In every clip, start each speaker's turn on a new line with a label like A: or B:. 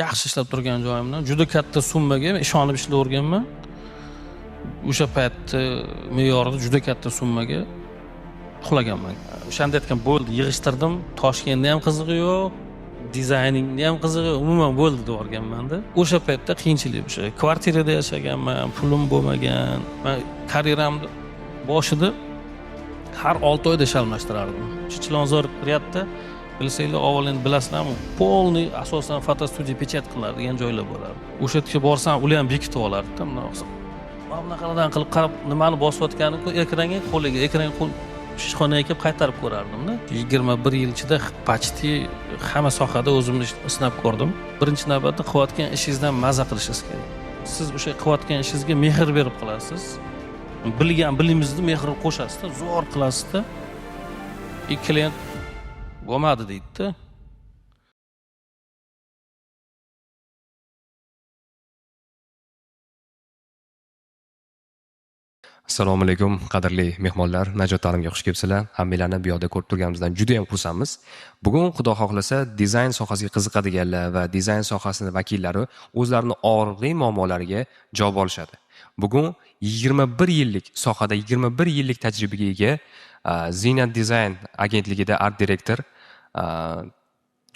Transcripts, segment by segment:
A: yaxshi ishlab turgan joyimdan juda katta summaga ishonib ishlayverganman. O'sha paytda me'yorida juda katta summaga uxlaganman. O'shanda aytgan bo'ldi, yig'ishtirdim. Toshkentda ham qizig'i yo'q, dizayningda ham qizig'i yo'q, umuman bo'ldi deb o'rganmanda. O'sha paytda qiyinchilik o'sha. Kvartirada yashaganman, pulim bo'lmagan. Men karyeramni boshida har 6 oyda ish almashtirardim. Chilonzor riyadda bilsanglar, avval endi bilasizlarmi, polniy asosan fotostudiya pechat qiladigan joylar bo'lardi. O'sha yerga borsam, ular ham bekitib olardi-da, mana bunaqalardan qilib qarab, nimani bosayotganini ekranga qo'liga, ishxonaga kelib qaytarib ko'rardim-da. 21 yil ichida почти hamma sohada o'zimni sinab ko'rdim. Birinchi navbatda qilayotgan ishingizdan maza qilishingiz kerak. Siz o'sha qilayotgan ishingizga mehr berib qilasiz. Bilgan bilimizni mehr qo'shasiz-da, zo'r qilasiz-da. Klient bo'lmadi deydi-da.
B: Assalomu alaykum, qadrli mehmonlar. Najot ta'limga xush kelibsizlar. Hammalarni bu yoqda ko'rib turganimizdan juda ham xursandmiz. Bugun Xudo xohlasa dizayn sohasiga qiziqadiganlar va dizayn sohasini vakillari o'zlarining og'riqli muammolariga javob olishadi. Bugun 21 yillik sohada 21 yillik tajribaga ega Zinat Dizayn agentligida art direktor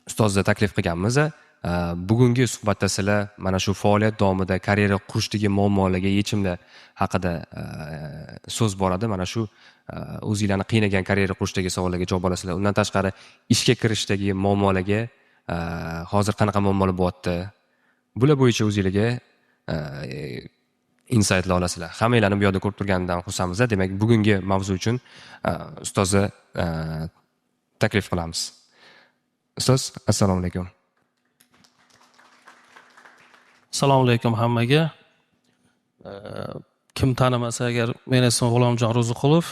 B: ustozni taklif qilganmiz. Bugungi suhbatda sizlar mana shu faoliyat davomida karyera qurishdagi muammolarga yechimlar haqida so'z boradi. Mana shu o'zingizlarni qiynagan karyera qurishdagi savollarga javob olasizlar. Undan tashqari ishga kirishdagi muammolarga hozir qanaqa muammolar bo'lyapti? Bular bo'yicha o'zingizlarga insightlar olasizlar. Hammalarni bu yerda ko'rib turganidan xursandmiz. Demak, bugungi mavzu uchun ustozni taklif qilamiz. Ustoz, assalomu alaykum.
A: Assalomu alaykum hammaga. Kim tanimasa agar, men ismim G'ulomjon Ro'ziqulov.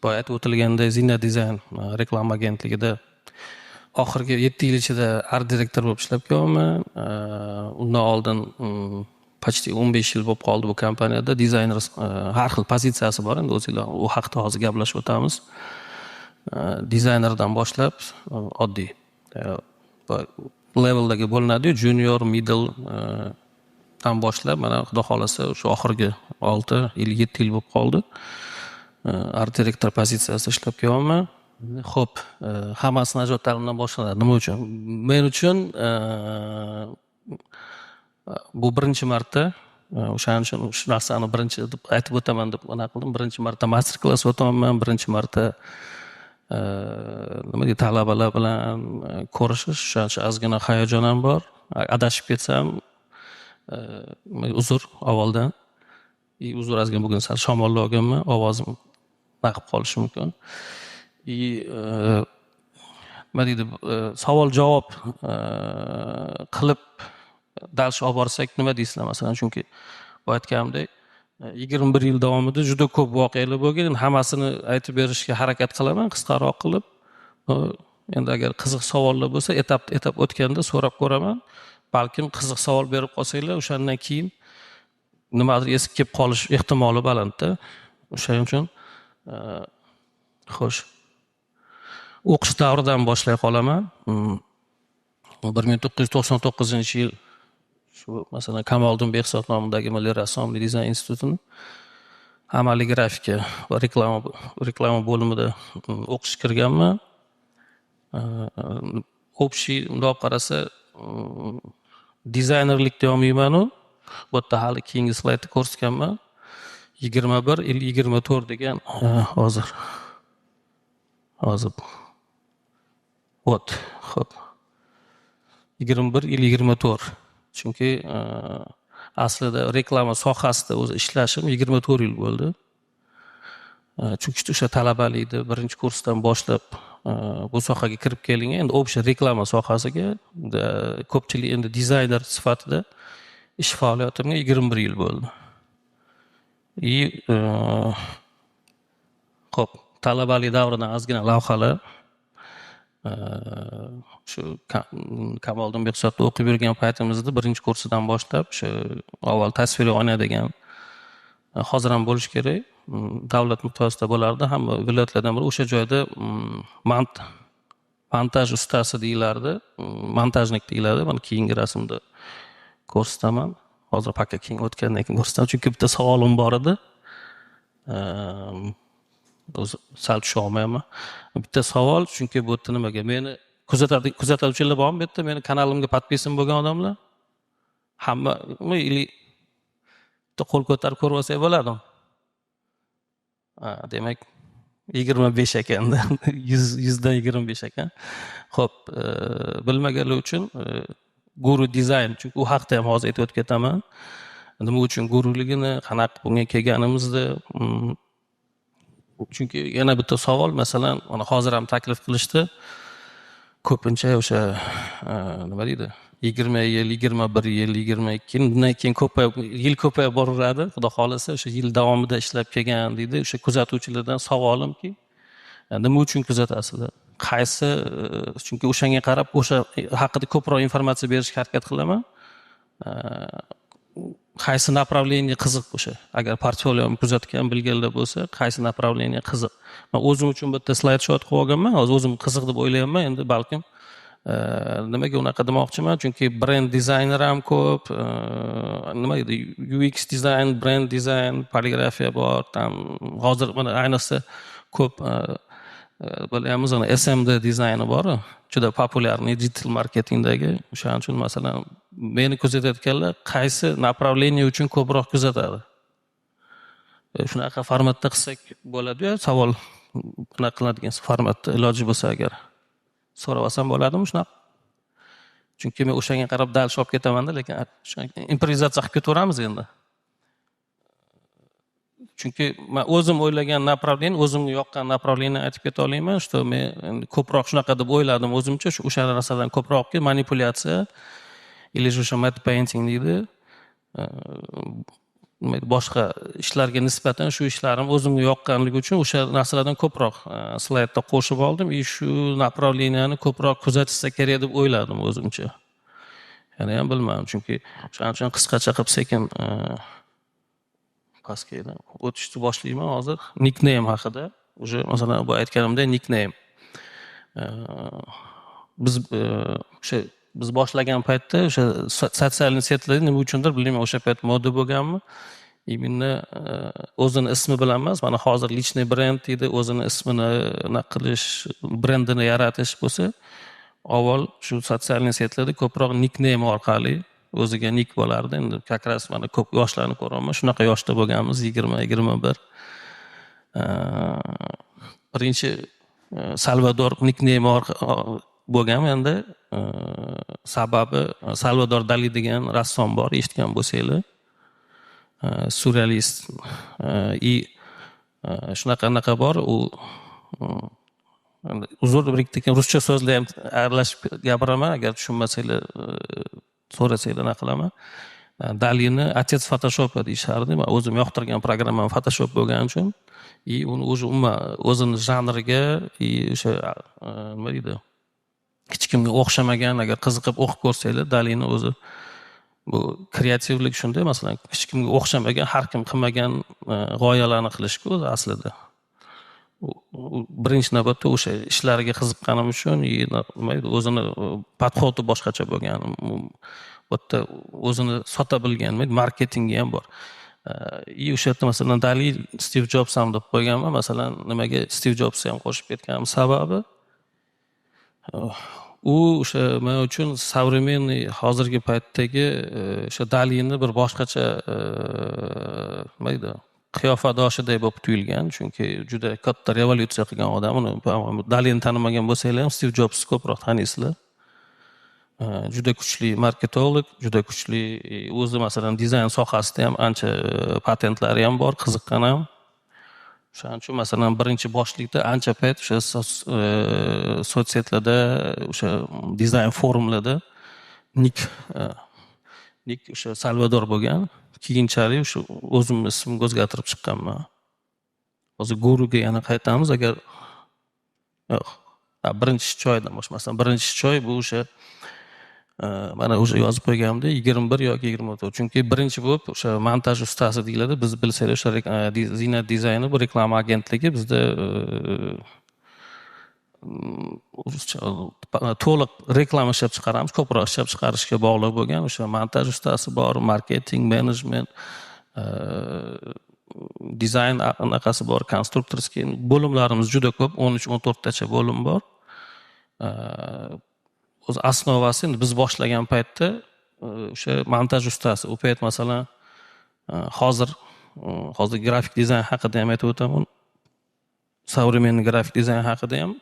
A: Boya aytib o'tilganday Zinat Dizayn reklama agentligida oxirgi 7 yil ichida art direktor bo'lib ishlab kelaman. Undan oldin почти 15 yil bo'lib qoldi bu kompaniyada. Dizayner har xil pozitsiyasi bor, endi o'zingizlar u haqda hozir gaplashib o'tamiz. Dizaynerdan boshlab oddiy leveldagi bo'linadi, junior, middle dan boshlab mana xudo xolasa o'sha oxirgi 6 yil, 7 yil bo'lib qoldi. Art direktor pozitsiyasida ishlab kelaman. Xo'p, hammasi Najot ta'limdan boshlanadi. Nima uchun? Men uchun bu birinchi marta, o'shaning uchun shu narsani birinchi deb aytib o'taman deb anaqa qildim. Birinchi marta master klass o'taman, birinchi marta nima deydi, talabalar bilan ko'rishish, o'shancha ozgina hayajonim bor. Adashib ketsam uzr avvaldan. Uzr, ozgina bugun sal shamollab olganman, ovozim naqib qolishi mumkin. Nima deydi, savol-javob qilib dars olib borsak nima deysizlar masalan? Chunki bu aytganimdek 21 yil davomida juda ko'p voqealar bo'lgan. Hammasini aytib berishga harakat qilaman, qisqaroq qilib. Endi agar qiziq savollar bo'lsa, etap o'tganda so'rab ko'raman. Balkim qiziq savol berib qolsanglar, o'shandan keyin nimadir esib kelib qolish ehtimoli balandda. O'shaning uchun xo'sh. O'qish davridan boshlay qolaman. 1999-yil shu masalan Kamoliddin Behzod nomidagi Milliy rassomlik dizayn institutini amaliy grafika va reklama bo'limida o'qishga kirganman. Общий bundoq qarasa dizaynerlikda olmayman-u. Bu yerda hali keyingi slaydda ko'rsatganman. 21 yil 24 degan hozir. Xo'p. 21 yil 24. Chunki aslida reklama sohasida o'zi ishlashim 24 yil bo'ldi. Chunki o'sha talabalikda birinchi kursdan boshlab bu sohaga kirib kelingan. Endi o'sha reklama sohasiga ko'pchilik endi dizayner sifatida ish faoliyatimga 21 yil bo'ldi. Xo'p, talabalik davridan ozgina lavhalar shu Kamoliddin Behzodda o'qib yurgan paytimizda birinchi kursidan boshlab shu avval tasviriy oyna degan hozir ham bo'lish kerak. Davlat muhtosida bo'lardi, hamma viloyatlardan biri o'sha joyda montaj ustasi deyilardi. Montajnik deyiladi. Mana keyingi rasmda ko'rsataman. Hozir paka keyin o'tgandan keyin ko'rsataman. Chunki bitta savolim bor edi. O'zi sal tusha olmayapman. Bitta savol, chunki bu yerda nimaga meni kuzatuvchilar bormi bu yerda? Meni kanalimga podpisan bo'lgan odamlar? Hammami ili bitta qo'l ko'tarib ko'rib olsak bo'ladimi? Demak 25 ekanda. 100 dan 25 ekan. Xo'p, bilmaganlar uchun guru dizayn, chunki u haqda ham hozir aytib ketaman. Nima uchun guruligini, qanaqa bunga kelganimizni, chunki yana bitta savol, masalan, mana hozir ham taklif qilishdi. Ko'pincha o'sha nima deydi? 20 yil, 21 yil, 22 yil, bundan keyin yil ko'payib boraveradi. Xudo xolasa o'sha yil davomida ishlab kelgan deydi. O'sha kuzatuvchilardan savolimki, nima uchun kuzatasizlar? Qaysi, chunki o'shanga qarab o'sha haqida ko'proq informatsiya berishga harakat qilaman. Qaysi направление qiziq o'sha? Agar portfoliyomni kuzatgan bilganlar bo'lsa, qaysi направление qiziq? Men o'zim uchun bitta slayd shot qilib olganman. Hozir o'zim qiziq deb o'ylayapman. Endi balkim nimaga unaqa demoqchiman? Chunki brend dizayner ham ko'p, nima edi? UX dizayn, brend dizayn, poligrafiya bor. Hozir mana ayniqsa ko'p bilyapmiz, SMD dizayni bor. Juda populyarniy digital marketingdagi. O'shaning uchun masalan meni kuzatayotganlar qaysi направление uchun ko'proq kuzatadi? Shunaqa formatda qilsak bo'ladi-yu, savol bunaqa qiladigan formatda iloji bo'lsa agar so'rab olsam bo'ladimi shunaqa? Chunki men o'shanga qarab dal olib ketaman-da, lekin improvizatsiya qilib ketaveramiz endi. Chunki men o'zim o'ylagan направление, o'zimga yoqqan направление aytib keta olaman. Что men ko'proq shunaqa deb o'yladim o'zimcha, o'sha narsadan ko'proqki manipulyatsiya или o'sha matte painting deydi. Boshqa ishlarga nisbatan shu ishlarim o'zimga yoqqanligi uchun o'sha narsalardan ko'proq slaydda qo'shib oldim. Shu направленияni ko'proq kuzatsa kerak deb o'yladim o'zimcha. Yana ham bilmadim, chunki o'shaning uchun qisqacha qilib sekin pastga o'tishni boshlayman hozir. Nickname haqida. O'sha masalan bu aytganimda nickname. Biz boshlagan paytda o'sha sotsial setlar nima uchundir bilmayman, o'sha payt moda bo'lganmi? Именно o'zini ismi bilan emas, mana hozir lichniy brend deydi, o'zini ismini qilish, brendini yaratish bo'lsa, avval shu sotsial setlarda ko'proq nickname orqali o'ziga nick bo'lardi. Endi как раз mana ko'p yoshlarni ko'raman, shunaqa yoshda bo'lganmiz, 20-21. Birinchi Salvador nickname bo'lgan. Endi sababi Salvador Dali degan rassom bor, eshitgan bo'lsanglar. Surrealist shunaqa bor. U uzr biriktirgan ruscha so'zlar ham aralashib gapiraman, agar tushunmasanglar so'rasanglar nima qilaman. Dalini otец Photoshop'a deyishardi. Men o'zim yoqtirgan programmam Photoshop bo'lgani uchun uni o'zini janriga o'sha nima deydi? Hech kimga o'xshamagan, agar qiziqib o'qib ko'rsanglar, Dalini o'zi bu kreativlik shunday, masalan, hech kimga o'xshamagan, har kim qilmagan g'oyalarni qilishku o'zi aslida. Birinchi navbatda o'sha ishlarga qiziqqanim uchun o'zini podxodi boshqacha bo'lgan. Bu yerda o'zini sota bilgan, marketingi ham bor. O'sha yerda masalan Dali Steve Jobs ham deb qo'yganman. Masalan, nimaga Steve Jobs ham qo'shib ketganim sababi u o'sha men uchun современный hozirgi paytdagi o'sha Dalini bir boshqacha nima deydi, qiyofadoshiday bo'lib tuyulgan. Chunki juda katta revolyutsiya qilgan odam. Uni Dalini tanimagan bo'lsanglar ham Steve Jobs ko'proq taniysizlar. Juda kuchli marketolog, juda kuchli o'zi masalan dizayn sohasida ham ancha patentlari ham bor, qiziqqan ham. O'shaning uchun masalan birinchi boshlikda ancha payt o'sha sotsiyetlarda, o'sha dizayn forumlarda nick o'sha Salvador bo'lgan. Keyinchalik o'sha o'zimni ismimni o'zgartirib chiqqanman. Hozir guruga yana qaytamiz. Agar birinchi choydan boshlasam, birinchi choy bu o'sha mana o'sha yozib qo'yganimda 21 yoki 24. Chunki birinchi bo'lib o'sha montaj ustasi deyiladi. Biz bilsanglar o'sha Ziynat dizayni bu reklama agentligi bizda to'liq reklama ishlab chiqaramiz, ko'proq ishlab chiqarishga bog'liq bo'lgan o'sha montaj ustasi bor, marketing, menejment, dizayn anaqasi bor, konstruktorskiy bo'limlarimiz juda ko'p, 13-14 tacha bo'lim bor. O'z asnovasi endi biz boshlagan paytda o'sha montaj ustasi, u payt masalan hozir grafik dizayn haqida ham aytib o'taman. Современный grafik dizayn haqida ham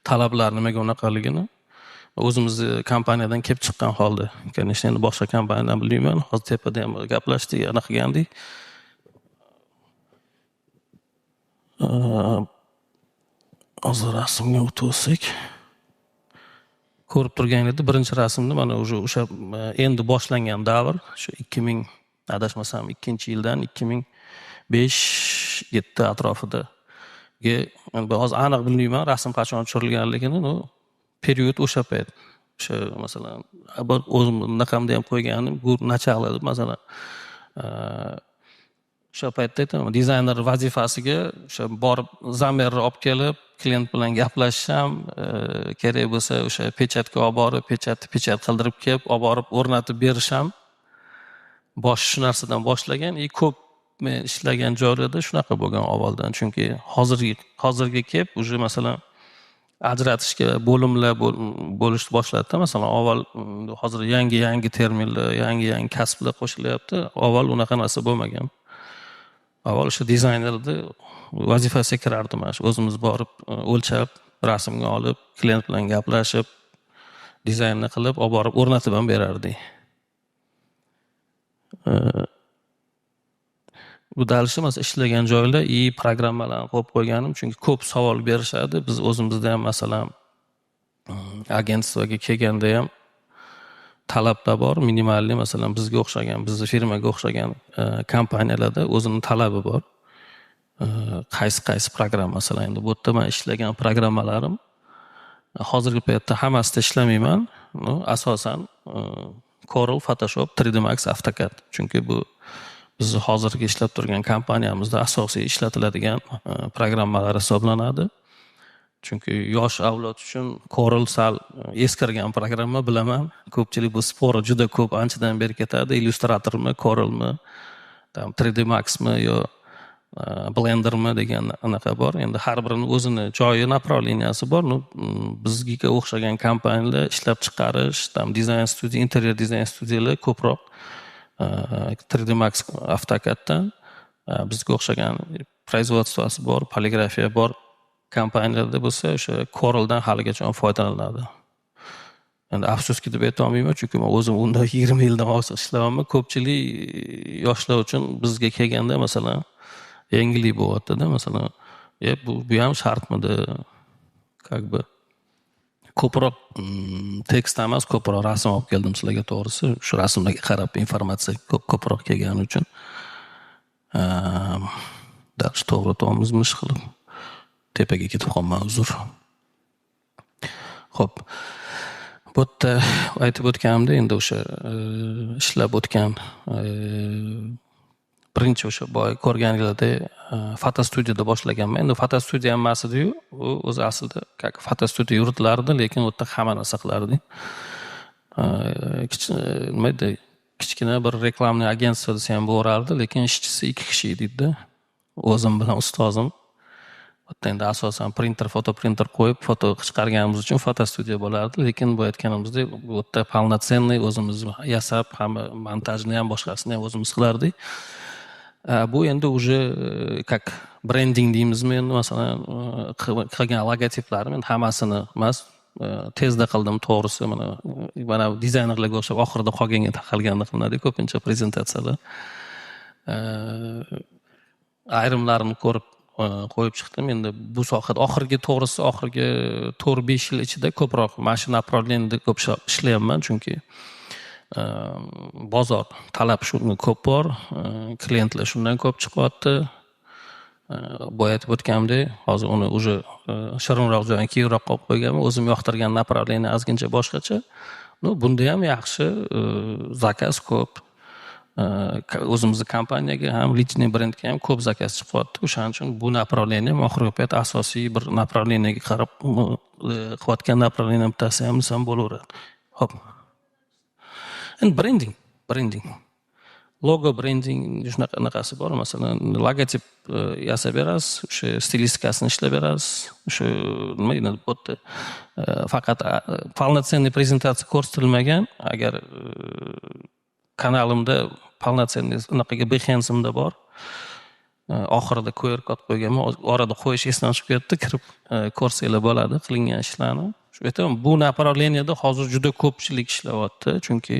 A: talablar nimaga unaqaligini o'zimizni kompaniyadan kelib chiqqan holda. Конечно, endi boshqa kompaniyadan bilmayman. Hozir tepada ham gaplashdik, anaqa qilgandik. Hozir rasmga o'tib o'tsak. Ko'rib turganingizda birinchi rasmni mana o'sha endi boshlangan davr, shu 2000 adashmasam 2-yildan 2005-7 atrofida. Hozir aniq bilmayman rasm qachon tushirilganligini, period o'sha payt. O'sha masalan o'zim naqamda ham qo'yganim, nachaqladi masalan. O'sha paytda aytaman, dizayner vazifasiga o'sha borib zamerni olib kelib, klient bilan gaplashsam, kerak bo'lsa o'sha pechatga olib borib, pechat qildirib kelib, olib borib o'rnatib berisham. Bosh shu narsadan boshlagan, ko'p men ishlagan joylarda shunaqa bo'lgan avvaldan. Chunki hozirga kelib, уже masalan ajratishga bo'limlar bo'lish boshladi. Masalan, avval hozir yangi terminlar, yangi kasblar qo'shilyapti. Avval unaqa narsa bo'lmagan. Avval o'sha dizaynerni vazifasiga kirardim mana shu o'zimiz borib o'lchab, rasmga olib, klient bilan gaplashib, dizaynni qilib, olib borib o'rnatib ham berardik. Bu dalishi masalan ishlagan joylar programmalarni qo'yib qo'yganim, chunki ko'p savol berishadi. Biz o'zimizda ham masalan agentstvoga kelganda ham talablar bor, minimalli masalan bizga o'xshagan, bizni firmaga o'xshagan kompaniyalarda o'zining talabi bor. Qaysi programma masalan endi bu yerda men ishlagan programmalarim hozirgi paytda hammasida ishlamayman. Asosan Corel, Photoshop, 3D Max, AutoCAD. Chunki bu biz hozirgi ishlab turgan kompaniyamizda asosiy ishlatiladigan programmalar hisoblanadi. Chunki yosh avlod uchun Corel sal eskirgan programma bilaman. Ko'pchilik bu spori juda ko'p anchadan beri ketadi. Illustratormi, Corelmi, 3D Maxmi yo Blendermi degan anaqa bor. Endi har birini o'zini joyi, направленияsi bor. Bizga o'xshagan kompaniyalar ishlab chiqarish, dizayn studiya, interior dizayn studiyalar ko'proq 3D Max, AutoCADdan bizga o'xshagan производствоsi bor, poligrafiya bor kompaniyalarda bo'lsa o'sha Coreldan haligacha foydalanadi. Endi afsuski deb aytolmayman, chunki men o'zim unda 20 yildan ortiq ishlayapman. Ko'pchilik yoshlar uchun bizga kelganda masalan yangilik bo'lyapti-da, masalan, bu ham shartmidi? Как бы ko'proq tekst emas, ko'proq rasm olib keldim sizlarga to'g'risi. Shu rasmlarga qarab informatsiya ko'proq kelgani uchun. Dars to'g'ri to'g'rimizmi ish qilib tepaga ketib qolman, uzr. Xo'p. Bu yerda aytib o'tganimda endi o'sha ishlab o'tgan birinchi o'sha boy ko'rganinglarda fotostudiyada boshlaganman. Endi fotostudiya emas edi-yu, u o'zi aslida fotostudiya yuritilardi, lekin u yerda hamma narsa qilardik. Kichkina bir reklamniy agentство desa ham bo'lardi, lekin ishchisi 2 kishi edi-da. O'zim bilan ustozim. Endi asosan fotoprinter qo'yib, foto chiqarganimiz uchun fotostudiya bo'lardi, lekin bu aytganimizdek, bu yerda полноценный o'zimiz yasab, hamma montajni ham boshqasini ham o'zimiz qilardik. Bu endi уже как brending deymizmi, endi masalan qilgan logotiplarim endi hammasini emas, tezda qildim to'g'risi. Mana dizaynerlarga o'xshab oxirida qolganga taqalganda qilinadi ko'pincha prezentatsiyalar. Ayrimlarini ko'rib qo'yib chiqdim. Endi bu sohada oxirgi 4-5 yil ichida ko'proq mashina направленияda ko'p ishlayapman, chunki bozor talab shunga ko'p bor, klientlar shundan ko'p chiqyapti. Boya aytib o'tganimdek, hozir uni уже shirinroq joyga keyinroq qo'yib qo'yganman. O'zim yoqtirgan направление ozgincha boshqacha. Bunda ham yaxshi zakaz ko'p. o'zimizni kompaniyaga ham lичный brendga ham ko'p zakaz chiqyapti. O'shaning uchun bu направление oxirgi payt asosiy bir направлениеga qarab qilayotgan направлениенing bittasi ham desam bo'laveradi. Xo'p. Endi brending. Logo brending shunaqasi bor. Masalan, logotip yasab berasiz, o'sha stilistikasini ishlab berasiz. O'sha nima deyiladi, bu yerda faqat полноценный prezentatsiya ko'rsatilmagan. Agar kanalimda полноценный unaqaga Behance'imda bor. Oxirida QR kod qo'yganman. Orada qo'yish esdan chiqib ketdi. Kirib ko'rsanglar bo'ladi qilingan ishlarni. Shu aytaman, bu направлениеda hozir juda ko'pchilik ishlayapti. Chunki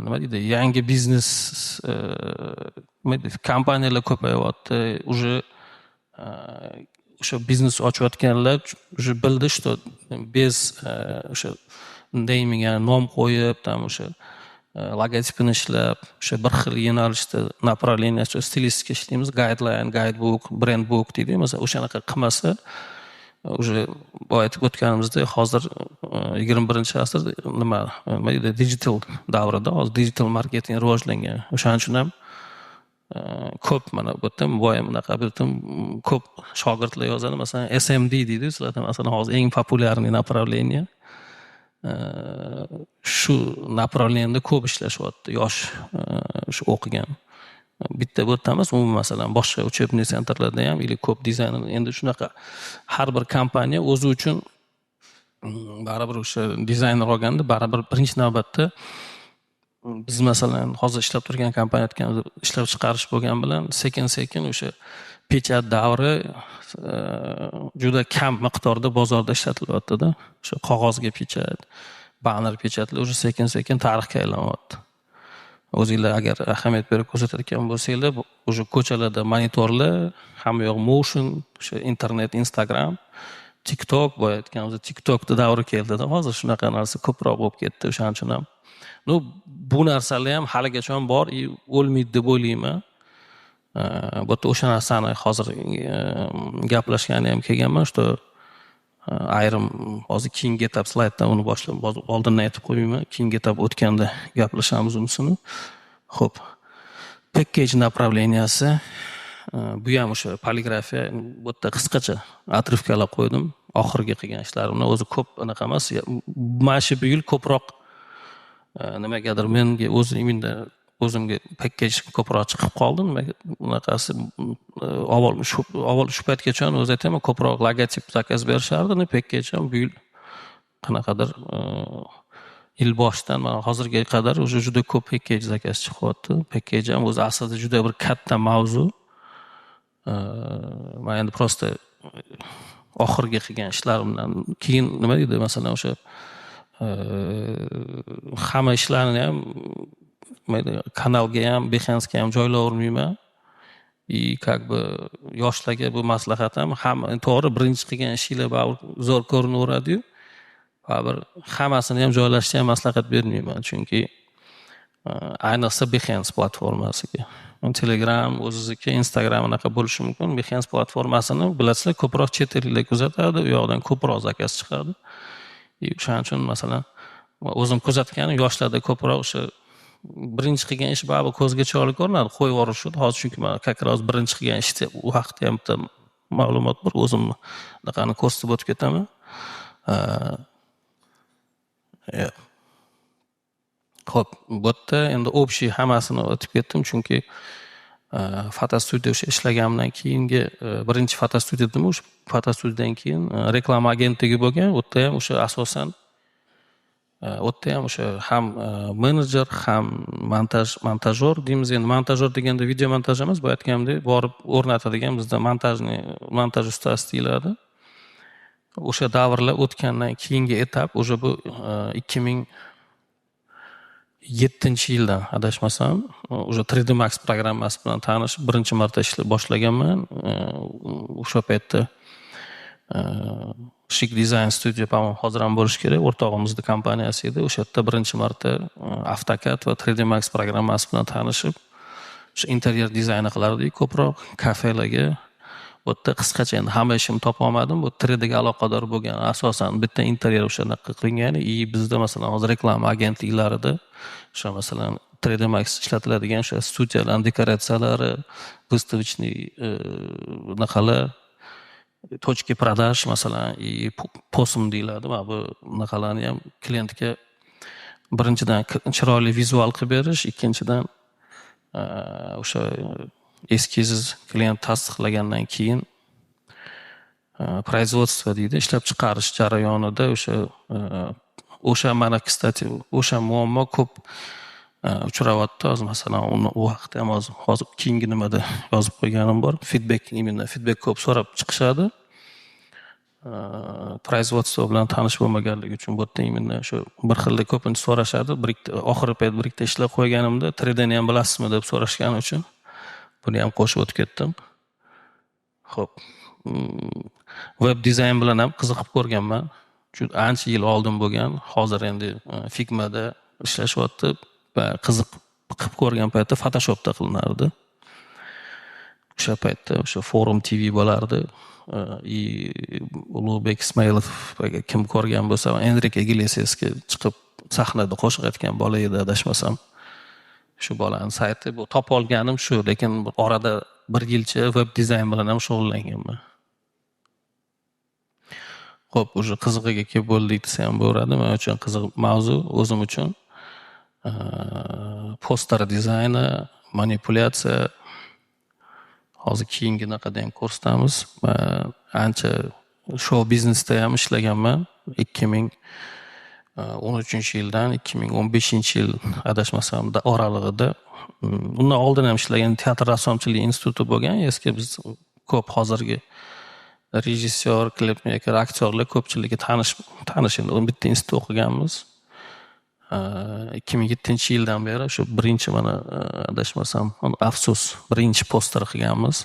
A: nima deydi, yangi biznes kompaniyalar ko'payyapti. O'sha biznes ochayotganlar уже bildi, что без o'sha naming, nom qo'yib, tam o'sha logotipini ishlab, o'sha bir xil yo'nalishda направление, stilistika ishlaymiz, guideline, guidebook, brand book deydi. Masalan, o'shanaqa qilmasa, уже aytib o'tganimizda hozir 21-asr nima deydi, digital davrida, hozir digital marketing rivojlangan. O'shaning uchun ham ko'p mana bu yerda boyam unaqa bildim, ko'p shogirdlar yozadi. Masalan, SMD deydi, sizlarda masalan hozir eng populyarniy направление. Shu направлениеda ko'p ishlashyapti yosh shu o'qigan. Bitta bu yerda emas, umuman masalan boshqa учебный sentrlarda ham или ko'p dizayn. Endi shunaqa har bir kompaniya o'zi uchun baribir o'sha dizayner olganda baribir birinchi navbatda biz masalan hozir ishlab turgan kompaniya aytganimiz ishlab chiqarish bo'lgan bilan sekin-sekin o'sha pechat davri juda kam miqdorda bozorda ishlatilyapti-da. O'sha qog'ozga pechat, banner pechatlar o'sha sekin-sekin tarixga aylanyapti. O'zingizlar agar ahamiyat berib ko'rsatadigan bo'lsanglar, o'sha ko'chalarda monitorlar, hamma yoq motion, o'sha internet, Instagram, TikTok, boya aytganimiz TikTokda davri keldi-da. Hozir shunaqa narsa ko'proq bo'lib ketdi. O'shaning uchun ham bu narsalar ham haligacha bor, o'lmaydi deb o'ylayman. Bu yerda o'sha narsani hozir gaplashgani ham kelganman, что ayrim hozir keyingi etap slayddan uni boshlab oldindan aytib qo'ymayman, keyingi etap o'tganda gaplashamiz unisini. Xo'p. Package направленияsi bu ham o'sha poligrafiya, bu yerda qisqacha atrifkalar qo'ydim. Oxirgi qilgan ishlarimni o'zi ko'p anaqa emas. Mana shu bu yil ko'proq nimagadir menga o'zimga package ko'proq chiqib qoldi. Bunaqasi avval shu paytgacha o'zi aytaman, ko'proq logotip zakaz berishardi, package ham bu yil qanaqadir yil boshidan mana hozirga qadar o'sha juda ko'p package zakaz chiqyapti. Package ham o'zi aslida juda bir katta mavzu. Men endi prosta oxirgi qilgan ishlarimdan keyin nima deydi, masalan o'sha hamma ishlarni ham kanalga ham, Behance'ga ham joylayvermayman. Как бы yoshlarga bu maslahat ham to'g'ri birinchi qilgan ishinglar zo'r ko'rinaveradi-yu. Bir hammasini ham joylashga ham maslahat bermayman, chunki ayniqsa Behance platformasiga. Telegram, o'zizniki, Instagram anaqa bo'lishi mumkin. Behance platformasini bilasizlar, ko'proq chet elliklar kuzatadi, u yoqdan ko'proq zakaz chiqadi. O'shaning uchun masalan o'zim kuzatganim yoshlarda ko'proq o'sha birinchi qilgan ish baribir ko'zga chiroyli ko'rinadi, qo'yib yuborishadi. Hozir chunki men как раз birinchi qilgan ishda u haqda ham bitta ma'lumot bor, o'zimni anaqani ko'rsatib o'tib ketaman. Xo'p, bu yerda endi общий hammasini o'tib ketdim, chunki fotostudiya o'sha ishlaganimdan keyingi birinchi fotostudiya dedim, o'sha fotostudiyadan keyin reklama agentligi bo'lgan. U yerda ham o'sha asosan o'sha ham menejer, ham montajyor deymiz. Endi montajyor deganda video montaj emas, bu aytganimdek borib o'rnatadigan, bizda montaj ustasi deyiladi. O'sha davrlar o'tgandan keyingi etap o'sha bu 2007-yildan adashmasam, o'sha 3D Max programmasi bilan tanishib, birinchi marta ishlab boshlaganman. O'sha paytda Chic Design Studio hozir ham bo'lish kerak, o'rtog'imizning kompaniyasi edi. O'sha yerda birinchi marta AutoCAD va 3D Max programmasi bilan tanishib, o'sha interyer dizayni qilardik ko'proq kafelarga. Bu yerda qisqacha endi hamma ishimni topa olmadim. Bu 3D ga aloqador bo'lgan asosan bitta interyer o'shanaqa qilingan. Bizda masalan hozir reklama agentliklarida o'sha masalan 3D Max ishlatiladigan o'sha studiyalar dekoratsiyalari, выставочный bunaqalar, точки продаж masalan, posm deyiladi. Mana bu bunaqalarni ham klientga birinchidan chiroyli vizual qilib berish, ikkinchidan o'sha eskiz klient tasdiqlagandan keyin производство deydi, ishlab chiqarish jarayonida o'sha mana kстати o'sha muammo ko'p uchrayapti hozir. Masalan, uni u haqda ham hozir keyingi nimada yozib qo'yganim bor. Feedback ko'p so'rab chiqishadi. Производство bilan tanish bo'lmaganligi uchun bu yerda именно shu bir xilda ko'pincha so'rashadi. Oxirgi payt bir ikkita ishlab qo'yganimda 3D ni ham bilasizmi deb so'rashgani uchun buni ham qo'shib o'tib ketdim. Xo'p. Web dizayn bilan ham qiziqib ko'rganman. Ancha yil oldin bo'lgan. Hozir endi Figma'da ishlashyapti va qiziq qilib ko'rgan paytda Photoshopda qilinardi. O'sha paytda o'sha Forum TV bo'lardi. Ulug'bek Ismoilov kim ko'rgan bo'lsa, Enrique Iglesiasga chiqib sahnada qo'shiq aytgan bola edi, adashmasam. Shu bolani sayti bu topib olganim shu, lekin orada bir yilcha web dizayn bilan ham shug'ullanganman. Xo'p, o'sha qizig'iga kelib bo'ldik desa ham bo'ladi. Men uchun qiziq mavzu o'zim uchun poster dizayni, manipulyatsiya. Hozir keyingi naqada ham ko'rsatamiz. Ancha show biznesda ham ishlaganman. 2013-yildan 2015-yil adashmasam oralig'ida. Undan oldin ham ishlagan teatr rassomchilik instituti bo'lgan. Eski biz ko'p hozirgi rejissyor, klip maker, aktyorlar ko'pchiligi tanish endi. Bitta institutda o'qiganmiz. 2007-yildan beri shu birinchi mana adashmasam, afsus, birinchi poster qilganmiz.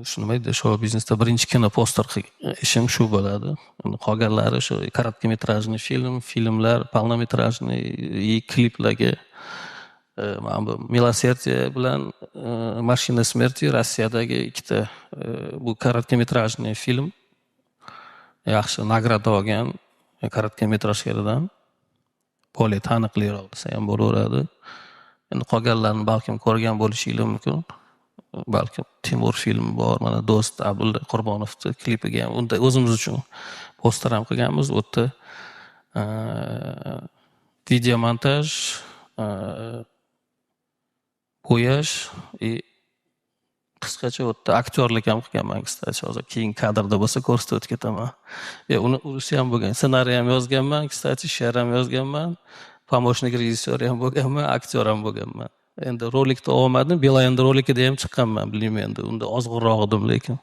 A: Shu nima edi, show biznesda birinchi kino poster ishim shu bo'ladi. Qolganlari shu kороткометражный filmlar, полнометражный kliplarga mana bu Milosердие bilan Mashina smерти Rossiyadagi ikkita bu kороткометражный film yaxshi nagrada olgan kороткометражlardan bolay taniqliroq desa ham bo'laveradi. Endi qolganlarni balkim ko'rgan bo'lishinglar mumkin. Balkim Timur filmi bor, mana Do'st Abdulla Qurbonovning klipiga ham unda o'zimiz uchun poster ham qilganmiz. U yerda video montaj, bo'yash, qisqacha u yerda aktyorlik ham qilganman. Kстати, hozir keyin kadrda bo'lsa ko'rsatib o'tib ketaman. Uni urisi ham bo'lgan. Ssenariy ham yozganman, kстати, she'r ham yozganman. Помощник rejissyor ham bo'lganman, aktyor ham bo'lganman. Endi rolikda olmadim, Beeline rolikida ham chiqqanman, bilmayman endi. Unda ozg'inroq edim lekin.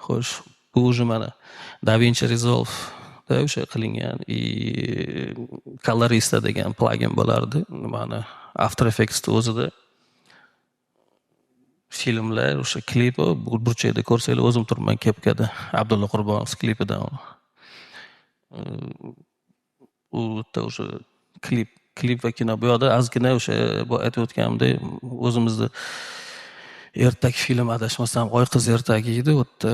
A: Xo'sh, bu уже mana DaVinci Resolve da o'sha qilingan, Colorista degan plugin bo'lardi. Mana After Effects'da o'zida filmlar, o'sha klip, burchakda ko'rsanglar o'zim turibman kepkada. Abdulla Qurbonov klipidan. U yerda o'sha klip va kino bu yoqda ozgina o'sha bu aytib o'tganimdek o'zimizni ertak film adashmasam Oy qiz ertagi edi. U yerda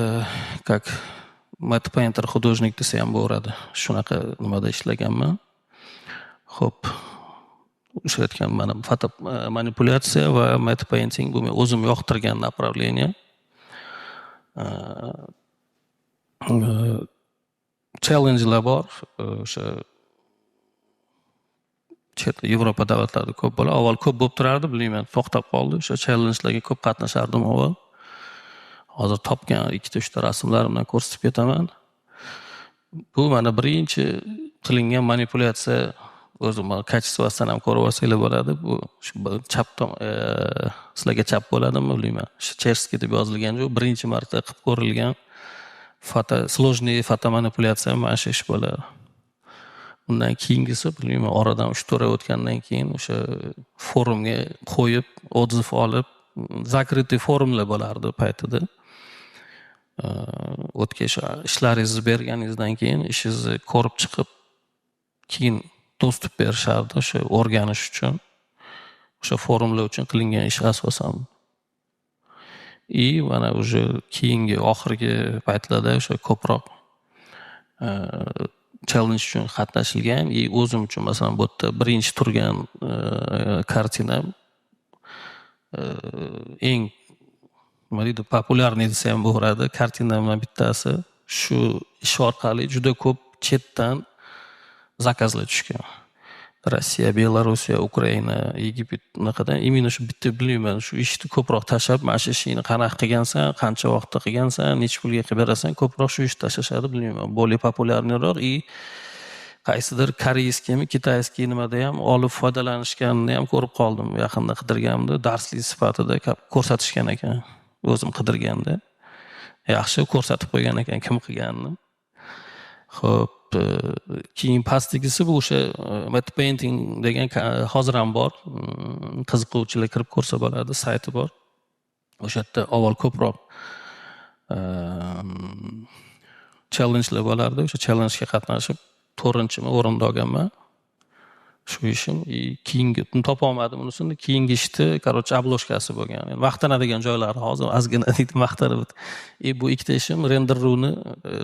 A: как Matt Painter художник desa ham bo'ladi. Shunaqa nimada ishlaganman. Xo'p, o'sha aytgan mana foto manipulyatsiya va matte painting bu men o'zim yoqtirgan направление. Challenge'lar bor. O'sha Yevropa davlatlarida ko'p bo'ladi. Avval ko'p bo'lib turardi, bilmayman, to'xtab qoldi. O'sha challenge'larga ko'p qatnashardim avval. Hozir topgan 2-3 ta rasmlarimdan ko'rsatib ketaman. Bu mana birinchi qilingan manipulyatsiya. O'zim kачествосidan ham ko'rib olsanglar bo'ladi. Bu chapdan sizlarga chap bo'ladimi, bilmayman. Cherskiy deb yozilgan joy birinchi marta qilib ko'rilgan sложный foto manipulyatsiya mana shu ish bo'ladi. Undan keyingisi bilmayman, oradan 3-4 oy o'tgandan keyin o'sha forumga qo'yib, отзыв olib, закрытый forumlar bo'lardi paytida. O'tga ishlaringizni berganingizdan keyin ishingizni ko'rib chiqib, keyin dostуп berishardi o'sha o'rganish uchun. O'sha forumlar uchun qilingan ish asosan. Mana o'sha keyingi oxirgi paytlarda o'sha ko'proq challenge uchun qatnashilgan. O'zim uchun masalan bu yerda birinchi turgan kartinam eng nima deydi populyarniy desa ham bo'lardi. Kartinamdan bittasi shu ish orqali juda ko'p chetdan zakazlar tushgan. Rossiya, Belorussiya, Ukraina, Egipet bunaqadan imенно shu bitta bilmayman, shu ishni ko'proq tashlab, mana shu ishni qanaqa qilgansan, qancha vaqtda qilgansan, necha pulga qilib berasan, ko'proq shu ishni tashlashadi, bilmayman. Более populyarniroq qaysidir koreyskimi, kitayskiy nimada ham olib foydalanishganini ham ko'rib qoldim. Yaqinda qidirganimda darslik sifatida ko'rsatishgan ekan. O'zim qidirganda yaxshi ko'rsatib qo'ygan ekan kim qilganini. Xo'p, keyin pastgisi bu o'sha matte painting degan hozir ham bor. Qiziquvchilar kirib ko'rsa bo'ladi, sayti bor. O'sha yerda avval ko'proq challengelar bo'lardi. O'sha challengega qatnashib 4-mi o'rinda olganman. Shu ishim keyingi topa olmadim unisini. Keyingi ishni, короче, obloshkasi bo'lgan. Yani maqtanadigan joylari hozir ozgina deydi maqtanib. Bu ikkita ishim Render.ru'ni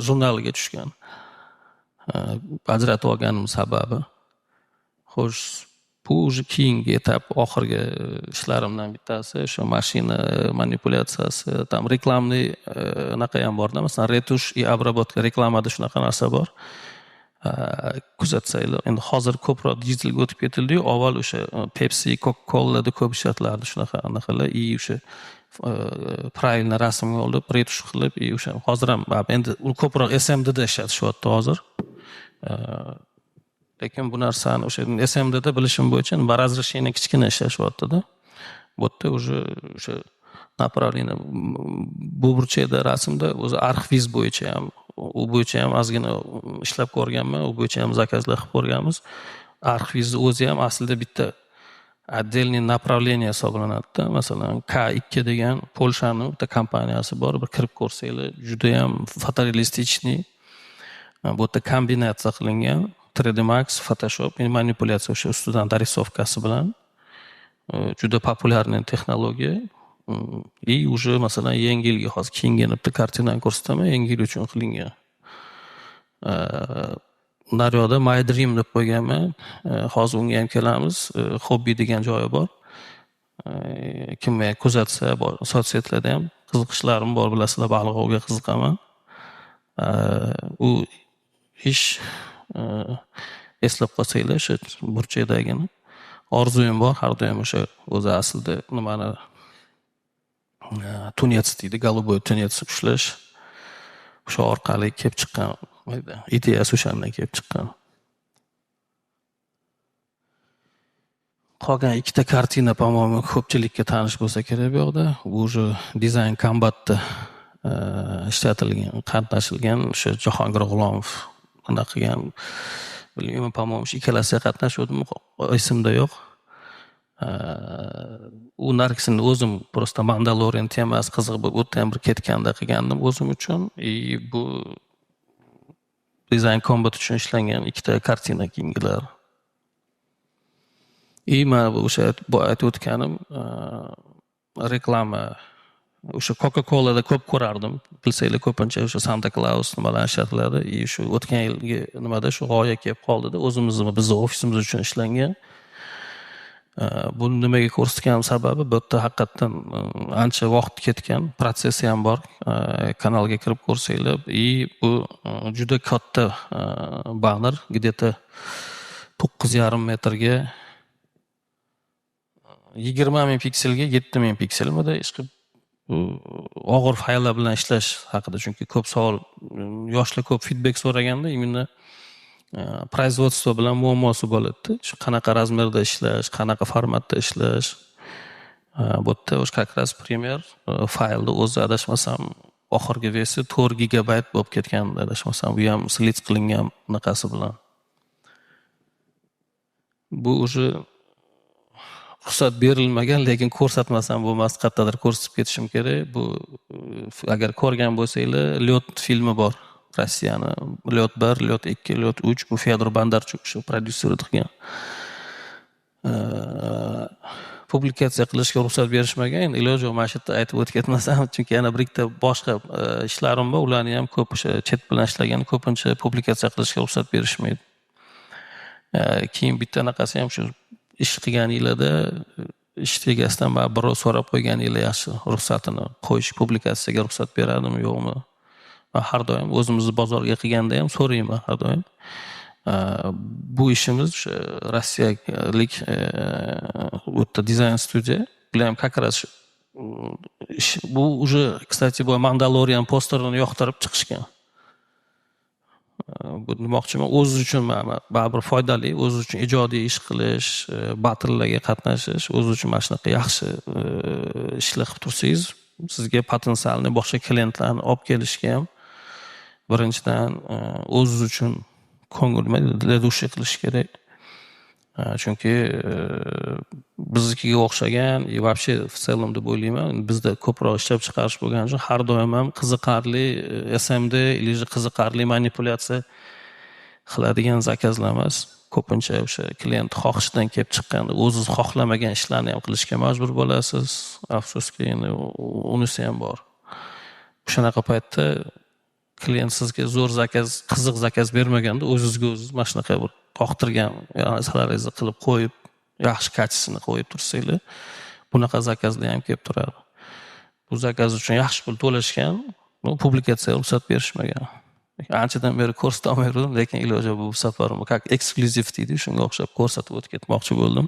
A: jurnaliga tushgan. Ajratib olganim sababi. Xo'sh, bu уже keyingi etap, oxirgi ishlarimdan bittasi o'sha mashina manipulyatsiyasi, tam reklamli naqa ham borda. Masalan, retush и обработка reklamada shunaqa narsa bor. Kuzatsanglar, endi hozir ko'proq digitalga o'tib ketildi-yu, avval o'sha Pepsi, Coca-Cola'da ko'p ishlatlardi shunaqa anaqalar, o'sha правильно rasmga olib, retush qilib, o'sha hozir ham endi u ko'proq SMDda ishlatishyapti hozir. Lekin bu narsani o'sha SMDda bilishim bo'yicha razрешение kichkina ishlashyapti-da. Bu yerda o'sha направление bu burchakda rasmda o'zi arxviz bo'yicha ham u bo'yicha ham ozgina ishlab ko'rganman, u bo'yicha ham zakazlar qilib ko'rganmiz. Arxvizni o'zi ham aslida bitta отдельный направление hisoblanadi-da. Masalan, K2 degan Polshaning bitta kompaniyasi bor, bir kirib ko'rsanglar, juda ham fotorealistichniy. Bu yerda kombinatsiya qilingan 3D Max, Photoshop, manipulyatsiya o'sha ustidan dorisovkasi bilan juda populyarniy texnologiya. Уже masalan yangi yilga hozir keyingi bitta kartinani ko'rsataman, yangi yil uchun qilingan. Naryoqda My Dream deb qo'yganman. Hozir unga ham kelamiz. Hobby degan joyi bor. Kim meni kuzatsa, sotsiyetlarda ham qiziqishlarim bor, bilasizlar, baliq ovga qiziqaman. U ish eslab qolsanglar, o'sha burchakdagini orzuyim bor, har doim o'sha o'zi aslida nimani tunets deydi, голубой tunets ushlash. O'sha orqali kelib chiqqan ideyasi o'shandan kelib chiqqan. Qolgan ikkita kartina, по-моему, ko'pchilikka tanish bo'lsa kerak bu yoqda. Bu уже Design Combatda ishlatilgan, qatnashilgan o'sha Jahongir G'ulomov anaqa qilgan. Bilmayman, по-моему, ikkalasiga qatnashuvdim, esimda yo'q. U narxini o'zim просто Mandalorian temasi qiziq bo'lib, o'tda ham bir ketganda qilgandim o'zim uchun. Bu Design Combat uchun ishlangan ikkita kartina keyingilar. Men o'sha aytib o'tganim reklama o'sha Coca-Cola'da ko'p ko'rardim. Bilsanglar, ko'pincha o'sha Santa Claus nimalar ishlatiladi. Shu o'tgan yilgi nimada shu g'oya kelib qoldi-da, bizni ofisimiz uchun ishlangan. Buni nimaga ko'rsatganim sababi, bu yerda haqiqatan ancha vaqt ketgan, protsessi ham bor. Kanalga kirib ko'rsanglar, bu juda katta banner, где-то 9,5 metrga 20,000 pikselga 7,000 pikselmada ish qilib og'ir fayllar bilan ishlash haqida, chunki ko'p savol, yoshlar ko'p feedback so'raganda, imенно производство bilan muammosi bo'ladi. Shu qanaqa razmerda ishlash, qanaqa formatda ishlash. Bu yerda o'sha как раз пример faylni o'zi adashmasam oxirgi versiya 4 gigabayt bo'lib ketgan, adashmasam, bu ham slid qilingan bunaqasi bilan. Bu уже ruxsat berilmagan, lekin ko'rsatmasam bo'lmas, qayerdadir ko'rsatib ketishim kerak. Bu agar ko'rgan bo'lsanglar, Lyot filmi bor. Rossiyani Lyot 1, Lyot 2, Lyot 3, bu Fyodor Bondarchuk shu prodyuser qilgan. publikatsiya qilishga ruxsat berishmagan. Endi iloji yo'q mana shu yerda aytib o'tib ketmasam, chunki yana bir ikkita boshqa ishlarim bor, ularni ham ko'p o'sha chet bilan ishlagan, ko'pincha publikatsiya qilishga ruxsat berishmaydi. Keyin bitta anaqasi ham shu ish qilganinglarda ish tegasidan birov so'rab qo'yganinglar yaxshi ruxsatini qo'yish, publikatsiyaga ruxsat beradimi yo'qmi? Va har doim o'zimizni bozorga qilganda ham so'rayman har doim. Bu ishimiz rossiyalik bu yerda dizayn studiya, bular ham как раз bu уже, kстати, bu Mandalorian posterini yoqtirib chiqishgan. Bu demoqchiman, o'ziz uchun baribir foydali, o'ziz uchun ijodiy ish qilish, battlelarga qatnashish, o'ziz uchun mana shunaqa yaxshi ishlar qilib tursangiz, sizga potensialni boshqa klientlarni olib kelishga ham birinchidan o'ziz uchun ko'ngil для души qilish kerak. Chunki biznikiga o'xshagan вообще в целом deb o'ylayman, bizda ko'proq ishlab chiqarish bo'lgani uchun har doim ham qiziqarli SMD или qiziqarli manipulyatsiya qiladigan zakazlar emas. Ko'pincha o'sha klient xohishidan kelib chiqqanda o'zingiz xohlamagan ishlarni ham qilishga majbur bo'lasiz. Afsuski, endi unisi ham bor. O'shanaqa paytda klient sizga zo'r zakaz, qiziq zakaz bermaganda o'zingizga o'zingiz mana shunaqa bir to'xtirgan narsalarni qilib qo'yib, yaxshi kachisini qo'yib tursanglar, bunaqa zakazlar ham kelib turadi. Bu zakaz uchun yaxshi pul to'lashgan, publikatsiyaga ruxsat berishmagan. Anchadan beri ko'rsatolmay yurdim, lekin iloji bu safar как eksklyuziv deydi, shunga o'xshab ko'rsatib o'tib ketmoqchi bo'ldim.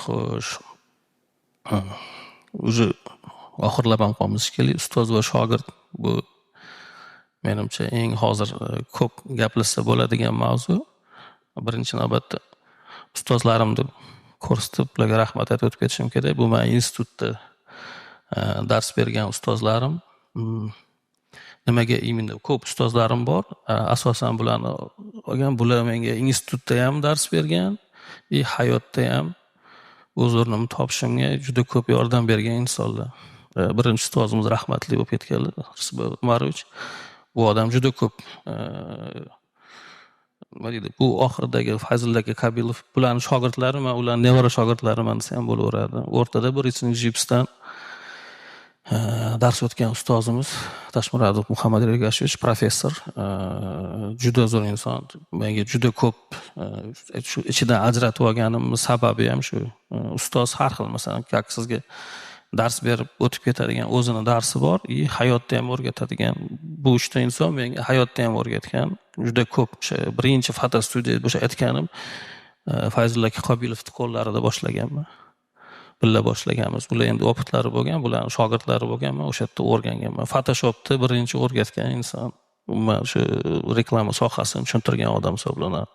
A: Xo'sh. Уже oxirlab ham qolamiz shekilli, ustoz va shogird bu menimcha eng hozir ko'p gaplashsa bo'ladigan mavzu. Birinchi navbatda ustozlarimni ko'rsatib, ularga rahmat aytib o'tib ketishim kerak. Bu men institutda dars bergan ustozlarim. Nimaga imenda ko'p ustozlarim bor. Asosan bularni olgan, bular menga institutda ham dars bergan, hayotda ham o'z o'rnimni topishimga juda ko'p yordam bergan insonlar. Birinchi ustozimiz rahmatli bo'lib ketganlar, Risbek Umarovich. Bu odam juda ko'p nima deydi, bu oxiridagi Fazil aka Kabilov bularning shogirdlari, men ularning nevara shogirdlariman desa ham bo'laveradi. O'rtada bir Jipsdan dars o'tgan ustozimiz Tashmuradov Muhammad Ergashevich professor, juda zo'r inson. Menga juda ko'p shu ichidan ajratib olganim sababi ham shu. Ustoz har xil, masalan, как sizga dars berib o'tib ketadigan o'zini darsi bor, hayotda ham o'rgatadigan. Bu uchta inson menga hayotda ham o'rgatgan. Juda ko'p o'sha birinchi fotostudiya o'sha aytganim Fazil aka Qobilovning qo'llarida boshlaganman. Birga boshlaganmiz. Bular endi opitlari bo'lgan, bularning shogirdlari bo'lganman, o'sha yerda o'rganganman. Photoshopni birinchi o'rgatgan inson. Umuman shu reklama sohasini tushuntirgan odam hisoblanadi.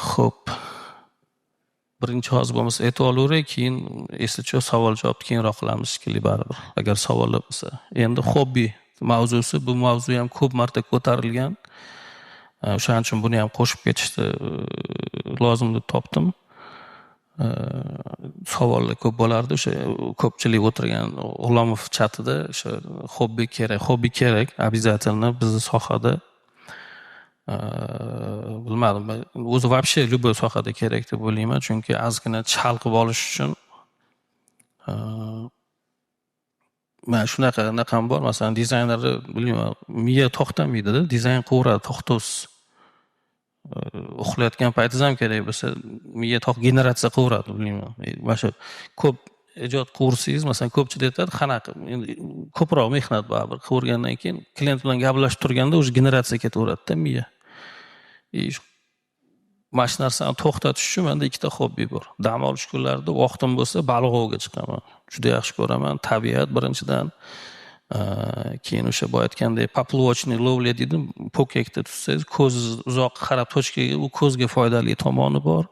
A: Xo'p. Birinchi hozir bo'lmasa aytib olaveray, keyin eslacha savol-javobni keyinroq qilamiz shekilli baribir, agar savollar bo'lsa. Endi hobbi mavzusi, bu mavzu ham ko'p marta ko'tarilgan. O'shaning uchun buni ham qo'shib ketishni lozim deb topdim. Savollar ko'p bo'lardi. O'sha ko'pchilik o'tirgan G'ulomov chatida o'sha hobbi kerak, обязательно bizning sohada. Bilmadim, o'zi вообще любой sohada kerak deb o'ylayman, chunki ozgina chalqib olish uchun men shunaqa naqam bor, masalan, dizaynerlar bilmayman, miya to'xtamaydi-da, dizayn qilaveradi, to'xtovsiz. Uxlayotgan paytingiz ham kerak bo'lsa, miya generatsiya qilaveradi, bilmayman. Mana shu ko'p ijod qilsangiz, masalan, ko'pchilik aytadi, qanaqa, endi ko'proq mehnat baribir qilgandan keyin klient bilan gaplashib turganda o'sha generatsiya ketaveradi-da miya. Mana shu narsani to'xtatish uchun menda ikkita hobbi bor. Dam olish kunlarida vaqtim bo'lsa, baliq ovga chiqaman. Juda yaxshi ko'raman. Tabiat birinchidan, keyin o'sha boya aytgandek поплавочный ловля deydi, pokekda tutsangiz, ko'zingiz uzoq qarab tochkaga, u ko'zga foydali tomoni bor.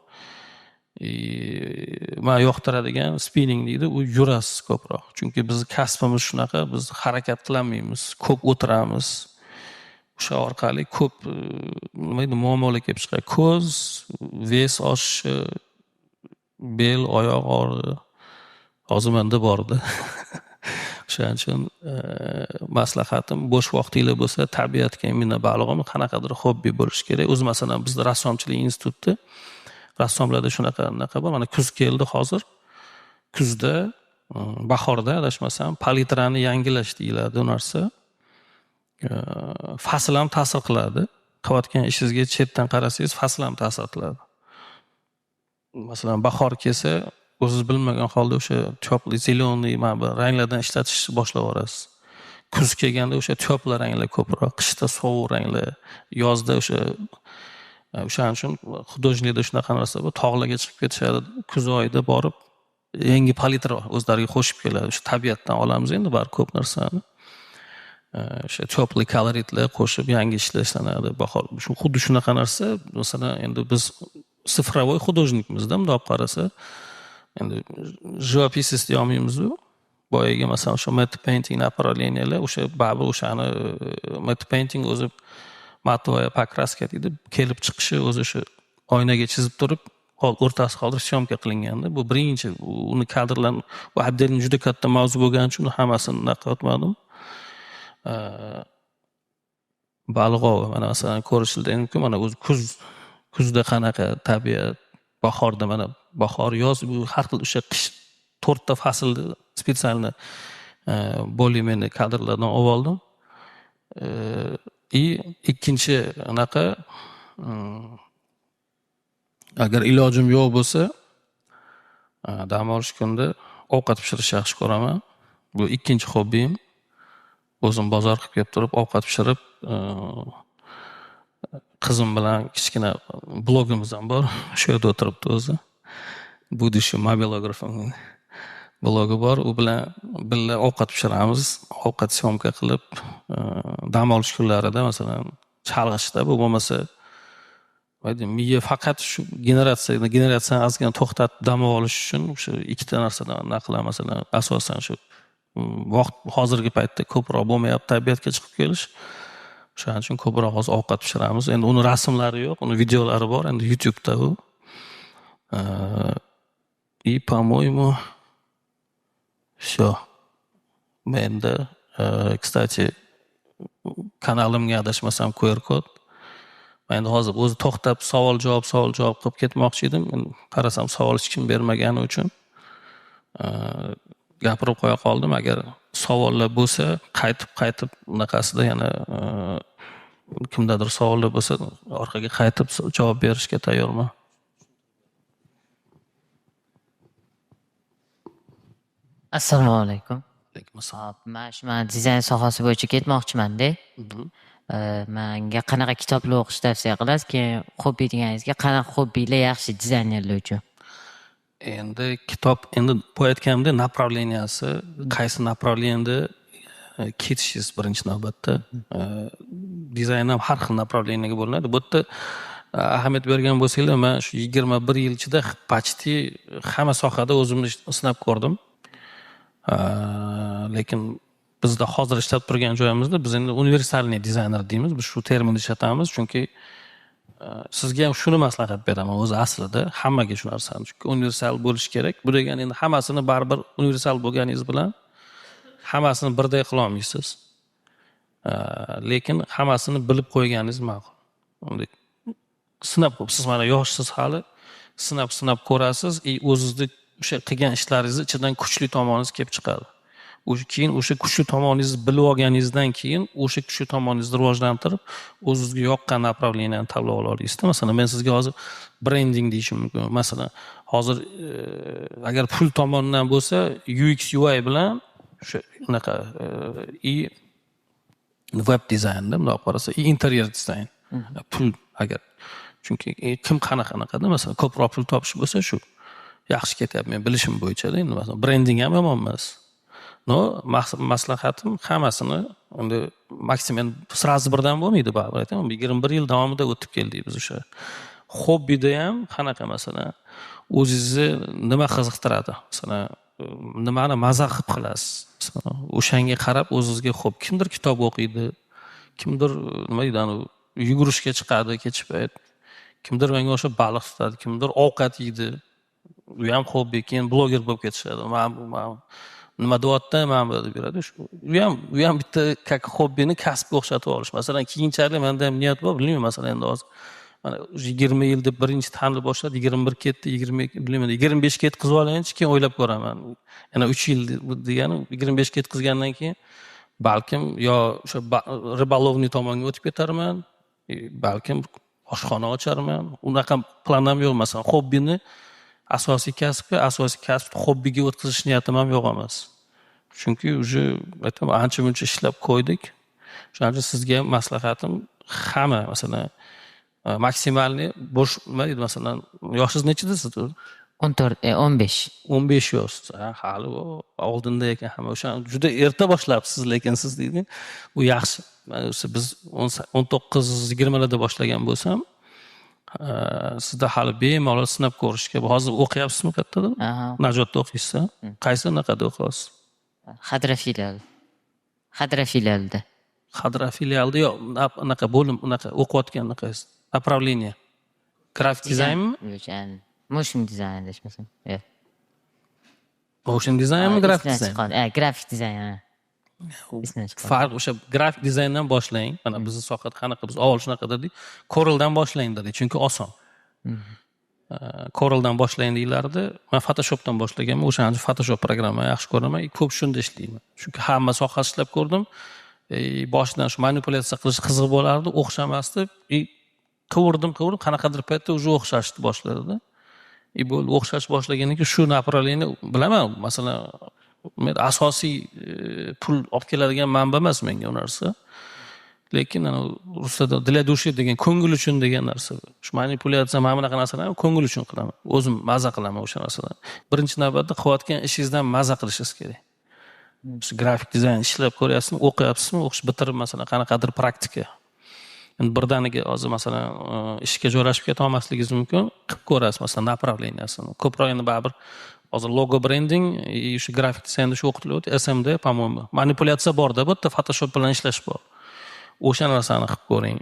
A: Men yoqtiradigan spinning deydi, u yurasiz ko'proq. Chunki bizning kasbimiz shunaqa, biz harakat qilmaymiz, ko'p o'tiramiz. O'sha orqali ko'p nima deydi, muammolar kelib chiqadi. Ko'z, ves oshishi, bel, oyoq og'rig'i hozir menda bordi. O'shaning uchun maslahatim, bo'sh vaqtinglar bo'lsa, tabiatga mina balog'im qanaqadir hobbi bo'lishi kerak. O'zi masalan bizda rassomchilik institutida rassomlarda shunaqa bor. Mana kuz keldi hozir. Kuzda, bahorda adashmasam, palitrani yangilash deyiladi u narsa. Fasl ham ta'sir qiladi. Qilayotgan ishingizga chetdan qarasangiz, fasl ham ta'sir qiladi. Masalan, bahor kelsa, o'zingiz bilmagan holda o'sha tepli, zeleniy ranglardan ishlatishni boshlab yuborasiz. Kuz kelganda o'sha tepli ranglar ko'proq, qishda sovuq ranglar, yozda o'shaning uchun xudojniklarda shunaqa narsa bor. Tog'larga chiqib ketishadi, kuz oyida borib yangi palitra o'zlariga qo'shib keladi. O'sha tabiatdan olamiz endi bari ko'p narsani. O'sha tepli koloritlar qo'shib yangi ishlanadi. Bahor shu xuddi shunaqa narsa. Masalan, endi biz sifrovoy xudojnikmizda, bunday olib qarasa, endi живописец deya olmaymiz-ku. Boyaga masalan o'sha matte painting направлениялар, o'sha baribir o'shani matte painting o'zi matvoya покраска deydi, kelib chiqishi o'zi o'sha oynaga chizib turib, o'rtasi qoldirib syomka qilinganda. Bu birinchi uni kadrlarni bu отдельно juda katta mavzu bo'lgani uchun hammasini naqayotmadim. Balg'ov mana masalan ko'rishildi mumkin. Mana o'zi kuzda qanaqa tabiat, bahorda mana bahor, yoz, bu har xil o'sha qish 4 ta faslni spesialni bo'limini kadrlardan olib oldim. Ikkinchi anaqa agar ilojim yo'q bo'lsa, dam olish kunda ovqat pishirishni yaxshi ko'raman. Bu ikkinchi hobbim. O'zim bozor qilib kelib turib, ovqat pishirib, qizim bilan kichkina blogimiz ham bor. Shu yerda o'tiribdi o'zi. Будущий mobilografim blogi bor. U bilan birga ovqat pishiramiz, ovqat syomka qilib, dam olish kunlarida masalan chalg'ishda bu bo'lmasa, miya faqat shu generatsiyani ozgina to'xtatib dam olish uchun shu ikkita narsadan naqlan, masalan, asosan shu vaqt hozirgi paytda ko'proq bo'lmayapti tabiatga chiqib kelish. Shuning uchun ko'proq hozir ovqat pishiramiz. Endi uni rasmlari yo'q, uni videolari bor, endi YouTube'da u. И, по-моему, все. Menda, kстати, kanalimga adashmasam QR-kod. Men endi hozir o'zi to'xtab savol-javob qilib ketmoqchi edim. Qarasam savol hech kim bermagani uchun gapirib qo'ya qoldim. Agar savollar bo'lsa, qaytib unaqasida yana kimdadir savollar bo'lsa, orqaga qaytib javob berishga tayyorman.
C: Assalomu alaykum.
A: Alaykum assalom.
C: Men dizayn sohasi bo'yicha ketmoqchiman-da. Menga qanaqa kitoblar o'qishni tavsiya qilasiz? Keyin hobbi deganingizga qanaqa hobbilar yaxshi dizaynerlar uchun?
A: Endi kitob, endi bu aytganimda направленияsi, qaysi направленияda ketishingiz birinchi navbatda. Dizayn ham har xil направлениyaga bo'linadi. Bu yerda ahamiyat bergan bo'lsanglar, men shu 21 yil ichida почти hamma sohada o'zimni sinab ko'rdim. Lekin bizda hozir ishlab turgan joyimizda biz endi universalniy dizayner deymiz. Biz shu terminni ishlatamiz, chunki sizga ham shuni maslahat beraman o'zi aslida hammaga shu narsani. Chunki universal bo'lish kerak. Bu degani endi hammasini baribir universal bo'lganingiz bilan hammasini birday qila olmaysiz. Lekin hammasini bilib qo'yganingiz ma'qul. Sinab ko'p. Siz mana yoshsiz hali, sinab ko'rasiz, o'zingizni o'sha qilgan ishlaringizni ichidan kuchli tomoningiz kelib chiqadi. Keyin o'sha kuchli tomoningizni bilib olganingizdan keyin o'sha kuchli tomoningizni rivojlantirib, o'zingizga yoqqan направленияni tanlab ola olasiz. Masalan, men sizga hozir brending deyishim mumkin. Masalan, hozir agar pul tomonidan bo'lsa, UX UI bilan o'sha unaqa web dizaynda, bunday qarasa, interyer dizayn. Pul agar chunki kim qanaqada, masalan, ko'proq pul topish bo'lsa shu yaxshi ketyapti men bilishim bo'yicha-da. Endi masalan, brending ham yomon emas. No, maslahatim hammasini endi maksimum sразу birdan bo'lmaydi baribir. Aytaman, 21 yil davomida o'tib keldik biz o'sha. Hobbida ham qanaqa masalan, o'zingizni nima qiziqtiradi? Masalan, nimani maza qilib qilasiz? Masalan, o'shanga qarab o'zingizga xo'p, kimdir kitob o'qiydi, kimdir nima deydi, yugurishga chiqadi kechki payt. Kimdir menga o'sha baliq tutadi, kimdir ovqat yeydi. U ham hobbi, keyin bloger bo'lib ketishadi. Nima deyapti, men deb beradi. U ham bitta hobbini kasbga o'xshatib olish. Masalan, keyinchalik menda ham niyat bor, bilmayman, masalan, endi hozir mana 20 yil deb birinchi tanlab boshladi, 21 ketdi, 22 bilmayman, 25 ketkizib olayinchi, keyin o'ylab ko'raman. Yana 3 yil degani 25 ketkizgandan keyin balkim yo o'sha ribolovniy tomonga o'tib ketarman, balkim oshxona ocharman. Unaqa planim yo'q. Masalan, hobbini asosiy kasb hobbiga o'tkazish niyatim ham yo'q emas. Chunki uje aytaman, ancha-muncha ishlab qo'ydik. Shuning uchun sizga ham maslahatim, hamma masalan maksimalniy bo'sh nima deydi, masalan, yoshingiz nechida siz?
C: 14, 15.
A: 15 yoshsiz. Hali oldinda ekan hamma. O'sha juda erta boshlabsiz, lekin siz deydi, bu yaxshi. Biz 19-20 larda boshlagan bo'lsam, sizda hali bemalol sinab ko'rishga. Hozir o'qiyapsizmi qayerda? Najotda o'qiysiz? Qaysi naqada o'qiyapsiz?
C: Xadra filialida.
A: Xadra filialida yo'q, anaqa bo'lim, unaqa o'qiyotgan anaqasi. Направление. Grafik dizaynmi?
C: Motion dizayn deshmasam. Yo'q.
A: Motion dizaynmi, grafik dizayn?
C: Grafik dizayn.
A: Farq o'sha grafik dizayndan boshlang. Mana bizning sohada qanaqa, biz avval shunaqa dedik, Coreldan boshlang dedik, chunki oson. Coreldan boshlang deylardi. Men Photoshopdan boshlaganman. O'shaning Photoshop programmani yaxshi ko'raman, ko'p shunda ishlayman. Chunki hamma sohasini ishlab ko'rdim. Boshidan shu manipulyatsiya qilish qiziq bo'lardi, o'xshamasdi. Qovurdim, qanaqadir paytda уже o'xshashni boshladi. Bo'ldi, o'xshash boshlagandan keyin shu направление bilaman. Masalan, men asosiy pul olib keladigan manba emas menga u narsa. Lekin ana ruslarda для души degan, ko'ngil uchun degan narsa. Shu manipulyatsiya, mana bunaqa narsalarni ko'ngil uchun qilaman. O'zim maza qilaman o'sha narsalarni. Birinchi navbatda qilayotgan ishingizdan maza qilishingiz kerak. Siz grafik dizayn ishlab ko'ryapsizmi, o'qiyapsizmi, o'qish bitirib masalan qanaqadir praktika. Endi birdaniga hozir masalan ishga joylashib keta olmasligingiz mumkin. Qilib ko'rasiz masalan направлениясini. Ko'proq endi baribir hozir logo brending, shu grafik dizaynda shu o'qitilyapti, SMD, по-моему. Manipulyatsiya borda, bu yerda Photoshop bilan ishlash bor. O'sha narsani qilib ko'ring.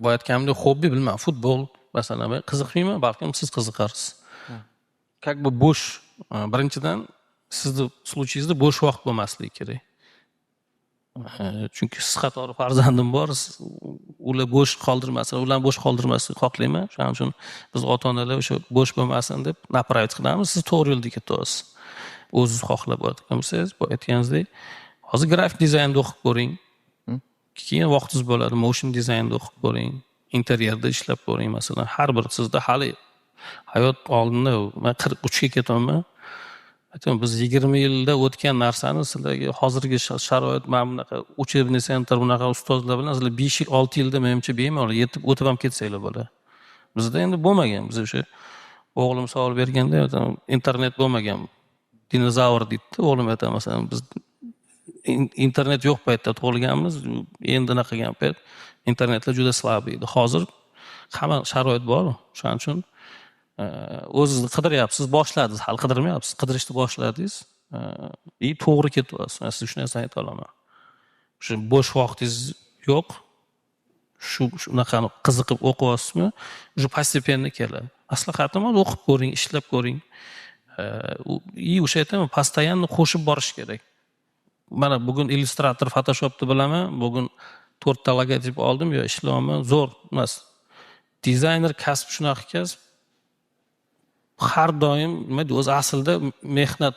A: Bu aytganimdek hobbi bilmayman, futbol masalan qiziqmayman, balkim siz qiziqarsiz. Как бы bo'sh, birinchidan sizni случайingizda bo'sh vaqt bo'lmasligi kerak. Chunki siz qatori farzandim bor, ular bo'sh qoldirmasin, ularni bo'sh qoldirmaslikni xohlayman. Shuning uchun biz ota-onalar o'sha bo'sh bo'lmasin deb направить qilamiz. Siz to'g'ri yo'lda ketyapsiz. O'zingiz xohlab o'tgansiz, bu aytganingizdek, hozir grafik dizaynda o'qib ko'ring. Keyin vaqtingiz bo'ladi, motion dizaynda o'qib ko'ring, interyerda ishlab ko'ring masalan. Har bir sizda hali hayot oldinda, men 43 ga ketaman. Aytaman, biz 20 yilda o'tgan narsani sizlarga hozirgi sharoit, mana bunaqa учебный center, bunaqa ustozlar bilan sizlar 5 yil, 6 yilda menimcha bemalol yetib o'tib ham ketsanglar bo'ladi. Bizda endi bo'lmagan. Biz o'sha o'g'lim savol berganda aytaman, internet bo'lmagan. Dinozavr deydi. O'g'lim aytadi masalan, biz internet yo'q paytda tug'ilganmiz. Endi nima qilgan payt internetlar juda slab edi. Hozir hamma sharoit bor. Shuning uchun o'zingizni qidiryapsiz, boshladingiz, hali qidirmayapsiz, qidirishni boshladingiz. To'g'ri ketyapsiz. Men sizga shuni ayta olaman. Shu bo'sh vaqtingiz yo'q. Shunaqani qiziqib o'qiyapsizmi? Shu постепенно keladi. Maslahatim o'qib ko'ring, ishlab ko'ring. O'sha aytaman, постоянно qo'shib borish kerak. Mana bugun Illustrator, Photoshopni bilaman. Bugun 4 ta logotip oldim, yo ishlayapman, zo'r emas. Dizayner kasb shunaqa kasb. Har doim nima deydi, o'zi aslida mehnat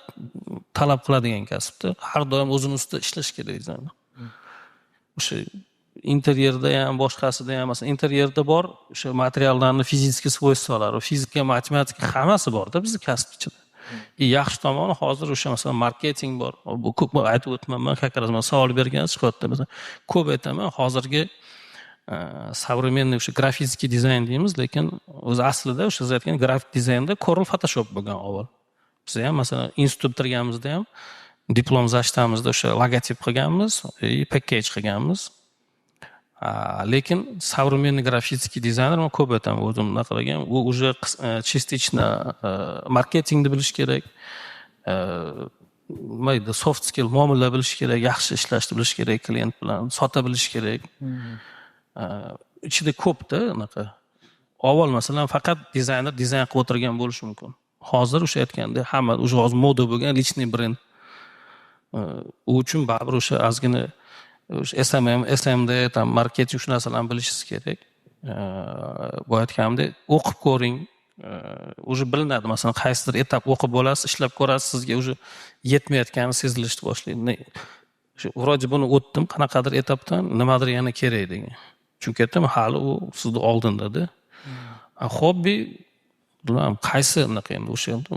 A: talab qiladigan kasbda. Har doim o'zini ustida ishlash kerak. O'sha interyerda ham, boshqasida ham, masalan, interyerda bor o'sha materiallarning fizik svойстволari, fizika, matematika hammasi bor-da bizning kasb ichida. Yaxshi tomoni hozir o'sha masalan marketing bor. Bu ko'p aytib o'tmayman, как раз men savol berganingiz chiqyapti. Masalan, ko'p aytaman, hozirgi современный o'sha grafik dizayn deymiz, lekin o'zi aslida o'sha siz aytgan grafik dizaynda Corel Photoshop bo'lgan avval. Biz ham masalan institut bitirganimizda ham diplom zashtamizda o'sha logotip qilganmiz, package qilganmiz. Lekin современный grafik dizayner men ko'p aytaman, o'zim nima qilgan, u уже частично marketingni bilish kerak. Mayda soft skill, muomala bilish kerak, yaxshi ishlashni bilish kerak, klient bilan sota bilish kerak. Ichida ko'pda unaqa. Avval masalan faqat dizayner dizayn qilib o'tirgan bo'lishi mumkin. Hozir o'sha aytganda hamma o'sha hozir moda bo'lgan lichniy brend. U uchun baribir o'sha ozgina SMM, SMD, tam marketing shu narsalarni bilishingiz kerak. bu aytganimdek o'qib ko'ring. Уже bilinadi, masalan qaysidir etap o'qib bo'lasiz, ishlab ko'rasiz, sizga уже yetmayotgani sezilishni boshlaydi. Shu vроде buni o'tdim, qanaqadir etapdan nimadir yana kerak degan. Chunki aytdim, hali u sizni oldinda-da. Hobbi, bilmadim, qaysi unaqa endi o'sha endi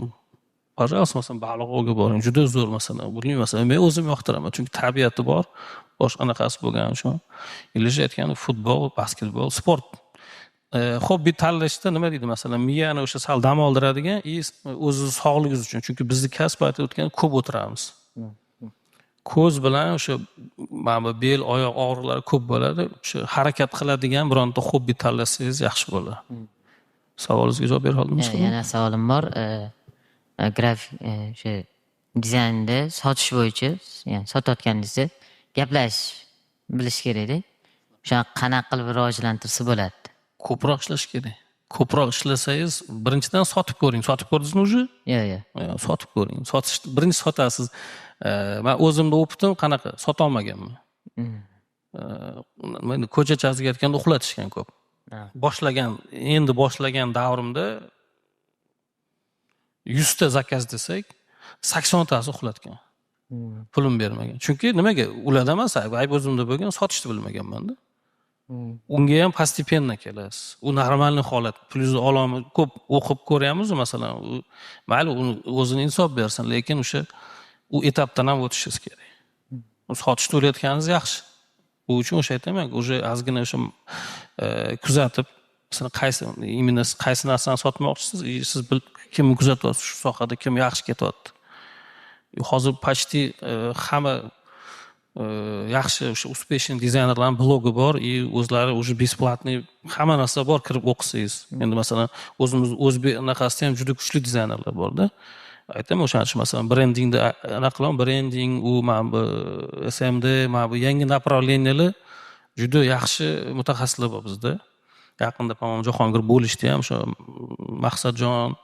A: pожалуйста, masalan baliqga boring, juda zo'r masalan. Bilmayman, masalan men o'zim yoqtiraman, chunki tabiati bor, boshqa anaqasi bo'lgani uchun. Iloji aytgani futbol, basketbol, sport. Hobbi tanlashda nima deydi, masalan miyani o'sha sal dam oldiradigan, o'zi sog'ligingiz uchun. Chunki bizni kasb aytayotgan ko'p o'tiramiz. Ko'z bilan o'sha mana bu bel, oyoq og'riqlari ko'p bo'ladi. O'sha harakat qiladigan bironta hobbi tanlasangiz yaxshi bo'ladi. Savolingizga javob bera oldimizmi?
C: Yana savolim bor. Grafik o'sha dizaynda sotish bo'yicha, ya'ni sotayotganingizda gaplashish bilish kerak-da. O'sha qanaqa qilib rivojlantirsa bo'ladi?
A: Ko'proq ishlash kerak. Ko'proq ishlasangiz, birinchidan sotib ko'ring. Sotib ko'rdingizmi уже?
C: Yo'q.
A: Sotib ko'ring. Sotish birinchi sotasiz. Men o'zimda o'pidim, qanaqa sota olmaganman. Meni ko'chachasiga aytganda uxlatishgan ko'p. Endi boshlagan davrimda 100 ta zakaz desak, 80 tasi uxlatgan. Pulim bermagan. Chunki nimaga? Ularda emas, ayb o'zimda bo'lgan, sotishni bilmaganman-da. Unga ham postepенно kelasiz. U normalniy holat. Plyus olami ko'p o'qib ko'ryapmiz, masalan, mayli uni o'zini insof bersin, lekin o'sha u etapdan ham o'tishingiz kerak. Sotishni o'rgatganingiz yaxshi. Bu uchun o'sha aytaman, o'sha ozgina o'sha kuzatib, sizning qaysi narsani sotmoqchisiz, siz kimni kuzatyapsiz, shu sohada kim yaxshi ketyapti. Hozir почти hamma yaxshi o'sha успешный dizaynerlarning blogi bor, o'zlari o'sha бесплатный hamma narsa bor, kirib o'qisangiz. Endi masalan, o'zimiz o'zbek anaqasida ham juda kuchli dizaynerlar bor-da. Aytaman, o'shaning uchun masalan brendingda anaqa qilaman, brending, u mana bu SMD, mana bu yangi направлениялар juda yaxshi mutaxassislar bor bizda. Yaqinda tamom Jahongir bo'lishdi ham, o'sha Maqsadjon,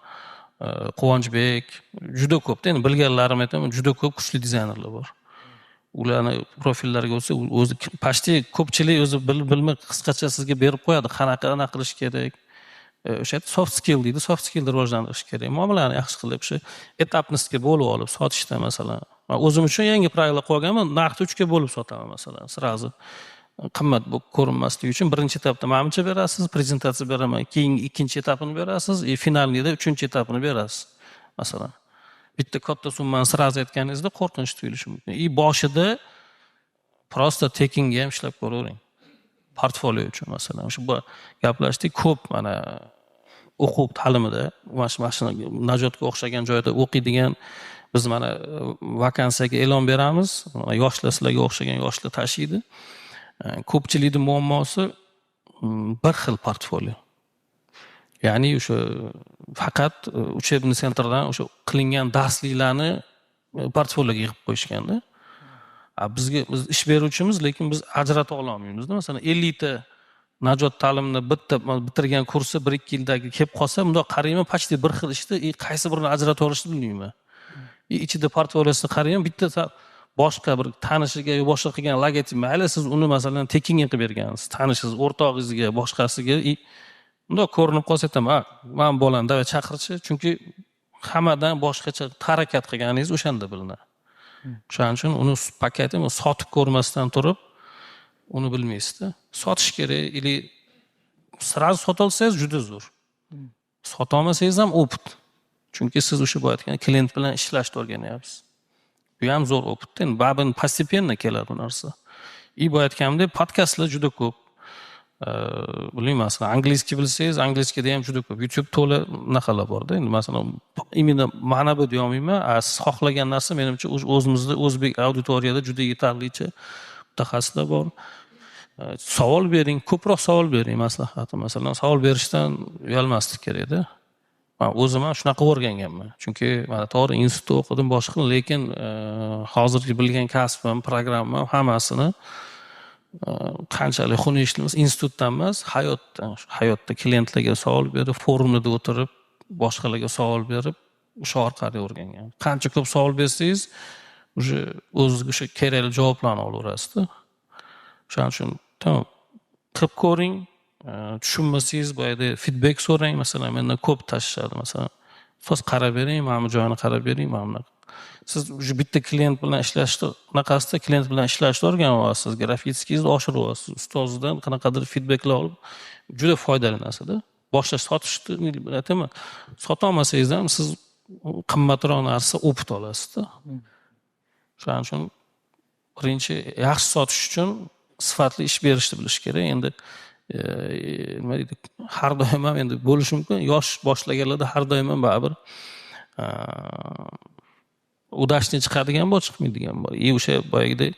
A: Quvonchbek, juda ko'p-da, endi bilganlarim aytaman, juda ko'p kuchli dizaynerlar bor. Ularni profillariga o'tsa, o'zi почти ko'pchilik o'zi bilmay qisqacha sizga berib qo'yadi, qanaqa qilish kerak. O'sha soft skill deydi, soft skillni rivojlantirish kerak. Muomalani yaxshi qilib, o'sha etapnostga bo'lib olib sotishda masalan. Men o'zim uchun yangi pravila qo'yganman, narxni 3 ga bo'lib sotaman masalan, sirazi. Qimmat bu ko'rinmasligi uchun birinchi etapda menimcha berasiz, prezentatsiya beraman, keyin ikkinchi etapini berasiz, finalniyda uchinchi etapini berasiz. Masalan, bitta katta summani sirazi aytganingizda qo'rqinch tuyulishi mumkin. Boshida просто tekingga ham ishlab ko'ravering. Portfolio uchun masalan, shu gaplashdik ko'p mana o'quv ta'limida, mashina Najotga o'xshagan joyda o'qiydigan biz mana vakansiyaga e'lon beramiz. Yoshlar sizlarga o'xshagan yoshlar tashiydi. Ko'pchilikning muammosi bir xil portfolio. Ya'ni o'sha faqat uchebniy sentrdan o'sha qilingan darsliklarni portfolioga yig'ib qo'yishganda. Biz ish beruvchimiz, lekin biz ajrata olmaymiz-da. Masalan, 50 ta Najot ta'limni bitta bitirgan kursi 1-2 yildagi kelib qolsa, bundoq qarayman, почти bir xil ishda qaysi birini ajratib olishni bilmayman. Ichida portfoliosini qarayman, bitta boshqa bir tanishiga yo boshqa qilgan logotip, mayli siz uni masalan tekinga qilib bergansiz, tanishingiz, o'rtog'ingizga, boshqasiga bundoq ko'rinib qolsa aytaman, men bo'lani davay chaqirchi, chunki hammadan boshqacha harakat qilganingiz o'shanda bilinadi. Shuning uchun uni paketini sotib ko'rmasdan turib, uni bilmaysiz-da. Sotish kerak, ili sirazi sota olsangiz juda zo'r. Sota olmasangiz ham opit. Chunki siz o'sha bo'layotgan klient bilan ishlashni o'rganyapsiz. Bu ham zo'r opit. Endi babin постепенно keladi bu narsa. Bo'layotganda podkastlar juda ko'p. Bilmayman, masalan, angliyskiy bilsangiz, angliyskiyda ham juda ko'p. YouTube to'la naqalar bor-da. Endi masalan, imенно mana bu deyaolmayman. Siz xohlagan narsa menimcha o'zimizda o'zbek auditoriyada juda yetarlicha mutaxassislar bor. Savol bering, ko'proq savol bering, maslahatim. Masalan, savol berishdan uyalmaslik kerak-da. Men o'zim ham shunaqa o'rganganman. Chunki men to'g'ri institutda o'qidim, boshqa, lekin hozirgi bilgan kasbim, programmam hammasini qanchalik xunuk ishlaymiz, institutdan emas, hayotda klientlarga savol berib, forumlarda o'tirib, boshqalarga savol berib, o'sha orqali o'rgangan. Qancha ko'p savol bersangiz, o'zingizga o'sha kerakli javoblarni olaverasiz-da. Shuning uchun tamom, qilib ko'ring, tushunmasangiz boyagi feedback so'rang, masalan, mendan ko'p tashishadi, masalan. Ustoz qarab bering, mana bu joyini qarab bering, mana bunaqa. Siz уже bitta klient bilan ishlashni, bunaqasida klient bilan ishlashni o'rganib olasiz, grafitskiyizni oshirib olasiz. Ustozdan qanaqadir feedbacklar olib, juda foydali narsa-da. Boshqa sotishni aytaman, sota olmasangiz ham siz qimmatroq narsa o'pib olasiz-da. Shuning uchun birinchi yaxshi sotish uchun sifatli ish berishni bilish kerak. Endi nima deydi, har doim ham endi bo'lishi mumkin. Yosh boshlaganlarda har doim ham baribir udashni chiqadigan bor, chiqmaydigan bor. O'sha boyagidek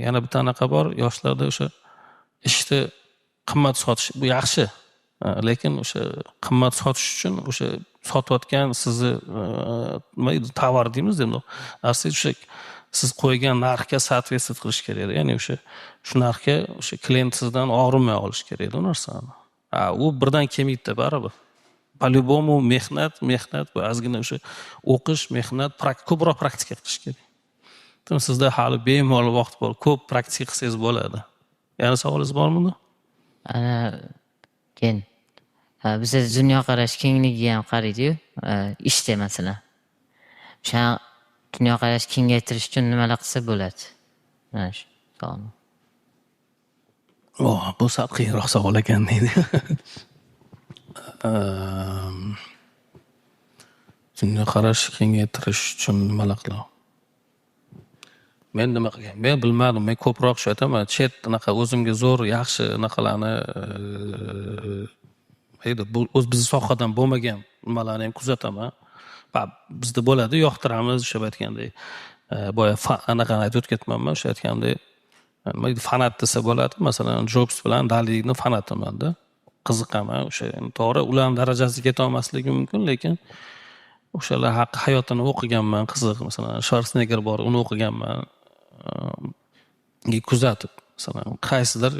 A: yana bitta anaqa bor, yoshlarda o'sha ishni qimmat sotish bu yaxshi. Lekin o'sha qimmat sotish uchun o'sha sotayotgan sizni nima deydi, tovar deymiz endi. Aslida o'sha siz qo'ygan narxga соответствовать qilish kerak. Ya'ni o'sha shu narxga o'sha klient sizdan og'rimay olish kerak bu narsani. U birdan kelmaydi baribir. По-любому mehnat, bu ozgina o'sha o'qish, mehnat, ko'proq praktika qilish kerak. Sizda hali bemalol vaqt bor, ko'p praktika qilsangiz bo'ladi. Yana savolingiz bormi?
C: Keyin biz dunyoqarash kengligiga ham qaraydi-yu, ishda masalan. O'sha dunyoqarash kengaytirish uchun nimalar qilsa bo'ladi? Mana shu savol.
A: Bu sal qiyinroq savol ekan deydi. Dunyoqarash kengaytirish uchun nimalar qiladi? Men nima qilgan? Men bilmadim. Men ko'proq shu aytaman, chet anaqa o'zimga zo'r yaxshi anaqalarni o'z bizni sohadan bo'lmagan nimalarni ham kuzataman. Bizda bo'ladi, yoqtiramiz, o'sha aytgandek. Boya anaqani aytib o'tganman, o'sha aytgandek. Nima deydi, fanat desa bo'ladi. Masalan, Jobs bilan Dalini fanatiman-da. Qiziqaman. O'sha to'g'ri, ularning darajasiga yeta olmasligim mumkin, lekin o'shalar haqi hayotini o'qiganman, qiziq. Masalan, Schwarzenegger bor, uni o'qiganman. Kuzatib, masalan, qaysidir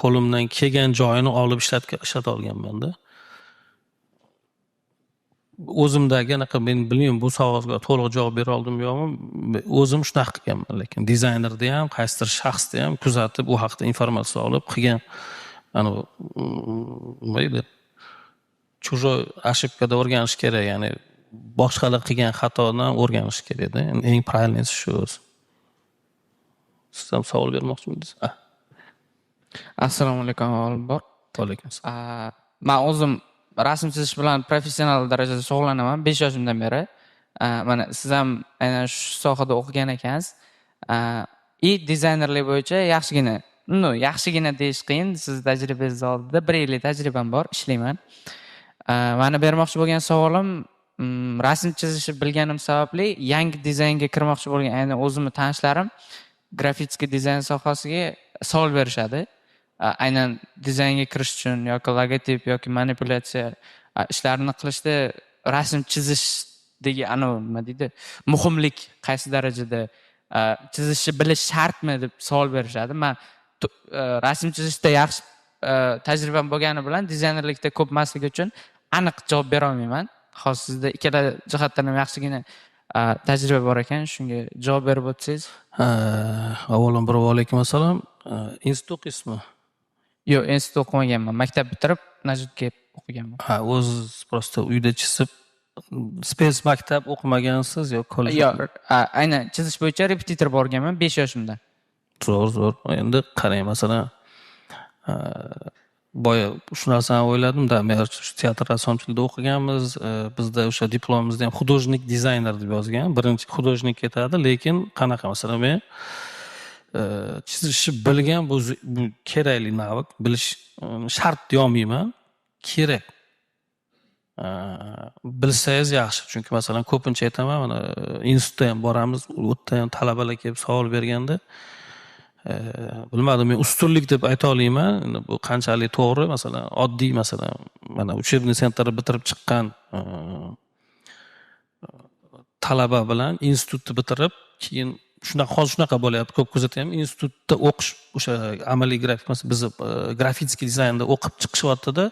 A: qo'limdan kelgan joyini olib ishlata olganman-da. O'zimdagi anaqa, men bilmayman, bu savolga to'liq javob bera oldimmi yo'qmi? O'zim shunaqa qilganman, lekin dizaynerda ham, qaysidir shaxsda ham kuzatib, u haqida informatsiya olib qilgan, nima deydi? Чужой ошибкада o'rganish kerak, ya'ni boshqalar qilgan xatodan o'rganish kerak-da. Eng правильныйsi shu o'zi. Siz ham savol bermoqchimisiz?
D: Assalomu alaykum, avval bor.
A: Va alaykum assalom.
D: Men o'zim rasm chizish bilan professional darajada shug'ullanaman 5 yoshimdan beri. Mana siz ham aynan shu sohada o'qigan ekansiz. Dizaynerlik bo'yicha yaxshigina deyish qiyin. Siz tajribangiz oldida 1 yillik tajribam bor, ishlayman. Meni bermoqchi bo'lgan savolim, rasm chizishni bilganim sababli yangi dizaynga kirmoqchi bo'lgan aynan o'zimning tanishlarim grafik dizayn sohasiga savol berishadi. Aynan dizaynga kirish uchun yoki logotip yoki manipulyatsiya ishlarini qilishda rasm chizishdagi nima deydi, muhimlik qaysi darajada, chizishni bilish shartmi deb savol berishadi. Men rasm chizishda yaxshi tajribam bo'lgani bilan dizaynerlikda ko'p emasligi uchun aniq javob bera olmayman. Hozir sizda ikkala jihatdan ham yaxshigina tajriba bor ekan, shunga javob berib o'tsangiz.
A: Avvalambor va alaykum assalom. Institut ismi?
D: Yo'q, institut o'qimaganman. Maktab bitirib, Najotga o'qiganman.
A: O'zingiz prosta uyda chizib, spes maktab o'qimagansiz yoki kollej?
D: Yo'q, aynan chizish bo'yicha repetitor borganman 5 yoshimda.
A: Zo'r. Endi qarang, masalan, boya shu narsani o'yladim-da, men teatr rassomchiligida o'qiganmiz. Bizda o'sha diplomimizda ham художник dizayner deb yozgan. Birinchi художник ketadi, lekin qanaqa, masalan, men chizishni bilgan bu kerakli navik, bilish shart deyolmayman, kerak. Bilsangiz yaxshi, chunki masalan ko'pincha aytaman, mana institutga ham boramiz, u yerda ham talabalar kelib savol berganda bilmadim, men ustunlik deb ayta olmayman. Bu qanchalik to'g'ri, masalan, oddiy, masalan, mana учебный sentrni bitirib chiqqan talaba bilan institutni bitirib, keyin shunaqa bo'lyapti, ko'p kuzataman. Institutda o'qish, o'sha amaliy grafik, masalan, biz grafik dizaynda o'qib chiqishyapti-da,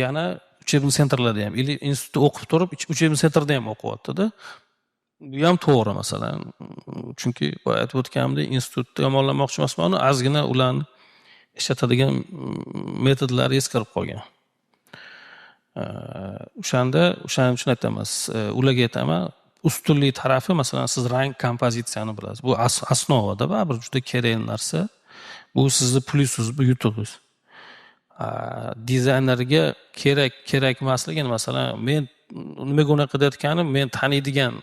A: yana учебный sentrlarda ham, или institutda o'qib turib, учебный sentrda ham o'qiyapti-da. Bu ham to'g'ri, masalan. Chunki aytib o'tganimdek, institutda yomonlamoqchi emasman, ozgina ularni ishlatadigan metodlari eskirib qolgan. O'shaning uchun aytaman, ularga aytaman, ustunlik tarafi masalan siz rang kompozitsiyani bilasiz. Bu asnovada baribir juda kerak narsa. Bu sizni plyusingiz, bu yutug'ingiz. Dizaynerga kerak emasligi, masalan, men nimaga unaqa deyotganim, men taniydigan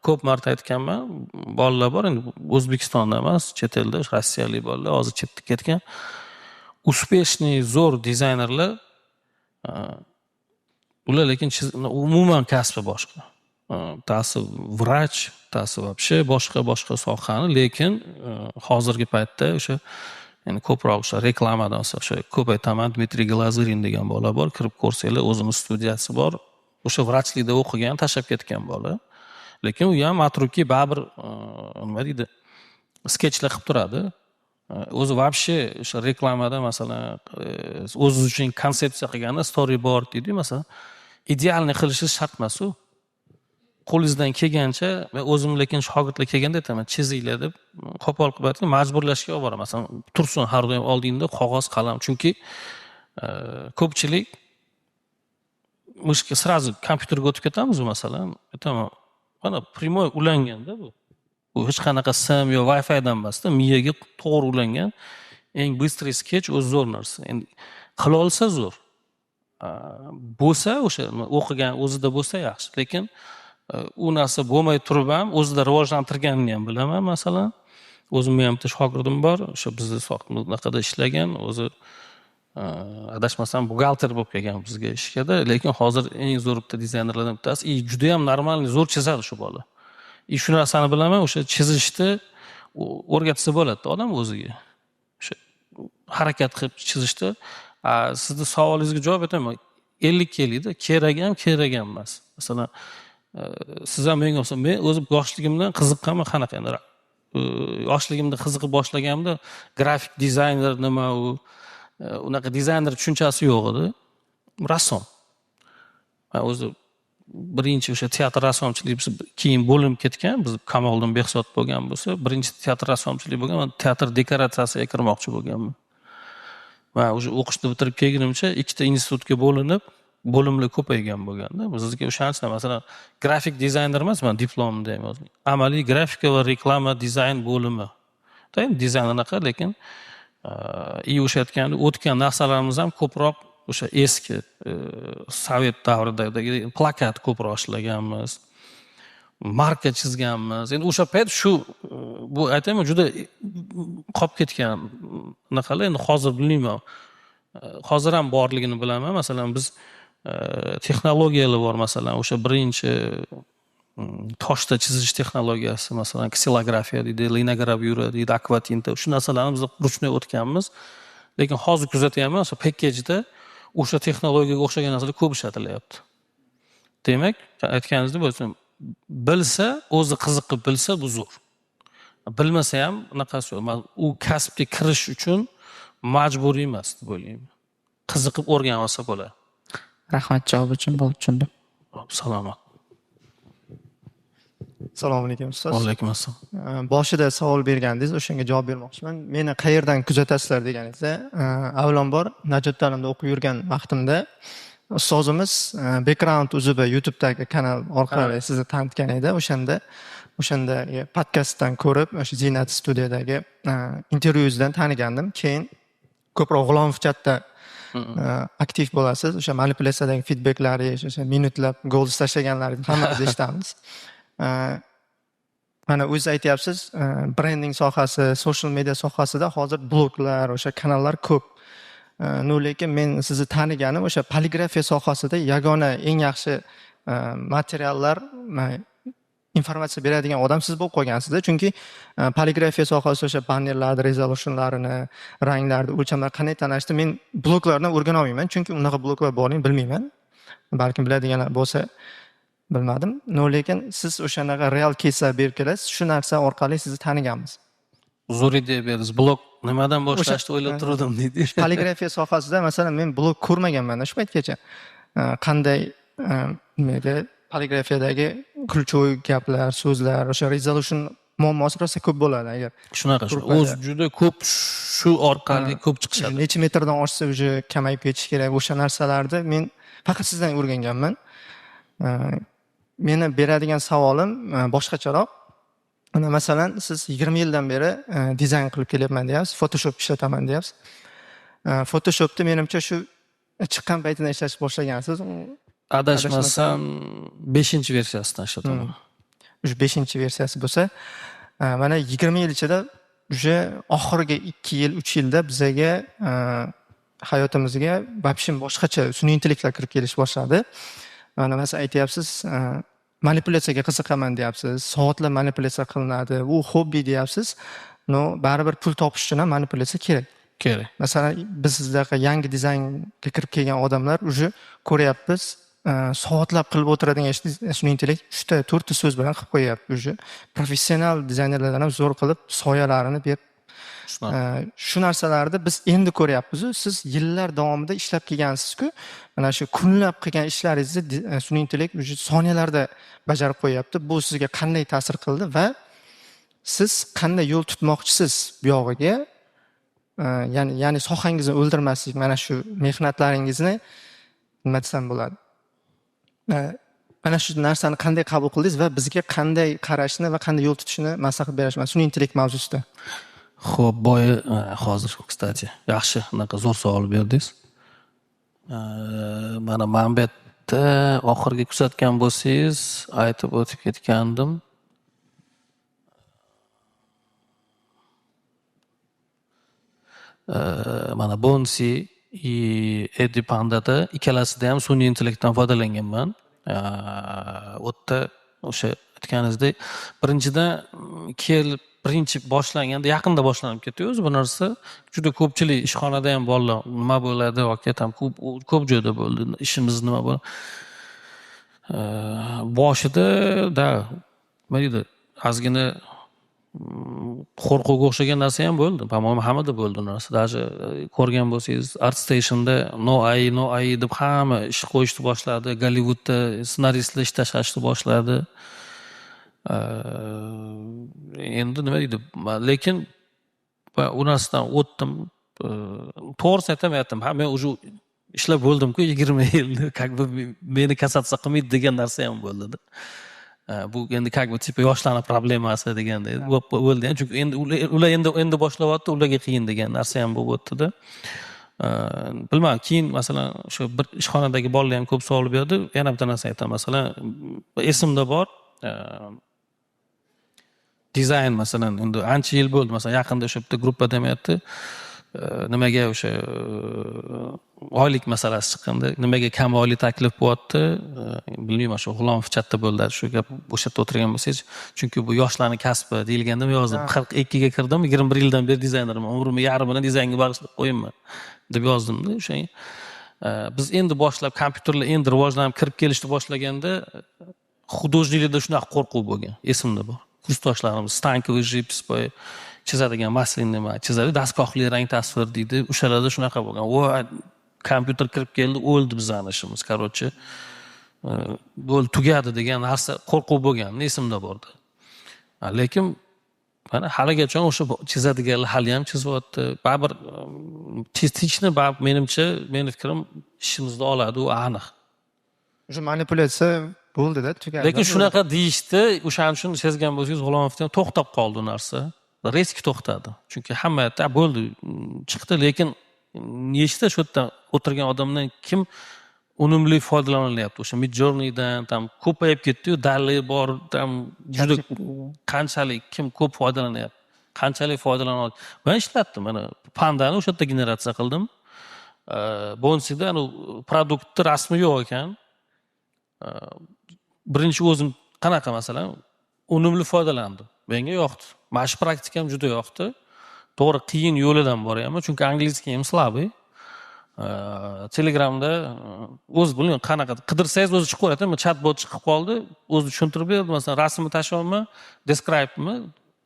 A: ko'p marta aytganman, bolalar bor, endi O'zbekistonda emas, chet elda, rossiyalik bolalar, hozir chetga ketgan. Uspeshniy zo'r dizaynerlar, ular lekin umuman kasbi boshqa. Bittasi vrach, bittasi вообще boshqa sohani, lekin hozirgi paytda o'sha yani ko'proq o'sha reklamadan o'sha ko'p aytaman, Dmitriy Glazirin degan bola bor, kirib ko'rsanglar, o'zining studiyasi bor. O'sha vrachlikda o'qigan, tashlab ketgan bola. Lekin u ham matruki baribir nima deydi, sketchlar qilib turadi. O'zi вообще o'sha reklamada masalan o'zi uchun konsepsiya qilganda storyboard deydi, masalan, idealni qilishingiz shart emas u. Qo'lingizdan kelgancha, men o'zim lekin shogirdlar kelganda aytaman, chizinglar deb qo'pol qilib aytib majburlashga olib boraman. Masalan, tursin har doim oldingda qog'oz, qalam, chunki ko'pchilik mushka sразу kompyuterga o'tib ketamiz, masalan, aytaman, mana primoy ulanganda bu. Bu hech qanaqa sim yo Wi-Fi dan emasda, miyaga to'g'ri ulangan eng bыстрый sketch o'zi zo'r narsa. Endi qila olsa zo'r. Bo'lsa o'sha o'qigan o'zida bo'lsa yaxshi, lekin u narsa bo'lmay turib ham o'zida rivojlantirganini ham bilaman, masalan. O'zimning ham bitta shogirdim bor, o'sha bizni sohada ishlagan, o'zi adashmasam buxgalter bo'lib kelgan bizga ishga-da, lekin hozir eng zo'r bitta dizaynerlardan bittasi, juda ham normalniy zo'r chizadi shu bola. Shu narsani bilaman, o'sha chizishni o'rgatsa bo'ladi odam o'ziga. O'sha harakat qilib chizishda, sizni savolingizga javob beraman. 50-50da kerak ham emas. Masalan, siz ham menga o'xshab, men o'zim yoshligimdan qiziqqanman qanaqa endi. Yoshligimda qiziqib boshlaganimda grafik dizayner nima u, unaqa dizayner tushunchasi yo'q edi. Rassom. Men o'zi birinchi o'sha teatr rassomchilik biz keyin bo'linib ketgan, biz Kamoliddin Behzod bo'lgan bo'lsa, birinchi teatr rassomchilik bo'lgan, men teatr dekoratsiyasiga kirmoqchi bo'lganman. Va o'sha o'qishni bitirib kelgunimcha ikkita institutga bo'linib, bo'limlar ko'paygan bo'lganda, bizga o'shancha masalan grafik dizayner emas, men diplomimda ham yozdim. Amaliy grafika va reklama dizayn bo'limi. Endi dizayn anaqa, lekin o'sha aytganda o'tgan narsalarimiz ham ko'proq o'sha eski sovet davridagi plakat ko'proq ishlaganmiz. Marka chizganmiz. Endi o'sha payt shu bu aytaman juda qolib ketgan naqalar, endi hozir bilmayman. Hozir ham borligini bilaman. Masalan, biz texnologiyalar bor, masalan, o'sha birinchi toshda chizish texnologiyasi, masalan, ksilografiya deydi, linogravura deydi, akvatinta, shu narsalarni biz ruchnoy o'tganmiz. Lekin hozir kuzatyapman, o'sha packageda o'sha texnologiyaga o'xshagan narsalar ko'p ishlatilyapti. Demak, aytganingizdek bo'lsa, bilsa, o'zi qiziqib bilsa bu zo'r. Bilmasa ham unaqasi yo'q. U kasbga kirish uchun majburiy emas deb o'ylayman. Qiziqib o'rganib olsa bo'ladi.
D: Rahmat javob uchun, bo'lib tushundim.
A: Salomat.
E: Assalomu alaykum ustoz.
A: Alaykum assalom.
E: Boshida savol bergandingiz, o'shanga javob bermoqchiman. Meni qayerdan kuzatasizlar deganingizda, avvalambor Najot ta'limda o'qib yurgan vaqtimda ustozimiz Background UZB YouTube'dagi kanal orqali sizni tanitgan edi. O'shanda podkastdan ko'rib, o'sha Zinat studiyadagi intervyungizdan tanigandim. Keyin ko'proq G'ulomov chatda aktiv bo'lasiz. O'sha manipulyatsiyadagi feedbacklaringiz, o'sha minutlab gols tashlaganlaringizni hammamiz eshitamiz. Mana o'zingiz aytyapsiz, brending sohasi, social media sohasida hozir bloglar, o'sha kanallar ko'p. Lekin men sizni taniganim o'sha poligrafiya sohasida yagona eng yaxshi materiallar, informatsiya beradigan odam siz bo'lib qolgansizda. Chunki poligrafiya sohasida o'sha bannerlarni, resolutionlarini, ranglarni, o'lchamlarni qanday tanlashni men bloglardan o'rgana olmayman. Chunki unaqa bloglar borligini bilmayman. Balkim biladiganlar bo'lsa bilmadim. Lekin siz o'shanaqa real case'lar berib kelasiz. Shu narsa orqali sizni taniganmiz.
A: Zo'r idea berdingiz. Blog nimadan boshlashni o'ylab turdim deydi.
E: Poligrafiya sohasida masalan men blog ko'rmaganman shu paytgacha. Qanday poligrafiyadagi ключевой gaplar, so'zlar, o'sha resolution muammosi rosa ko'p bo'ladi agar
A: Shunaqa
E: Gruppada.
A: o'zi juda ko'p shu orqali ko'p chiqishadi.
E: necha metrdan oshsa уже kamayib ketishi kerak. O'sha narsalarni men faqat sizdan o'rganganman. Meni beradigan savolim boshqacharoq. Mana masalan, siz 20 yildan beri dizayn qilib kelyapman deyapsiz, Photoshop ishlataman deyapsiz. Photoshopni menimcha shu chiqqan paytidan ishlash boshlagansiz.
A: Adashmasam 5-versiyasidan ishlataman.
E: Уже 5-versiyasi bo'lsa, mana 20 yil ichida уже oxirgi 2 yil, 3 yilda bizaga hayotimizga вообще boshqacha sun'iy intellektlar kirib kelish boshladi. Mana masalan aytyapsiz, manipulyatsiyaga qiziqaman deyapsiz, soatlar manipulyatsiya qilinadi, u hobbi deyapsiz. No, baribir pul topish uchun ham manipulyatsiya kerak.
A: Kerak.
E: Masalan, biz sizlarga yangi dizaynga kirib kelgan odamlar уже ko'ryapmiz, soatlab qilib o'tiradigan ishni sun'iy intellekt 3-4 so'z bilan qilib qo'yyapti уже. Professional dizaynerlardan ham zo'r qilib soyalarini berib, shu narsalarni biz endi ko'ryapmiz. Siz yillar davomida ishlab kelgansiz-ku, mana shu kunlab qilgan ishlaringizni sun'iy intellekt уже soniyalarda bajarib qo'yyapti. Bu sizga qanday ta'sir qildi va siz qanday yo'l tutmoqchisiz bu yog'iga? Ya'ni sohangizni o'ldirmaslik, mana shu mehnatlaringizni nima desam bo'ladi? Mana shu narsani qanday qabul qildingiz va bizga qanday qarashni va qanday yo'l tutishni maslahat berasiz sun'iy intellekt mavzusida?
A: Xo'p, hozir kstati yaxshi unaqa zo'r savol berdingiz. Mana manbetda oxirgi kuzatgan bo'lsangiz, aytib o'tib ketgandim. Mana Bonsi Eddie Pandada ikkalasida ham sun'iy intellektdan foydalanganman. O'tda o'sha aytganingizdek, birinchidan birinchi boshlanganda yaqinda boshlanib ketdi o'zi bu narsa. Juda ko'pchilik ishxonada ham bolalar nima bo'ladi, yoki ham ko'p joyda bo'ldi. Ishimiz nima bo'ladi? Boshida nima deydi? Ozgina qo'rquvga o'xshagan narsa ham bo'ldi. По-моему, hammada bo'ldi narsa. Даже ko'rgan bo'lsangiz, ArtStation'da no AI deb hamma ish qo'yishni boshladi. Gollivudda ssenaristlar ish tashlashni boshladi. Endi nima deydi? Lekin u narsadan o'tdim. To'g'risini aytamayaptim. Men уже ishlab bo'ldim-ku 20 yilni, как бы meni kasatsa qilmaydi degan narsa ham bo'ldi. Bu endi как бы tipa yoshlarning problemasi deganda bo'ldi ham, chunki endi ular endi boshlayapti, ularga qiyin degan narsa ham bo'lib o'tdi-da. Bilmadim, keyin masalan shu bir ishxonadagi bolalar ham ko'p savol berdi. Yana bitta narsa aytaman, masalan esimda bor. Dizayn masalan endi ancha yil bo'ldi, masalan yaqinda o'sha bitta gruppada demayapti, nimaga o'sha oylik masalasi chiqqanda, nimaga kam oylik taklif bo'lyapti, bilmayman, shu G'ulomov chatda bo'ldi, shu gap o'sha yerda o'tirgan bo'lsangiz, chunki bu yoshlarning kasbi deyilganda men yozdim, 42 ga kirdim, 21 yildan beri dizaynerman, umrimni yarmini dizaynga bag'ishlab qo'yibman deb yozdim-da. O'sha biz endi boshlab kompyuterlar endi rivojlanib kirib kelishni boshlaganda xudojniklarda shunaqa qo'rquv bo'lgan, esimda bor. Kursdoshlarimiz stankoviy живопись chizadigan maslin chizadi, dastgohli rang tasvir deydi. O'shalarda shunaqa bo'lgan. Kompyuter kirib keldi, o'ldi bizning ishimiz. Короче, bo'ldi, tugadi degan narsa qo'rquv bo'lgan, esimda bordi. Lekin mana haligacha o'sha chizadiganlar hali ham chizyapti. Baribir tezlikni menimcha, meni fikrim ishimizni oladi, u aniq.
E: O'sha manipulyatsiya bo'ldi-da, tugadi.
A: Lekin shunaqa deyishdi, o'shaning uchun sezgan bo'lsangiz, G'ulomovda to'xtab qoldi narsa. Risk to'xtadi. Chunki hamma bo'ldi, chiqdi, lekin nechta shu yerda o'tirgan odamdan kim unumli foydalanyapti? O'sha Midjourneydan ko'payib ketdi-yu, DALL-i bor, juda qanchalik kim ko'p foydalanyapti? Qanchalik foydalanadi? Men ishlatdim, mana Pandani o'sha yerda generatsiya qildim. Bonsida produktni rasmi yo'q ekan. Birinchi o'zim qanaqa masalan unumli foydalandim. Menga yoqdi. Mana shu praktikam juda yoqdi. To'g'ri, qiyin yo'lidan boryapman, chunki angliyskiyim slabiy. Telegramda o'z bilmayman qanaqa qidirsangiz o'zi chiqib qo'yadi. Chatbot chiqib qoldi, o'zi tushuntirib berdi. Masalan, rasmni tashlayapman, describe'ni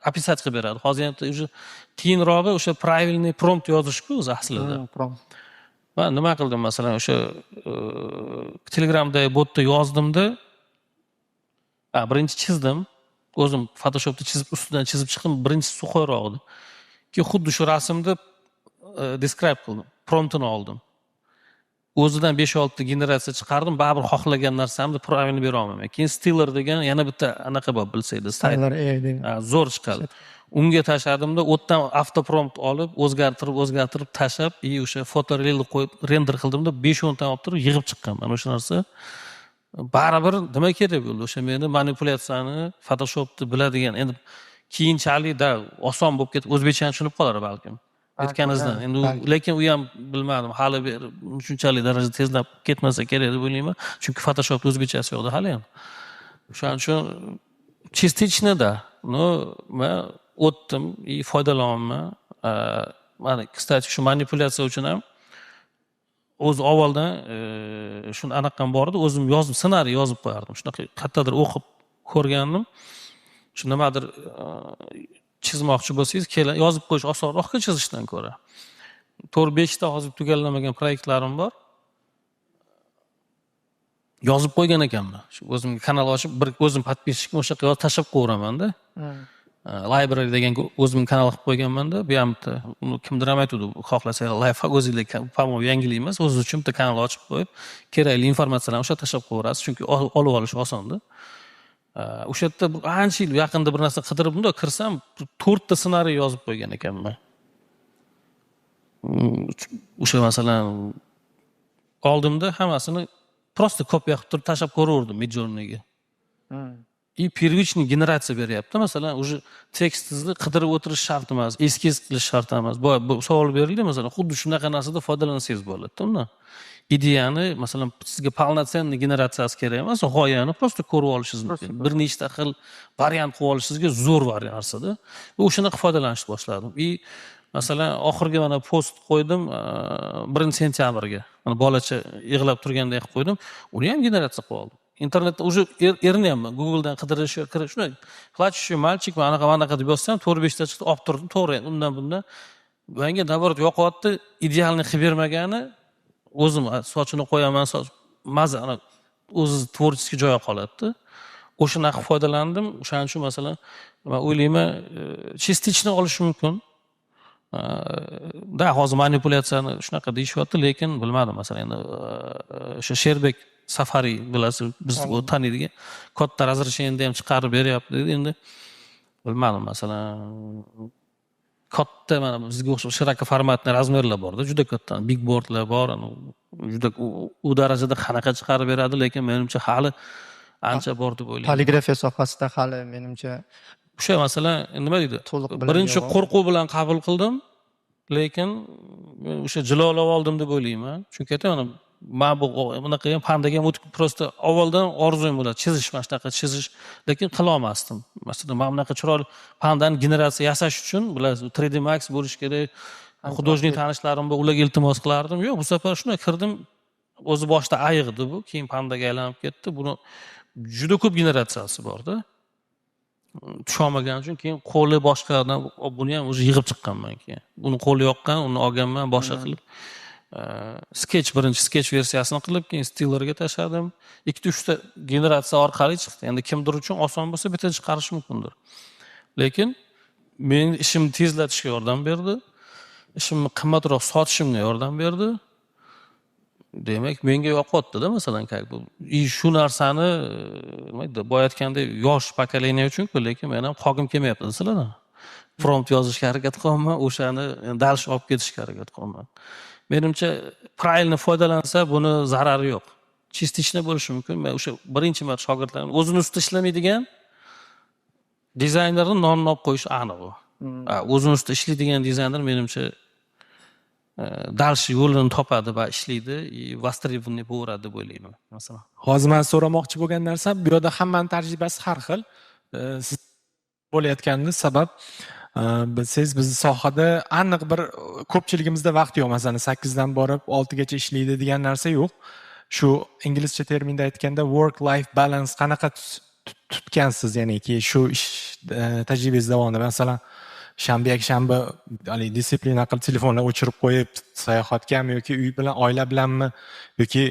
A: opisat qilib beradi. Hozir ham o'sha keyinroq o'sha правильный prompt yozishku o'zi aslida. Men nima qildim masalan o'sha Telegramda botda yozdimda, birinchi chizdim. o'zim Photoshopda chizib ustidan chizib chiqdim. Birinchisi suqoyroq edi. Keyin xuddi shu rasmni describe qildim. Promptini oldim. O'zidan 5-6 ta generatsiya chiqardim, baribir xohlagan narsamni pravilni bera olmayman. Keyin Stiller degan yana bitta anaqa bor bilsangiz, sayt.
E: Ular deydi.
A: Zo'r chiqadi. Unga tashladimda, o'tdan avtoprompt olib, o'zgartirib tashlab, o'sha fotorelni qo'yib render qildimda 5-10 ta olib turib yig'ib chiqqanman o'sha narsa. Baribir nima kerak bo'ldi? O'sha meni manipulyatsiyani, Photoshopni biladigan, endi keyinchalik oson bo'lib ketib, o'zbekchani tushunib qolar balkim. Aytganingizdan. Endi lekin u ham bilmadim, hali shunchalik darajada tezlab ketmasa kerak deb o'ylayman. Chunki Photoshopda o'zbekchasi yo'qda hali ham. O'shaning uchun частичныйda, men o'tdim, foydalanaman. Mana, kстати, shu manipulyatsiya uchun ham o'z avvaldan shuni anaqam bor edi, o'zim yozib, ssenariy yozib qo'yardim. Shunaqa qayerdadir o'qib ko'rgandim. Shu nimadir chizmoqchi bo'lsangiz, yozib qo'yish osonroq chizishdan ko'ra. 4-5 ta hozir tugallamagan proyektlarim bor. Yozib qo'ygan ekanman. Shu o'zimga kanal ochib, bir o'zim podpисчикni o'sha yoqqa tashlab qo'yramanda. Library degan o'zimning kanal qilib qo'yganman-da. Bu ham bitta uni kimdir ham aytdi, xohlasa Lifehack o'zingiz, po-mo'm yangilik emas, o'zingiz uchun bitta kanal ochib qo'yib, kerakli informatsiyalarni o'sha tashlab qo'yasiz, chunki olib olish osonda. O'sha yerda ancha yil yaqinda bir narsa qidirib bunda kirsam 4 ta ssenariy yozib qo'ygan ekanman. O'sha masalan oldimda hammasini prosta kopiya qilib turib tashlab ko'raverdim Midjourneyga. Первичный generatsiya beryapti. Masalan, o'sha tekstingizni qidirib o'tirish shart emas, eskiz qilish shart emas. Bu savol berildi, masalan, xuddi shunaqa narsada foydalansangiz bo'ladi, undan. Ideyani, masalan, sizga полноценный generatsiyasi kerak emas, g'oyani prosta ko'rib olishingiz mumkin. Bir nechta xil variant qilib olishingizga zo'r variansiyada. O'shanaqa foydalanishni boshladim. Masalan, oxirgi mana post qo'ydim 1 sentyabrga. Mana bolacha yig'lab turganda qilib qo'ydim. Uni ham generatsiya qilib oldim. Internetda уже erinayapman. Googledan qidirish, shunday плачущий мальчик va anaqa deb yozsam 4-5 ta chiqdi, olib turdim. To'g'ri, undan bundan menga naborot yoqyapti, idealni qilib bermagani, o'zim sochini qo'yaman, maza o'zi tvorческий joyi qoladi. O'shanaqa foydalandim. O'shaning uchun masalan, men o'ylayman, частично olish mumkin. Hozir manipulyatsiyani shunaqa deyishyapti, lekin bilmadim, masalan, endi o'sha Sherbek Safari bilasiz, biz taniydigan katta razрешениеda ham chiqarib beryapti dedi. Endi bilmadim, masalan, katta mana bizga o'xshab shiraka formatli razmerlar bor-da, juda katta big boardlar bor, juda u darajada qanaqa chiqarib beradi, lekin menimcha hali ancha bor deb o'ylayman.
E: Poligrafiya sohasida hali menimcha
A: o'sha masalan nima deydi? Birinchi qo'rquv bilan qabul qildim, lekin o'sha jilolab oldim deb o'ylayman. Chunki aytaman, men bunaqa ham pandaga ham o'tib prosta avvaldan orzum bo'ladi, chizish, mana shunaqa chizish, lekin qila olmasdim. Masalan, men bunaqa chiroyli pandani generatsiya yasash uchun, bilasiz, 3D Max bo'lish kerak. Hudojnik tanishlarim bor, ularga iltimos qilardim. Yo'q, bu safar shunday kirdim. O'zi boshda ayiqdi bu, keyin pandaga aylanib ketdi. Buni juda ko'p generatsiyasi bor-da. Tushunmagan uchun keyin qo'li boshqadan buni ham o'zi yig'ib chiqqanman keyin. Uni qo'li yoqqan, uni olganman, boshqa qilib. Birinchi sketch versiyasini qilib, keyin Stillerga tashladim. 2-3 ta generatsiya orqali chiqdi. Endi kimdir uchun oson bo'lsa bitta chiqarish mumkindir. Lekin men ishimni tezlatishga yordam berdi. Ishimni qimmatroq sotishimga yordam berdi. Demak, menga yoqyapti-da, masalan, bu shu narsani nima deydi, boyatganda yosh pokoleniya uchun-ku, lekin men ham qog'im kelmayapti sizlardan. Prompt yozishga harakat qilaman, o'shani dalish olib ketishga harakat qilaman. Menimcha, правильно foydalansa, buni zarari yo'q. Частично bo'lishi mumkin. Men o'sha birinchi marta shogirdlarim o'zini ustida ishlamaydigan dizaynerni nomini olib qo'yish aniq u. O'zini ustida ishlaydigan dizayner menimcha dalish yo'lini topadi va ishlaydi, востребованный bo'laradi deb o'ylayman, masalan.
F: Hozir men so'ramoqchi bo'lgan narsam, bu yerda hammaning tajribasi har xil. Siz bo'layotganini sabab siz bizni sohada aniq bir ko'pchiligimizda vaqt yo'q, masalan 8 dan borib 6 gacha ishlaydi degan narsa yo'q. Shu inglizcha terminda aytganda work life balance qanaqa tutgansiz, ya'niki shu ish tajribangiz davomida, masalan shanba disiplina qilib telefonlar o'chirib qo'yib sayohatgami yoki uy bilan, oila bilanmi yoki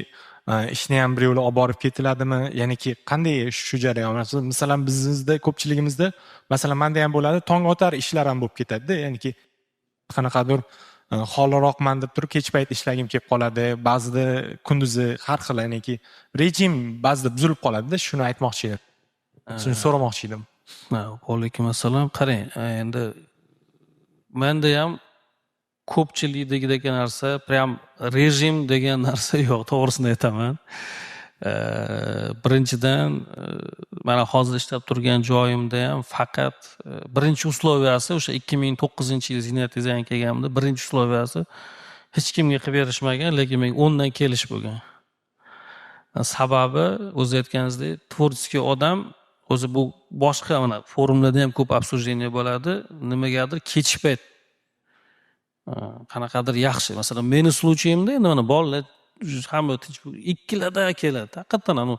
F: ishni ham bir yo'li olib borib ketiladimi, ya'niki qanday shu jarayon? Masalan, bizda ko'pchiligimizda, masalan, menda ham bo'ladi, tong otar ishlar ham bo'lib ketadi-da, ya'niki qanaqadir holiroqman deb turib kech payt ishlagim kelib qoladi, ba'zida kunduzi har xil, ya'niki rejim ba'zida buzilib qoladi-da, shuni aytmoqchi edim. Shuni so'ramoqchi edim.
A: Alaykum assalom. Qarang, endi menda ham ko'pchilikdagi narsa, prям rejim degan narsa yo'q, to'g'risini aytaman. Birinchidan, mana hozir ishlab turgan joyimda ham faqat birinchi usloviyasi o'sha 2009-yil Zinat dizayn kelganimda birinchi usloviyasi hech kimga qilib berishmagan, lekin men 10 dan kelish bo'lgan. Sababi o'zi aytganingizdek, tvorческий odam o'zi bu boshqa mana forumlarda ham ko'p обсуждение bo'ladi, nimagadir kechib payt qanaqadir yaxshi. Masalan, meni случаемda endi mana bolalar hamma tinch 2larda keladi. Haqiqatan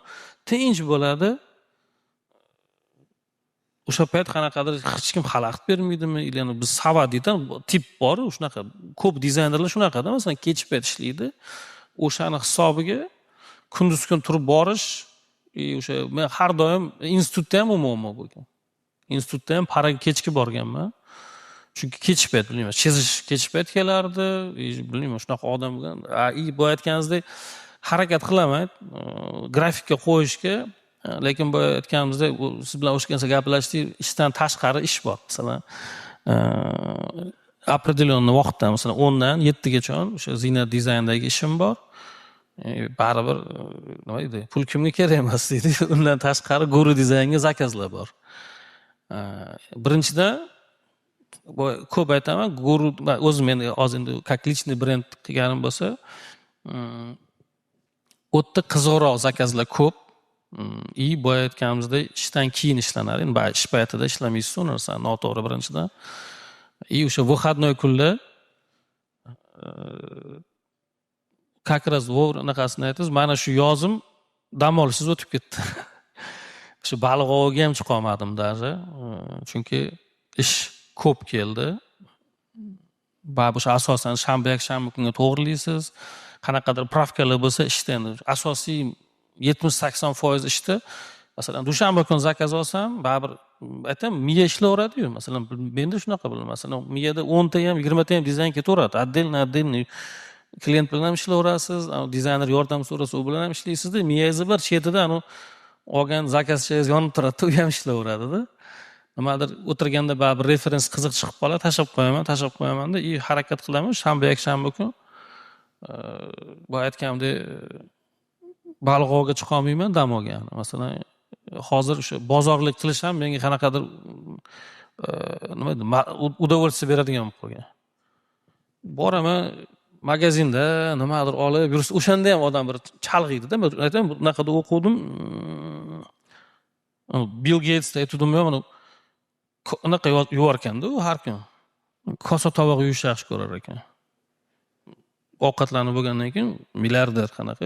A: tinch bo'ladi. O'sha payt qanaqadir hech kim xalaqit bermaydimi? Ya'ni biz savadiydan tip bor, shunaqa ko'p dizaynerlar shunaqada, masalan, kechib payt ishlaydi. O'shani hisobiga kunduz kun turib borish, o'sha men har doim institutda ham muammo bo'lgan. Institutda ham paraga kechki borganman. Chunki kechib payt, bilmayman, chizish kechib payt kelardi, bilmayman, shunaqa odam bo'lgan. Bu aytganingizdek harakat qilaman grafikka qo'yishga, lekin bu aytganimizda siz bilan o'sha narsa gaplashdik, ishdan tashqari ish bor. Masalan, определенный vaqtda, masalan, 10 dan 7 gacha o'sha Zinat dizayndagi ishim bor. Baribir nima edi? Pul kimga kerak emas deydi. Undan tashqari guru dizaynga zakazlar bor. Birinchidan ko'p aytaman, guru o'zim endi hozir endi как личный brend qilganim bo'lsa, o'tda qiziqroq zakazlar ko'p. Bu aytganimizda ishdan keyin ishlanadi. Endi ish paytida ishlamaysiz u narsa, noto'g'ri birinchidan. O'sha выходной kunlar как раз anaqasini aytasiz, mana shu yozim dam olishsiz o'tib ketdi. Shu baliq oviga ham chiqa olmadim даже. Chunki ish ko'p keldi. O'sha asosan shanba kunga to'g'rilaysiz. Qanaqadir pravkalar bo'lsa ishda endi asosiy 70-80% ishda, masalan, dushanba kuni zakaz olsam, baribir aytaman, miya ishlayveradi-yu. Masalan, menda shunaqa bo'ladi. Masalan, miyada 10 ta ham, 20 ta ham dizayn ketaveradi. Отдельно klient bilan ham ishlayverasiz, dizayner yordam so'rasa u bilan ham ishlaysizda, miyangizni bir chetida olgan zakazchangiz yonib turadi, u ham ishlayveradi-da. Nimadir o'tirganda baribir referens qiziq chiqib qoladi, tashlab qo'yamanda, harakat qilaman shanba kun. Bu aytganimdek baliq oviga chiqa olmayman, dam olgan. Masalan, hozir o'sha bozorlik qilish ham menga qanaqadir nima edi, удовольствие beradigan bo'lib qolgan. Boraman magazinda nimadir olib yursa, o'shanda ham odam bir chalg'iydi-da. Men aytaman, bunaqada o'qidim. Bill Gates aytdimmi, mana unaqa yuvar ekanda u har kun. Kosa tovoq yuvishni yaxshi ko'rar ekan. Ovqatlanib bo'lgandan keyin milliarder qanaqa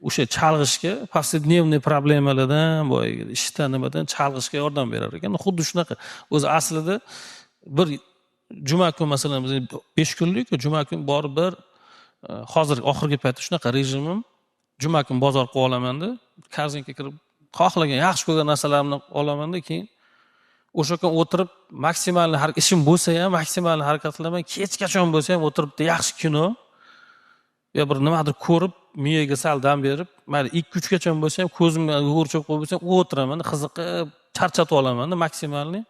A: o'sha chalg'ishga, повседневный problemalardan, boy ishdan nimadan chalg'ishga yordam berar ekan. Xuddi shunaqa. O'zi aslida bir juma kun, masalan, biz 5 kunlik-ku, juma kun borib bir hozir oxirgi paytda shunaqa rejimim, juma kun bozor qilib olamanda, korzinka kirib xohlagan yaxshi ko'rgan narsalarimni olamanda, keyin o'sha kun o'tirib maksimal ishim bo'lsa ham maksimal harakat qilaman, kechgacha bo'lsa ham o'tirib yaxshi kino yo bir nimadir ko'rib, miyaga sal dam berib, mayli 2-3 gacha bo'lsa ham ko'zimga o'rchab qo'yib bo'lsa ham o'tiraman, qiziqib charchatib olaman, maksimalni.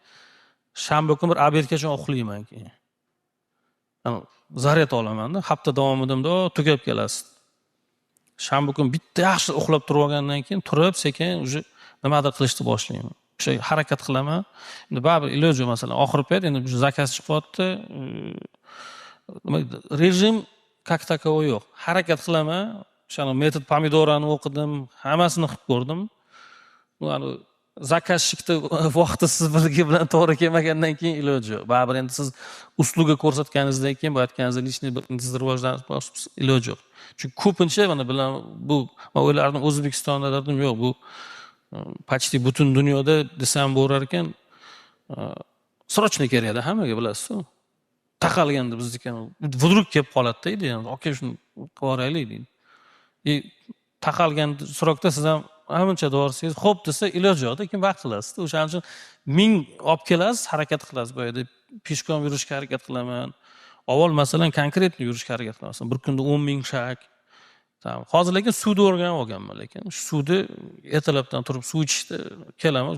A: Shanba kun bir obedgacha uxlayman keyin. Zaryad olaman-da, hafta davomida tugab kelasiz. Shanba kun bitta yaxshi uxlab turib olgandan keyin turib, sekin uje nimadir qilishni boshlayman. O'sha harakat qilaman. Endi baribir iloji, masalan, oxir payt endi zakaz chiqyapti. Rejim как таковой yo'q. Harakat qilaman. O'sha metod pomidorani o'qidim, hammasini qilib ko'rdim. Zakazchilikda vaqti siz bilan to'g'ri kelmagandan keyin iloji yo'q. Baribir endi siz usluga ko'rsatganingizdan keyin bu aytganingizdek lичный rivojlanish iloji yo'q. Chunki ko'pincha mana bilan bu men o'ylardim O'zbekistonda dedim, yo'q, bu почти butun dunyoda desam bo'lar ekan, srochniy kerakda hammaga, bilasiz-ku. Taqalganda bizniki vudruk kelib qoladi-da, endi aka shuni qilib oraylik deydi. taqalgan surokda siz ham hamuncha dorsiz, xo'p desa iloji yo'q, lekin vaqt qilasiz. O'shaning uchun ming olib kelasiz, harakat qilasiz. Boyada peshkom yurishga harakat qilaman. Avval masalan konkretni yurishga harakat qilaman. Bir kunda 10 ming shak. Tamam. Hozir lekin suvni o'rganib olganman, lekin shu suvni ertalabdan turib suv ichishni kelaman.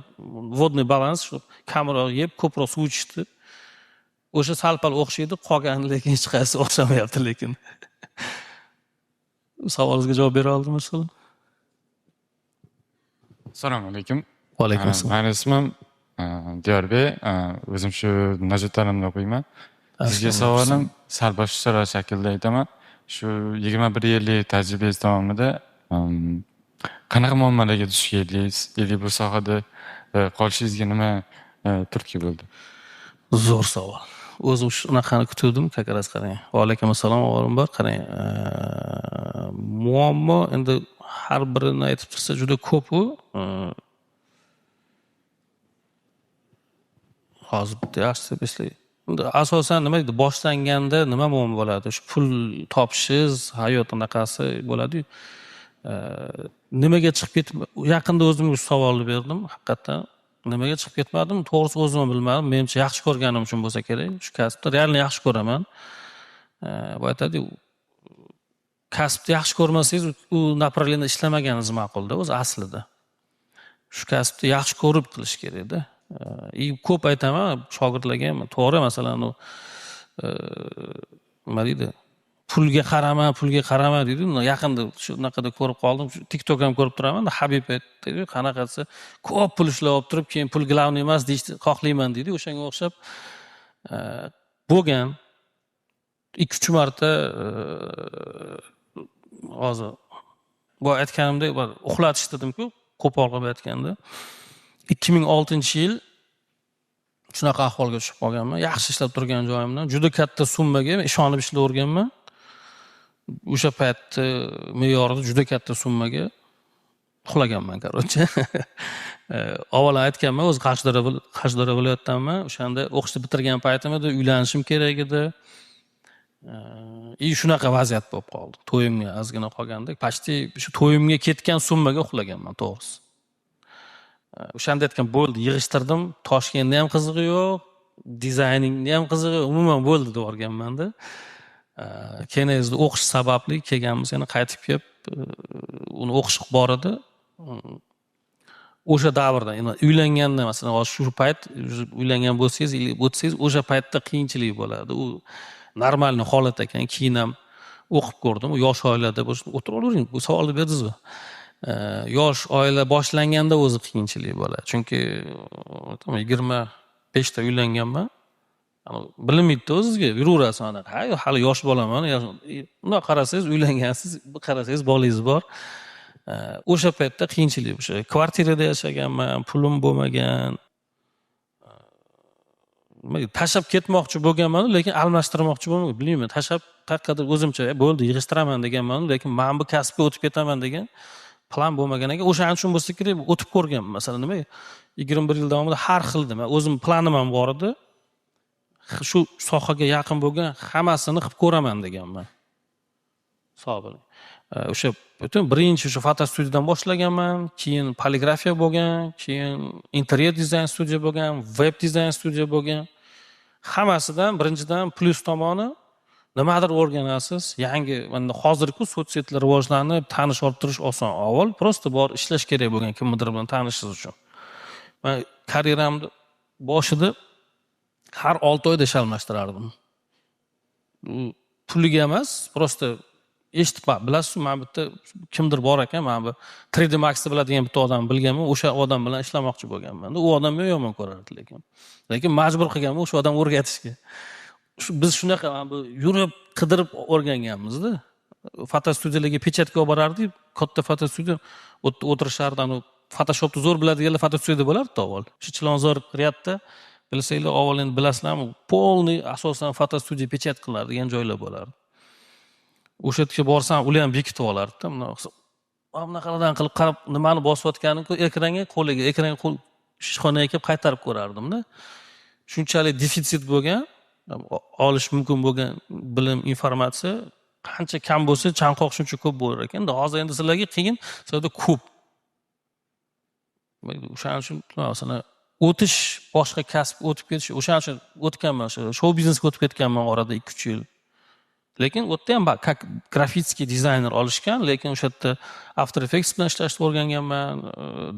A: Vodniy balans shu kamroq yeb, ko'proq suv ichishni. O'sha sal-pal o'xshaydi, qolgani lekin hech qaysi o'xshamayapti lekin. Savolingizga javob bera oldimmi inshaalloh?
G: Assalomu alaykum.
A: Va alaykum assalom.
G: Meni ismim Diyorbek. O'zim shu Najot ta'limda o'qiyman. Sizga savolim sal boshqacharoq shaklda aytaman. Shu 21 yillik tajribangiz davomida qanaqa muammolarga duch keldingiz? Bu sohada qolishingizga nima turtki bo'ldi?
A: Zo'r savol. O'zim shunaqani kutuvdim, kakaras qarang. Va alaykum assalom, o'g'lim bor, qarang. Muammo endi har birini aytib tursa juda ko'p u. Hozir bitta yaxshi deb eslayman. Asosan nima edi, boshlanganda nima muammo bo'ladi? Shu pul topishingiz, hayot anaqasi bo'ladi-yu. Nimaga chiqib ketib, yaqinda o'zimga shu savolni berdim, haqiqatan. Nimaga chiqib ketmadim? To'g'risi o'zim ham bilmadim. Menimcha yaxshi ko'rganim uchun bo'lsa kerak. Shu kasbni realni yaxshi ko'raman. Bu aytadi-yu, kasbni yaxshi ko'rmasangiz, u направление ishlamagingiz ma'qulda o'zi aslida. Shu kasbni yaxshi ko'rib qilish kerak-da. Ko'p aytaman shogirdlarga ham, to'g'ri, masalan, nima deydi? Pulga qarama deydi. Yaqinda shunaqada ko'rib qoldim. TikTok ham ko'rib turaman. Habib aytdi, qanaqasi ko'p pul ishlab olib turib, keyin pul glavniy emas deyishni xohlayman deydi. O'shanga o'xshab bo'lgan 2-3 marta hozir bu aytganimdek uxlatish dedim-ku, qo'pol qilib aytganda 2006-yil shunaqa ahvolga tushib qolganman. Yaxshi ishlab turgan joyimdan juda katta summaga ishonib ishlab o'rganman. O'sha paytda me'yorida juda katta summaga uxlaganman, qarochi. Avval aytganman, o'zi Qashqadaryo viloyatidanman. O'shanda o'qishni bitirgan paytimda uylanishim kerak edi. Shunaqa vaziyat bo'lib qoldi. To'yimga ozgina qolganda, почти shu to'yimga ketgan summaga uxlaganman, to'g'risi. O'shanda aytgan bo'ldi, yig'ishtirdim. Toshkentda ham qizig'i yo'q, dizayningda ham qizig'i yo'q, umuman bo'ldi deb o'rganmanda. Keyin o'qish sababli kelganmiz, yana qaytib kelib, uni o'qish bor edi. O'sha davrda, uylanganda masalan, shu payt uylangan bo'lsangiz, o'tsangiz, o'sha paytda qiyinchilik bo'ladi. U normalniy holat ekan. Keyin ham o'qib ko'rdim. U yosh oilada o'tiravering, bu savolni berdingizmi? Yosh oila boshlanganda o'zi qiyinchilik bo'ladi. Chunki 25 ta uylanganman. Bilinmaydi o'zingizga, yuraverasiz anaqa. Hali yosh bolaman. Uni qarasangiz uylangansiz, qarasangiz bolangiz bor. O'sha paytda qiyinchilik o'sha. Kvartirada yashaganman, pulim bo'lmagan. Tashab ketmoqchi bo'lganman, lekin almashtirmoqchi bo'lmagan. Bilmayman, tashab qayoqqadir o'zimcha bo'ldi, yig'ishtiraman deganman, lekin men bu kasbga o'tib ketaman degan plan bo'lmagan ekan. O'shaning uchun bo'lsa kerak, o'tib ko'rganman. Masalan, nima? 21 yil davomida har xil nima, o'zim planim ham bor edi. Shu sohaga yaqin bo'lgan hammasini qilib ko'raman deganman. Hisobini. O'sha butun birinchi o'sha fotostudiyadan boshlaganman, keyin poligrafiya bo'lgan, keyin interyer dizayn studiya bo'lgan, web dizayn studiya bo'lgan. Hammasidan birinchidan plyus tomoni nimadir o'rganasiz. Yangi mana hozirgi sotsiyetlar rivojlanib, tanish olib turish oson. Avval prosta bor ishlash kerak bo'lgan kimdir bilan tanishish uchun. Men karyeramni boshida har 6 oyda ish almashtirardim. Puliga emas, prosta eshitib bilasizmi, men bitta kimdir bor ekan, men bu 3D Max biladigan bitta odam bilganman, o'sha odam bilan ishlamoqchi bo'lganman. U odam meni yomon ko'rardi lekin majbur qilganman o'sha odam o'rgatishga. Biz shunaqa bu yurib qidirib o'rganganmiz-da. Fotostudiyalarga pechatka olib borardik, katta fotostudiya o'tirishardi, Photoshopni zo'r biladiganlar fotostudiyada bo'lardi avval. Shu Chilonzor riyadda bilsanglar, avval endi bilasizlarmi, polniy asosan fotostudiya pechat qiladigan joylar bo'lardi. O'sha yerga borsam, ular ham bekitib olardi-da. Bunaqalardan qilib qarab, nimani bosayotganini ekranga qo'l ishxonaga kelib qaytarib ko'rardim-da. Shunchalik defitsit bo'lgan, olish mumkin bo'lgan bilim, informatsiya qancha kam bo'lsa chanqoq shuncha ko'p bo'lar ekan. Endi hozir endi sizlarga qiyin, sizlarda ko'p. O'shaning uchun masalan o'tish, boshqa kasb o'tib ketish, o'shaning uchun o'tganman, o'sha shou biznesga o'tib ketganman orada 2-3 yil. Lekin u yerda ham grafitskiy dizayner olishgan, lekin o'sha yerda After Effects bilan ishlashni o'rganganman.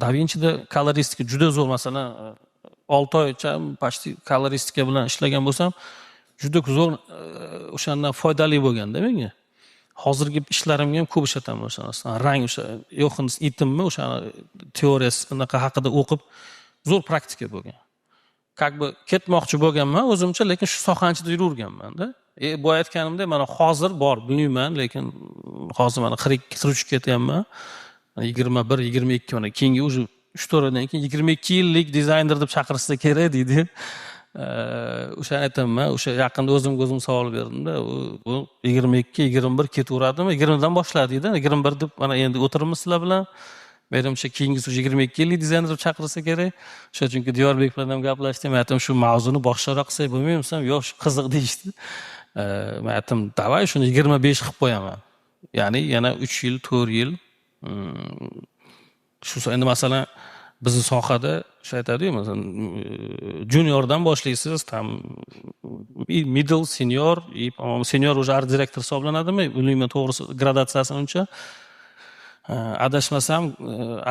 A: DaVinci'da koloristika juda zo'r, masalan 6 oycha почти koloristika bilan ishlagan bo'lsam, juda zo'r, o'shandan foydali bo'lganda menga. Hozirgi ishlarimga ham ko'p ishlataman o'sha narsani. Rang o'sha Yohanes Itemmi o'sha teoriyasi bunaqa haqida o'qib zo'r praktika bo'lgan. Как бы ketmoqchi bo'lganman o'zimcha, lekin shu sohaning ichida yurganman-da. Bu aytganimdek, mana hozir bor, bilmayman, lekin hozir mana 42-43 ketyapman. 21, 22 mana keyingi уже 3-4 oydan keyin 22 yillik dizayner deb chaqirsa kerak deydi. O'sha aytaman, o'sha yaqinda o'zim savol berdimda, u 22, 21 ketaveradimi? 20 dan boshladingda, 21 deb mana endi o'tiribmiz sizlar bilan. Menimcha keyingisi 22 yillik dizayner deb chaqirsa kerak. O'sha chunki Diyorbek bilan ham gaplashdim, aytdim shu mavzuni boshqaroq qilsak bo'lmaymisiz? Yo'q, shu qiziq deyishdi. Men aytdim, "Davay, shuni 25 qilib qo'yaman." Ya'ni yana 3 yil, 4 yil. Shu endi masalan bizning sohada o'sha aytadi-yu, masalan juniordan boshlaysiz, tam middle, senior, senior уже art direktor hisoblanadimi? Bilmayman to'g'risi gradatsiyasi uncha. Adashmasam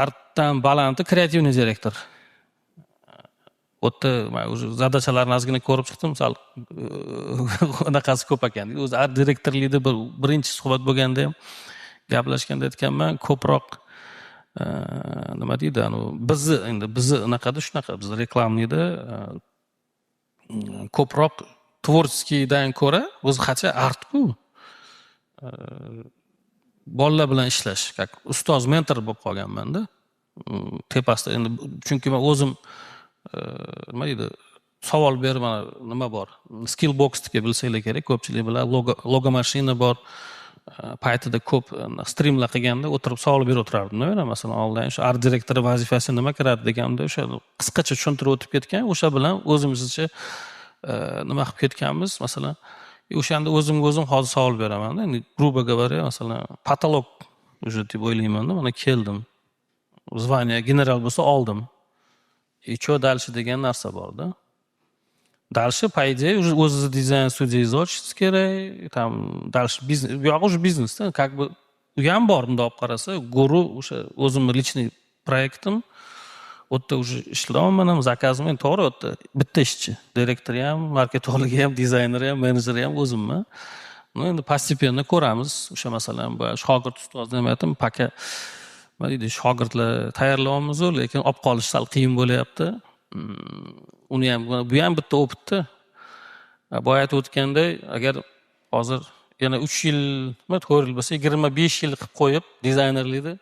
A: artdan balandi kreativniy direktor. O'tda men o'zi zadachalarni ozgina ko'rib chiqdim, misol unaqasi ko'p ekan. O'zi art direktorlikda birinchi suhbat bo'lganda ham gaplashganda aytganman, ko'proq nima deydi, bizni unaqada shunaqa, biz reklamniyda ko'proq tvorskiydan ko'ra o'zi qancha art-ku. Bolalar bilan ishlash, ustoz, mentor bo'lib qolganman-da. Tepasida endi chunki men o'zim nima deydi, savol berib, mana nima bor? Skillbox'ga bilsanglar kerak, ko'pchilik bilan logo mashina bor. Paytida ko'p streamlar qilganda o'tirib savol berib o'tirardim. Mana masalan onlayn shu art direktori vazifasi nima kiradi deganda o'sha qisqacha tushuntirib o'tib ketgan, o'sha bilan o'zimizcha nima qilib ketganmiz, masalan o'shanda o'zim hozir savol beraman-da. Endi грубо говоря, masalan patolog уже deb o'ylayman-da, mana keldim. Zvaniya general bo'lsa oldim. Что дальше degan narsa bor-da. Дальше, по идее, уже o'zingizni dizayn studiyingizni ochishingiz kerak. Там дальше biznes, bu yoq уже biznesda, как бы u ham bor bunday olib qarasa, guru o'sha o'zimning личный proyektim. O'tda уже ishlayman ham, zakazim ham to'g'ri, o'tda bitta ishchi, direktor ham, marketologi ham, dizayner ham, menejer ham o'zimman. Endi постепенно ko'ramiz. O'sha masalan bu shogird ustozni ham aytdim, paka nima deydi, shogirdlar tayyorlayapmiz, lekin olib qolish sal qiyin bo'lyapti. Uni ham, bu ham bitta opitda. Boya aytib o'tganday, agar hozir yana 3 yil, 4 yil bo'lsa, 25 yil qilib qo'yib dizaynerlikni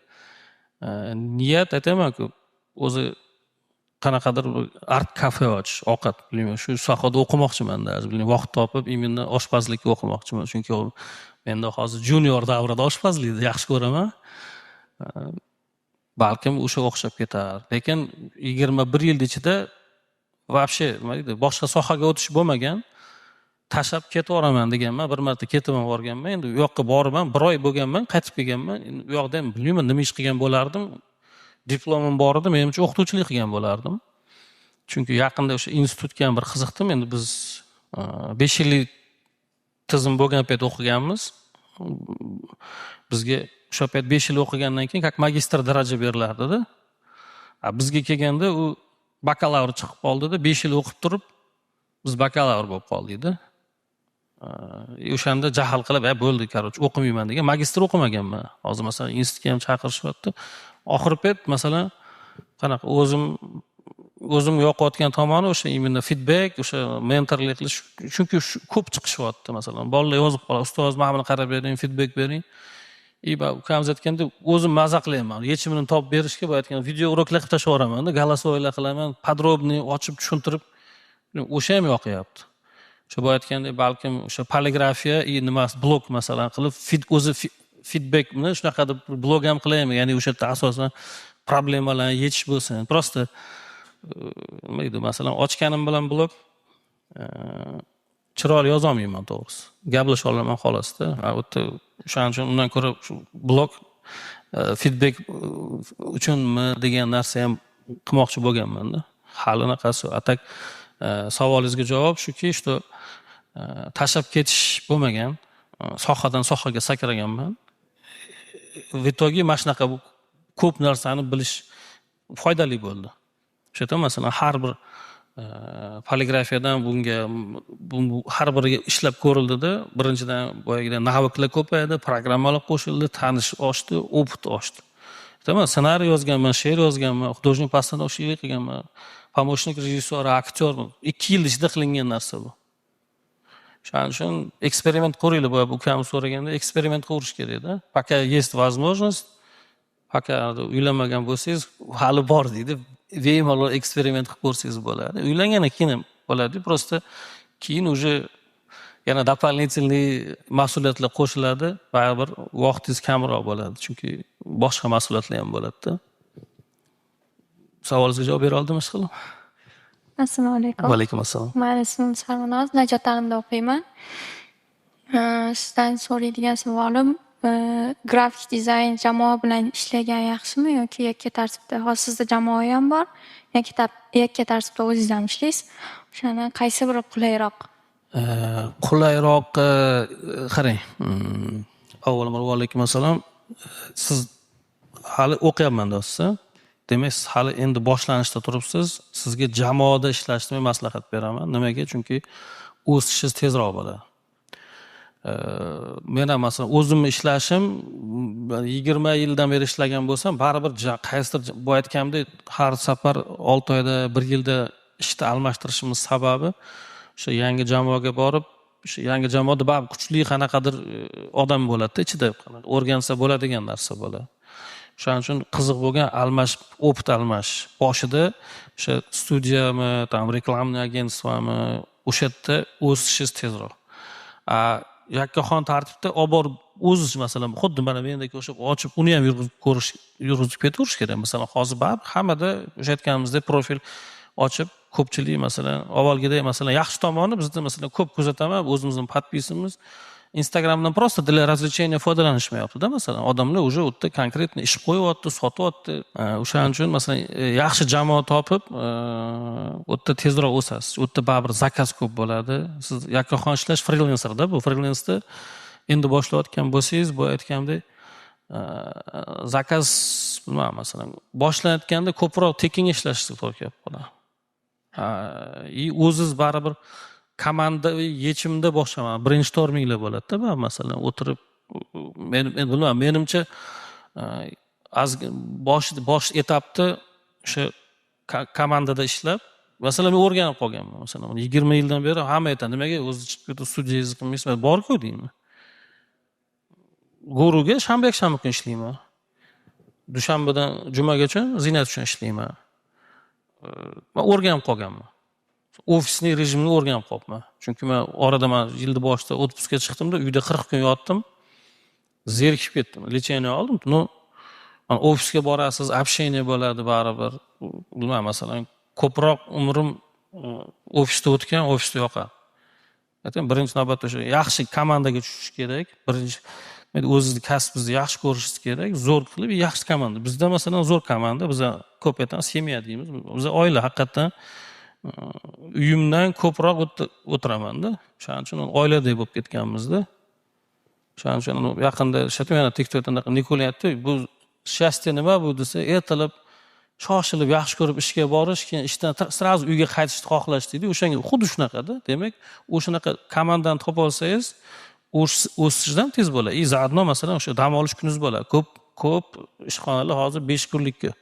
A: niyat aytaman-ku, o'zi qanaqadir art kafe ochish, ovqat, bilmayman, shu sohada o'qimoqchiman-da, bilmayman, vaqt topib, imенно oshpazlikka o'qimoqchiman, chunki menda hozir junior davrida oshpazlikni yaxshi ko'raman. Balkim o'sha o'xshab ketar. Lekin 21 yil ichida вообще nima deydi, boshqa sohaga o'tish bo'lmagan. Tashab ketaveraman deganman, bir marta ketib borganman. Endi u yoqqa boribman, 1 oy bo'lganman, qaytib kelganman. U yoqda ham bilmayman nima ish qilgan bo'lardim. Diplomim bor edi, menimcha o'qituvchilik qilgan bo'lardim. Chunki yaqinda o'sha institutga ham bir qiziqdim. Endi biz 5 yillik tizim bo'lgan payt o'qiganmiz. Bizga o'sha payt 5 yil o'qigandan keyin как magistr daraja berilardi-da. Bizga kelganda u bakalavr chiqib qoldi-da, 5 yil o'qib turib biz bakalavr bo'lib qoldik-da. O'shanda jahl qilib, bo'ldi, короче, o'qimayman degan. Magistr o'qimaganman. Hozir masalan institutga ham chaqirishyapti. Oxir payt masalan qanaqa o'zim yoqayotgan tomoni o'sha imенно feedback, o'sha mentorlik qilish, chunki ko'p chiqishyapti masalan. Bolalar yozib qoladi, ustoz mana buni qarab bering, feedback bering. Ukamiz aytganda o'zim maza qilaman. Yechimini topib berishga bu aytgan video uroklar qilib tashlayveraman-da, голосовойlar qilaman, подробный ochib tushuntirib, o'sha ham yoqyapti. O'sha bu aytganda balkim o'sha poligrafiya, nima blog masalan qilib, o'zi feedbackni shunaqa deb blog ham qilayman. Ya'ni o'sha yerda asosan problemalarni yechish bo'lsin. Prosta nima deydi, masalan ochganim bilan blog chiroyli yozolmayman to'g'risi. Gaplasha olaman xolosda. U yerda o'shaning uchun undan ko'ra shu blog feedback uchunmi degan narsa ham qilmoqchi bo'lganman-da. Hali unaqasi atak savolingizga javob shuki, что tashlab ketish bo'lmagan. Sohadan sohaga sakraganman. В итоге mana shunaqa ko'p narsani bilish foydali bo'ldi. O'sha yerda masalan har bir poligrafiyadan bunga har biriga ishlab ko'rildida, birinchidan boyagidan naviklar ko'paydi, programmalar qo'shildi, tanish oshdi, opit oshdi. Tamam, ssenariy yozganman, she'r yozganman, художник постановщик qilganman, помощник rejissyor, aktyor 2 yil ichida qilingan narsa bu. Shuning uchun eksperiment qilinglar, bu ukam so'raganda eksperiment qilish kerak-da. Пока есть возможность, пока uylanmagan bo'lsangiz, hali bor deydi. Bemalol eksperiment qilib ko'rsangiz bo'ladi. Uylangandan keyin ham bo'ladi. Просто keyin уже yana дополнительный mas'uliyatlar qo'shiladi, baribir vaqtingiz kamroq bo'ladi. Chunki boshqa mas'uliyatlar ham bo'ladi-da. Savolingizga javob bera oldimmi, ishqilib?
H: Assalomu alaykum.
A: Va alaykum assalom.
H: Meni ismim Sarvinoz, Najot ta'limda o'qiyman. Sizdan so'raydigan savolim, grafik dizayn jamoa bilan ishlagan yaxshimi yoki yakka tartibda? Hozir sizda jamoa ham bor, yakka tartibda o'zingiz ham ishlaysiz. O'shani qaysi biri qulayroq?
A: Qulayroq, qarang. Avvalambor va alaykum assalom. Siz hali o'qiyapman deysiz. Demak, siz hali endi boshlanishda turibsiz. Sizga jamoada ishlashni men maslahat beraman. Nimaga? Chunki o'sishingiz tezroq bo'ladi. Men ham masalan o'zimni ishlashim 20 yildan beri ishlagan bo'lsam, baribir qaysidir bu aytganimdek har safar 6 oyda, 1 yilda ishni almashtirishimiz sababi o'sha yangi jamoaga borib, o'sha yangi jamoada baribir kuchli qanaqadir odam bo'ladi-da, ichida o'rgansa bo'ladigan narsa bo'ladi. Shuning uchun qiziq bo'lgan opit almash. Boshida o'sha studiyami, tam reklamniy agentstvami, o'sha yerda o'sishingiz tezroq. Yakkaxon tartibda olib borib o'ziz masalan xuddi mana mendek o'sha ochib uni ham yurgizib ketaverish kerak. Masalan, hozir baribir hammada o'sha aytganimizdek profil ochib, ko'pchilik masalan avvalgidek masalan yaxshi tomoni bizda masalan ko'p kuzataman, o'zimizning podpisimiz Instagramdan просто для развлечения foydalanishmayapti-da masalan. Odamlar уже o'tda konkretni ish qo'yapti, sotyapti. O'shaning uchun masalan yaxshi jamoa topib, o'tda tezroq o'sasiz. O'tda baribir zakaz ko'p bo'ladi. Siz yakkaxon ishlash freelancer-da, bu freelancerda endi boshlayotgan bo'lsangiz, bu aytgandek zakaz bilmayman masalan boshlanayotganda ko'proq tekin ishlashga to'g'ri kelib qoladi. O'ziz baribir komanda yechimda boshlayman. Brainstorminglar bo'ladi-da, masalan, o'tirib men bilmayman, menimcha bosh etapda o'sha komandada ishlab, masalan, men o'rganib qolganman. Masalan, 20 yildan beri hamma aytadi, nimaga o'zi chiqib studiyangizni qilmaysizmi? Bor-ku deyman. Guruga shanba-yakshanba kun ishlayman. Dushanbadan jumagacha Zinat uchun ishlayman. Men o'rganib qolganman. Ofisning rejimini o'rganib qolibman. Chunki men orada yilning boshida отпускка chiqdimda, uyda 40 kun yotdim. Zerikib ketdim. Lecheniya oldim. Ofisga borasiz, общение bo'ladi baribir. Bilmayman, masalan, ko'proq umrim ofisda o'tgan, ofisda yoqadi. Aytdim, birinchi navbatda o'sha yaxshi komandaga tushish kerak. Birinchi o'zingizni kasbingizni yaxshi ko'rishingiz kerak, zo'r qilib yaxshi komanda. Bizda masalan zo'r komanda, biz ko'p aytamiz, semya deymiz. Biz oila haqiqatan uyimdan ko'proq o'tiraman-da. Shuning uchun oiladek bo'lib ketganmiz-da. Shuning uchun yaqinda yana TikTokda Nikolayapti, bu счастье nima bu desa, ertalab shoshilib yaxshi ko'rib ishga borish, keyin ishdan sразу uyga qaytishni xohlash deydi. O'shanga xuddi shunaqada. Demak, o'shanaqa komandani topa olsangiz, o'sishdan tez bo'ladi. Zaodno masalan o'sha dam olish kuningiz bo'ladi. Ko'p ishxonalar hozir 5 kunlikka,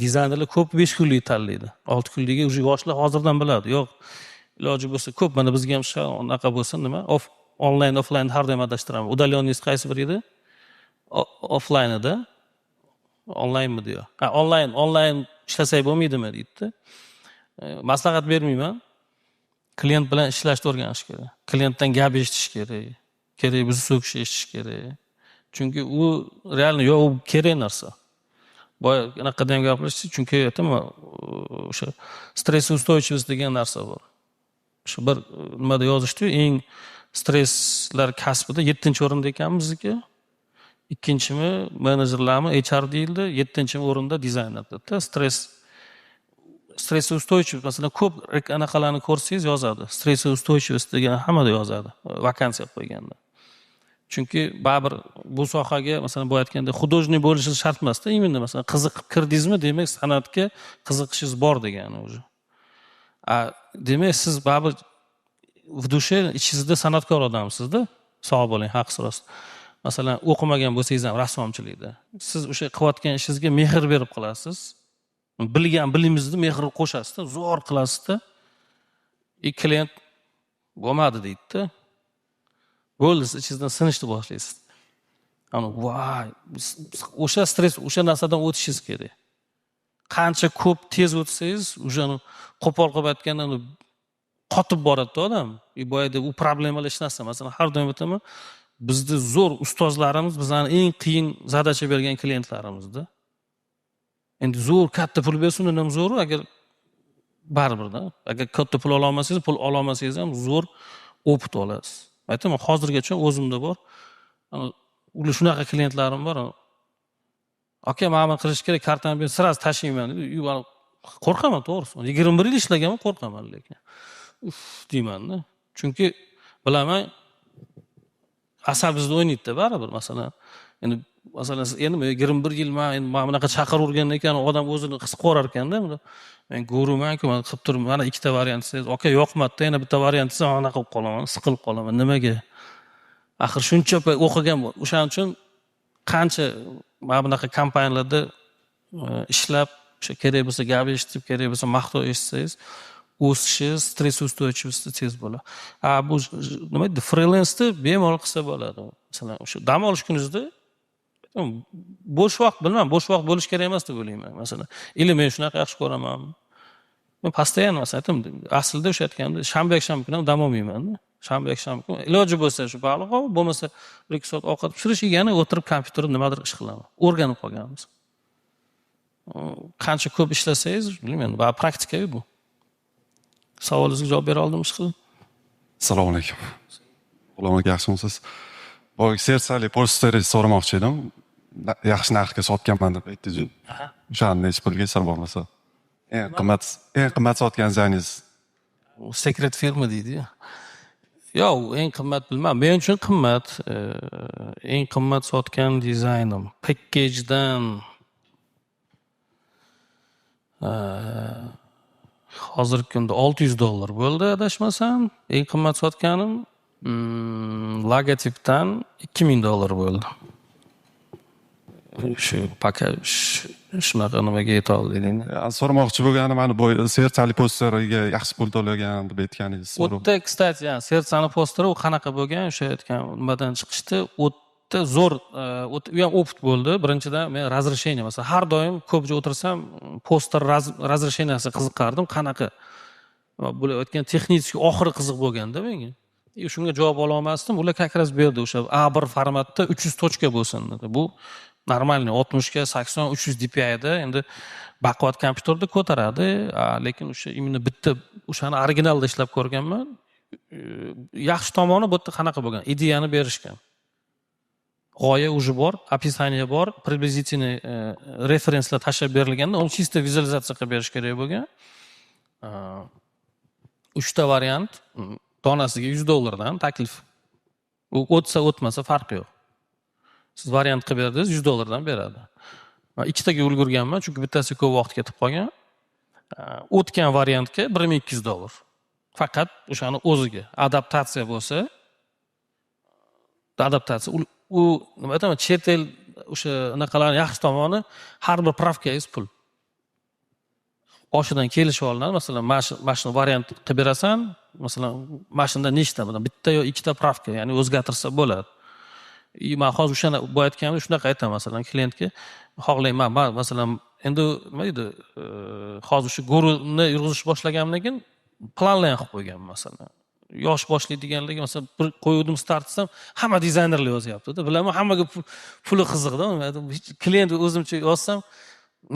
A: dizaynerlar ko'p 5 kunlik tanlaydi. 6 kunligi уже yoshlar hozirdan biladi. Yo'q, iloji bo'lsa ko'p. Mana bizga ham shunaqa bo'lsa nima? Onlayn, offlayn har doim adashtiraman. Udalyonniz qaysi biri edi? Offlaynida. Onlaynmi deyo. Onlayn ishlasak bo'lmaydimi deydi. Maslahat bermayman. Klient bilan ishlashni o'rganish kerak. Klientdan gap eshitish kerak. Kerak bo'lsa so'kish eshitish kerak. Chunki u realni yo'q, u kerak narsa. Boya anaqada ham gapirishdi, chunki aytaman, o'sha stress ustойчивость degan narsa bor. shu bir nimada yozishdi, eng stresslar kasbida 7-o'rinda ekan bizniki. Ikkinchimi menejerlarmi HR deyildi, 7-chi o'rinda dizayner dedi. Stress ustойчивость, masalan, ko'p anaqalarni ko'rsangiz yozadi. Stress ustойчивость degan hammada yozadi, vakansiya qo'yganda. Chunki baribir bu sohaga, masalan, bu aytganda художник bo'lishi shart emasda, imенно masalan qiziqib kirdingizmi, demak san'atga qiziqishingiz bor degani o'zi. Demak siz baribir в душе ichingizda san'atkor odamsizda, sog' bo'ling, haq so'rasiz. Masalan, o'qimagan bo'lsangiz ham rassomchilikda siz o'sha qilayotgan ishingizga mehr berib qolasiz. Bilgan bilimizni mehr qo'shasizda, zo'r qilasizda. Klient bo'lmadi deydi-da. Bo'ldi, ichingizdan sinishni boshlaysiz. Voy, o'sha stress, o'sha narsadan o'tishingiz kerak. Qancha ko'p tez o'tsangiz, o'shani qo'pol qilib aytganda qotib boradi odam. Boyada u problemalar hech narsa. Masalan, har doim aytaman, bizda zo'r ustozlarimiz bizlarni eng qiyin zadacha bergan klientlarimizda. Endi zo'r katta pul bersa undan ham zo'r, agar baribirda. Agar katta pul ola olmasangiz ham zo'r opit olasiz. Aytaman, hozirgacha o'zimda bor. Ular shunaqa klientlarim bor. Aka, mana qilish kerak, kartani berib siraz tashlayman dedi. Qo'rqaman, to'g'risi. 21 yil ishlaganman, qo'rqaman lekin. Deyman-da. Chunki bilaman, asabimizda o'ynaydi baribir, masalan. Endi 21 yil men bunaqa chaqiravergan ekan, odam o'zini his qo'rar ekanda. Men ko'rmayman-ku, men qilib turibman. Mana ikkita variant siz, aka yoqmadi, yana bitta variant siz, mana qilib qolaman, siqilib qolaman. Nimaga? Axir shuncha o'qigan, o'shaning uchun qancha mana bunaqa kompaniyalarda ishlab, o'sha kerak bo'lsa gap eshitib, kerak bo'lsa maqtov eshitsangiz, o'sishingiz, stress ustойчивости tez bo'ladi. Bu nima deydi? Freelansda bemalol qilsa bo'ladi. Masalan, o'sha dam olish kuningizda bo'sh vaqt, bilmayman, bo'sh vaqt bo'lish kerak emas deb o'ylayman. Masalan, men shunaqa yaxshi ko'raman. Men постоянно masalan, aslida o'sha aytganimda shanba yakshanba kuni ham dam olmayman. Shanba yakshanba kuni iloji bo'lsa shu baliq olib, bo'lmasa 1-2 soat ovqat pishirish, yegani o'tirib kompyuterda nimadir ish qilaman. O'rganib qolganmiz. Qancha ko'p ishlasangiz, bilmayman, va praktika bu. Savolingizga javob bera oldimmi, ish qilib?
I: Assalomu alaykum. Xulomat yaxshimisiz? Boyagi sertsali posteri so'ramoqchi edim. Yaxshi narxga sotganman deb aytdingiz. O'shani necha pulga sir bo'lmasa? Eng qimmat sotgan dizayningiz.
A: Secret firma deydi-yu. Yo'q, eng qimmat bilmayman. Men uchun qimmat. Eng qimmat sotgan dizaynim package-dan hozirgi kunda $600 bo'ldi, adashmasam. Eng qimmat sotganim logotipdan $2000 bo'ldi. Shu shunaqa nimaga yeta oldingiz?
I: So'ramoqchi bo'lganim, mana bu sertsali posteriga yaxshi pul to'lagan deb aytganingiz.
A: O'tda, kstati, sertsali posteri u qanaqa bo'lgan? O'sha aytgan nimadan chiqishdi? O'tda zo'r, u ham opit bo'ldi. Birinchidan men razрешение, masalan, har doim ko'pcha o'tirsam, poster razрешениесі qiziqardim. Qanaqa? Bu aytgan texnik oxiri qiziq bo'lganda menga. Shunga javob ola olmasdim. Ular как раз berdi o'sha A1 formatda 300 точка bo'lsin dedi. Bu normalniy 60 ga 80 300 dpi da endi baquvvat kompyuterda ko'taradi, lekin o'sha imенно bitta o'shani originalda ishlab ko'rganman. Yaxshi tomoni bu yerda qanaqa bo'lgan? Ideyani berishgan. G'oya уже bor, описание bor, приблизительный referenslar tashlab berilganda, uni чисто vizualizatsiya qilib berish kerak bo'lgan. 3 ta variant, donasiga $100 dan taklif. U o'tsa o'tmasa farqi yo'q. Siz variant qilib berdingiz, $100 dan beradi. Men ikkitaga ulgurganman, chunki bittasi ko'p vaqt ketib qolgan. O'tgan variantga $1200. Faqat o'shani o'ziga adaptatsiya bo'lsa, adaptatsiya u nima aytaman, chet el o'sha anaqalarning yaxshi tomoni har bir pravkangiz pul. Boshidan kelishib olinadi. Masalan, mashina variant qilib berasan, masalan, mashinada nechta, bitta yo ikkita pravka, ya'ni o'zgartirsa bo'ladi. Men hozir o'shani bu aytganimda shunaqa aytaman, masalan, klientga, xohlayman, masalan, endi nima deydi, hozir shu goruni yurg'izish boshlaganimdan keyin planlar qilib qo'yganman, masalan. Yosh boshlaydiganlarga, masalan, bir qo'ydim start desam, hamma dizaynerlar yozyapti-da. Bilaman, hammaga puli qiziqda. Klient o'zimcha yozsam,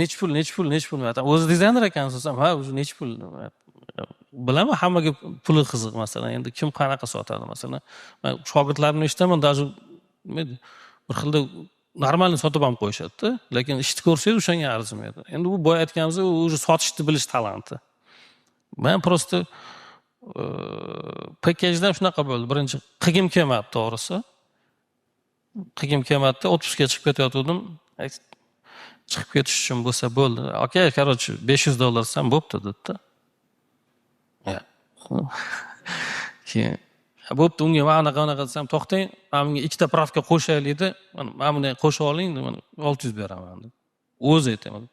A: nech pul. O'zi dizayner ekansiz desam, ha, o'zi nech pul. Bilaman, hammaga puli qiziq masalan. Endi kim qanaqa sotadi masalan. Men shogirdlarimni eshitaman, даже bir xilda normalni sotib ham qo'yishadi-da, lekin ishni ko'rsangiz o'shanga arzimaydi. Endi bu boya aytganimiz o'zi sotishni bilish talanti. Men просто pakajdan shunaqa bo'ldi. Birinchi qilgim kelmadi to'g'risi. Qilgim kelmadi, отпускка chiqib ketayotgandim. Chiqib ketish uchun bo'lsa bo'ldi. Okay, короче, $500 ham bo'pti dedi-da. Keyin bo'pti, unga mana qanaqa desam, to'xtang, men bunga ikkita pravka qo'shaylik-da, mana buni qo'shib oling, mana 600 beraman dedi. O'zi aytaman.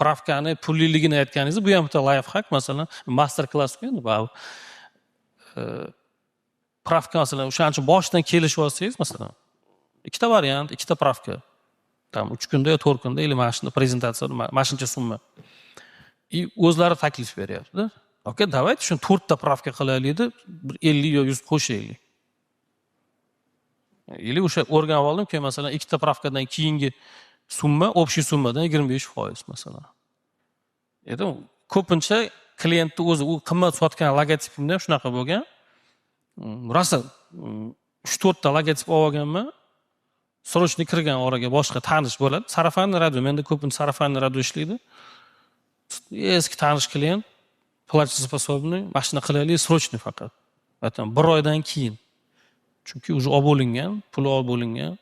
A: Pravkani pulliligini aytganingiz, bu ham bitta life hack masalan, master class endi bu. Pravka masalan, o'shancha boshdan kelishib olsangiz masalan, ikkita variant, ikkita pravka. Tam 3 kunda yo 4 kunda, или mashina prezentatsiya, mashincha summa. O'zlari taklif beryapti-da. Okay, давайте shuni 4 ta pravka qilaylik deb 50 yo 100 qo'shaylik. Или o'sha o'rganib oldim, keyin masalan ikkita pravkadan keyingi summa, общий summadan 25% masalan. Endi ko'pincha klientni o'zi u qimmat sotgan logotipimda ham shunaqa bo'lgan. Rosa 3-4 ta logotip olganman. Срочно kirgan oraga boshqa tanish bo'ladi. Sarafanniy radio, menda ko'pincha sarafanniy radio ishlaydi. Eski tanish klient, платежеспособный, mashina qilaylik, срочный faqat. Aytam 1 oydan keyin. Chunki уже olib bo'lingan, puli olib bo'lingan.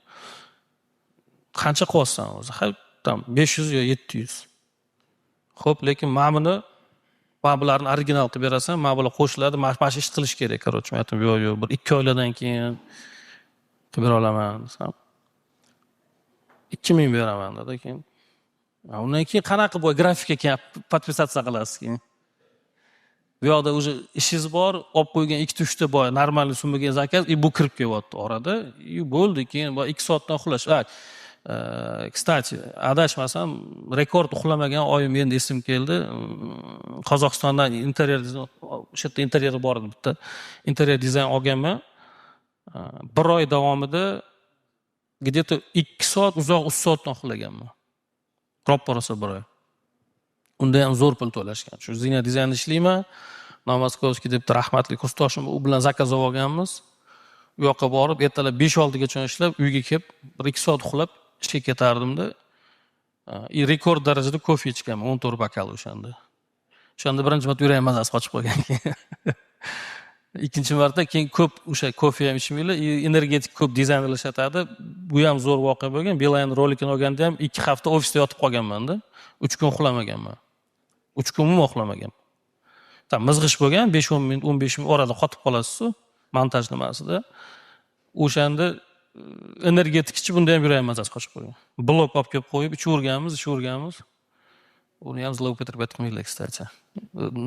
A: Qancha qo'ysan o'zi? Tam 500 yo 700. Xo'p, lekin ma'mini bularni original qilib berasan, bular qo'shiladi, mana ish qilish kerak, короче. Aytam, yo'q, bir 2 oylardan keyin qilib bera olaman desam. 2000 beraman dedi keyin. Undan keyin qanaqa bo'y grafika keyin podpisatsiya qilasiz keyin. Bu yoqda уже ishingiz bor, olib qo'ygan 2-3 ta boy normal summaga zakaz, bu kirib kelyapti orada. Bo'ldi, keyin 2 soatdan uxlash. Kstati, adashmasam, rekord uxlamagan oyim endi esim keldi. Qozog'istondan interyer, o'sha yerda interyer bor edi bitta. Interyer dizayn olganman. 1 oy davomida где-то 2 soat uzoq 3 soatdan uxlaganman. Roppa-rosa 1 oy. Unda ham zo'r pul to'lashgan. Shu Zina dizaynda ishlayman. Nomoskovskiy deb rahmatli kurstoshim, u bilan zakaz olganmiz. U yoqqa borib, ertalab 5-6 gacha ishlab, uyga kelib 1-2 soat uxlab ishga ketardim-da. Rekord darajada kofe ichganman, 14 bokal o'shanda. O'shanda birinchi marta yuragim mazasi qochib qolgan. Ikkinchi marta keyin ko'p o'sha kofe ham ichmaylar, energetik ko'p dizaynlar ishlatadi. Bu ham zo'r voqea bo'lgan. Beeline rolikini olganda ham 2 hafta ofisda yotib qolganman-da. 3 kun uxlamaganman. 3 kun uxlamaganman. Tam mizg'ish bo'lgan, 5-10 minut, 15 minut orada qotib qolasiz-ku, montaj nimasida. O'shanda energetikchi bunda ham yuragim mazasi qochib qolgan. Blok olib kelib qo'yib, ichaverganmiz. Uni ham zloupotrebat qilmaylar, kstati.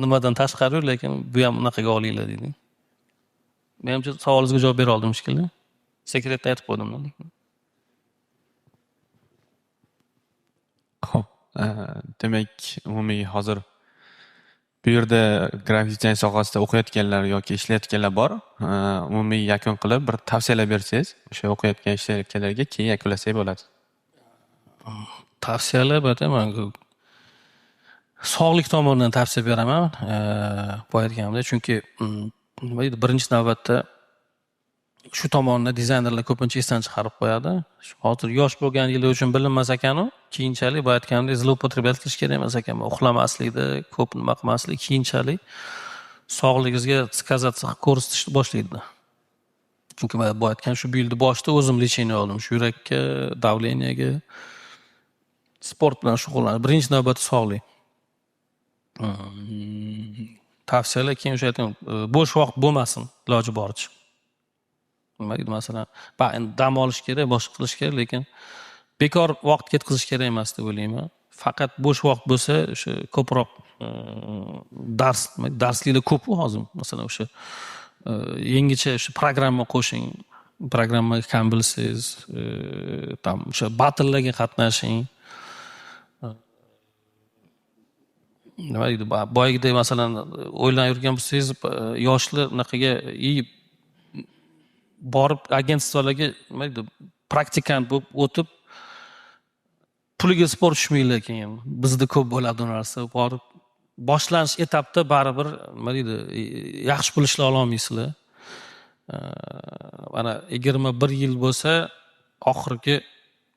A: Nimadan tashqari, lekin bu ham unaqaga olinglar deydi. Menimcha savolingizga javob bera oldim shekilli. Sekretda aytib qo'ydim.
J: Xo'p, demak, umumiy hozir bu yerda grafik dizayn sohasida o'qiyotganlar yoki ishlayotganlar bor. Umumiy yakun qilib bir tavsiyalar bersangiz, o'sha o'qiyotgan ishlayotganlarga keyin yakunlasak bo'ladi.
A: Tavsiyalar aytaman. Sog'lik tomonidan tavsiya beraman. Boya aytganimdek, chunki nima deydi, birinchi navbatda shu tomonda dizaynerlar ko'pincha esdan chiqarib qo'yadi. Hozir yosh bo'lgan yillar uchun bilinmas ekan-u, keyinchalik boya aytganimdek zloupotrebat qilish kerak emas ekan. Uxlamaslikda, ko'p nima qilmaslik, keyinchalik sog'ligingizga сказаться ko'rsatishni boshlaydi. Chunki men boya aytgan shu yilda boshida o'zim lecheniya oldim, shu yurakka, davleniyaga, sport bilan shug'ullanib, birinchi navbatda sog'lik. Tavsiyalar keyin o'sha aytgan, bo'sh vaqt bo'lmasin, iloji boricha. Nima deydi masalan, dam olish kerak, boshqa qilish kerak, lekin bekor vaqt ketkazish kerak emas deb o'ylayman. Faqat bo'sh vaqt bo'lsa, o'sha ko'proq darsliklar ko'p hozir. Masalan, o'sha yangicha o'sha programma qo'shing, programmaga kam bilsangiz, tam o'sha battlelarga qatnashing. Nima deydi, boyagidek masalan o'ylanib yurgan bo'lsangiz, yoshlar unaqaga borib agentstvalarga nima deydi, praktikant bo'lib o'tib puliga sport tushmaylar keyin. Bizda ko'p bo'ladi u narsa. Borib boshlanish etapda baribir nima deydi, yaxshi pul ishlay ololmaysizlar. Mana 21 yil bo'lsa, oxirgi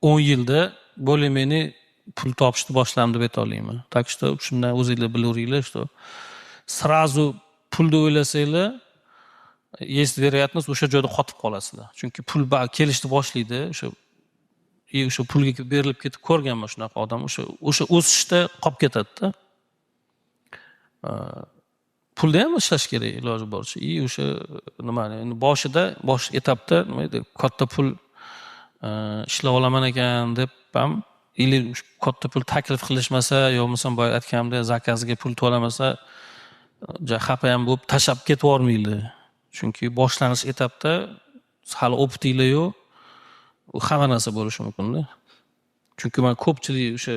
A: 10 yilda более-менее pul topishni boshladim deb ayta olaman. Так что shundan o'zingizlar bilaveringlar, что сразу pulni o'ylasanglar, есть вероятность o'sha joyda qotib qolasizlar. Chunki pul kelishni boshlaydi, o'sha pulga berilib ketib ko'rganman shunaqa odam, o'sha o'sishda qolib ketadi-da. Pulda ham ishlash kerak iloji boricha. O'sha nimani, endi bosh etapda nima edi, katta pul ishlab olaman ekan deb ham или katta pul taklif qilishmasa, yo bo'lmasam boya aytganimdek zakazga pul to'lamasa, xafa ham bo'lib tashlab ketib yormaydi. Chunki boshlanish etapda hali optinglar yo'q, hamma narsa bo'lishi mumkin-da. Chunki men ko'pchilik o'sha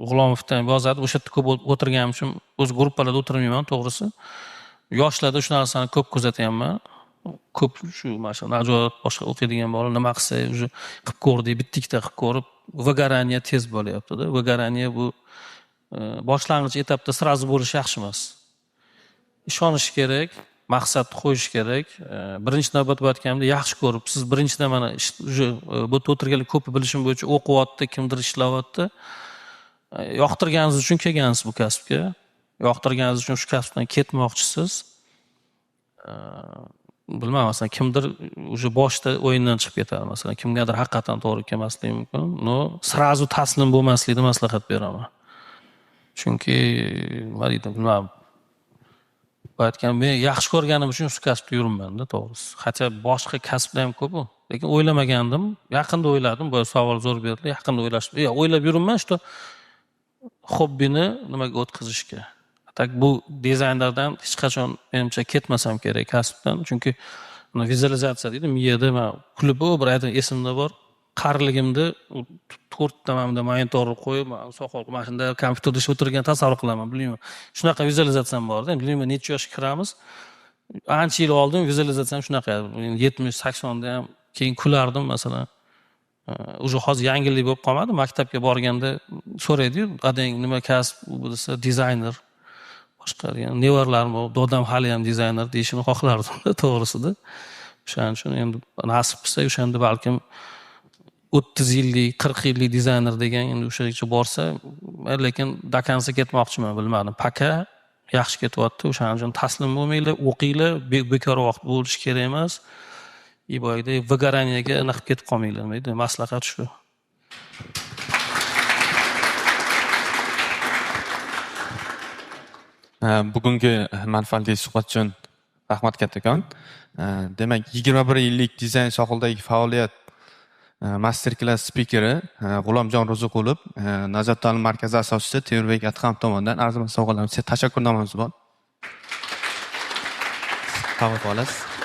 A: G'ulomovdan yozadi, o'sha yerda ko'p o'tirganim uchun o'z gruppalarda o'tirmayman, to'g'risi. Yoshlarda shu narsani ko'p kuzatyapman. Ko'p shu mana Najot boshqa o'qiydigan bolalar nima qilsa, o'sha qilib ko'rdik, bitta-ikkita qilib ko'rib, выгорание tez bo'lyapti-da. Выгорание bu boshlang'ich etapda sразу bo'lishi yaxshi emas. Ishonish kerak, maqsad qo'yish kerak. Birinchi navbat aytganimda yaxshi ko'rib, siz birinchidan mana bu o'tirganlar ko'pi bilishim bo'yicha o'qiyapti, kimdir ishlayapti. Yoqtirganingiz uchun kelgansiz bu kasbga. Yoqtirganingiz uchun shu kasbdan ketmoqchisiz. Bilmadim, masalan, kimdir o'sha boshda o'yindan chiqib ketadi, masalan, kimgadir haqiqatan to'g'ri kelmasligi mumkin. No, sразу taslim bo'lmaslikni maslahat beraman. Chunki nima deydi, bilmadim. Aytgan, men yaxshi ko'rganim uchun shu kasbda yuribman-da, to'g'risi. Hatto boshqa kasblar ham ko'p, lekin o'ylamagandim. Yaqinda o'yladim, bu savol zo'r berildi. Yaqinda o'ylashdim. O'ylab yuribman, что hobbini nimaga o'tkazishga. Tak bu dizaynlardan hech qachon menimcha ketmasam kerak kasbdan. Chunki vizualizatsiya deydi, miyada men kulib bir aytib esimda bor. Qariligimda 4 tamamda monitor qo'yib, soqol mashinada kompyuterda ishlab o'tirgan tasavvur qilaman, bilmayman. Shunaqa vizualizatsiyam bor-da. Bilmayman necha yoshga kiramiz. Ancha yil oldin vizualizatsiyam shunaqa edi. 70-80 da ham keyin kulardim, masalan. Уже hozir yangilik bo'lib qolmadi. Maktabga borganda so'raydi-yu, "Adang nima kasb?" Bu desa, "Dizayner." Boshqa nevarlarim bor, "Dodam hali ham dizayner" deyishini xohlardim, to'g'risida. O'shaning uchun endi nasib qilsa, o'shanda balkim 30 yillik, 40 yillik dizayner degan endi o'shaga borsa, lekin dakansa ketmoqchiman, bilmadim. Paka yaxshi ketyapti, o'shaning uchun taslim bo'lmanglar, o'qinglar, bekor vaqt bo'lish kerak emas. Boyda выгоранияga naqib ketib qolmanglar, deydi. Maslahat shu.
J: Bugungi manfaatli suhbat uchun rahmat kattakon. Demak, 21 yillik dizayn sohasidagi faoliyat master klass spikeri G'ulomjon Ro'ziqulov, Najot ta'lim markazi asoschisi Temurbek Adham tomonidan arzimas sovg'alarimiz, tashakkurnomamiz bor. Qabul qilasiz.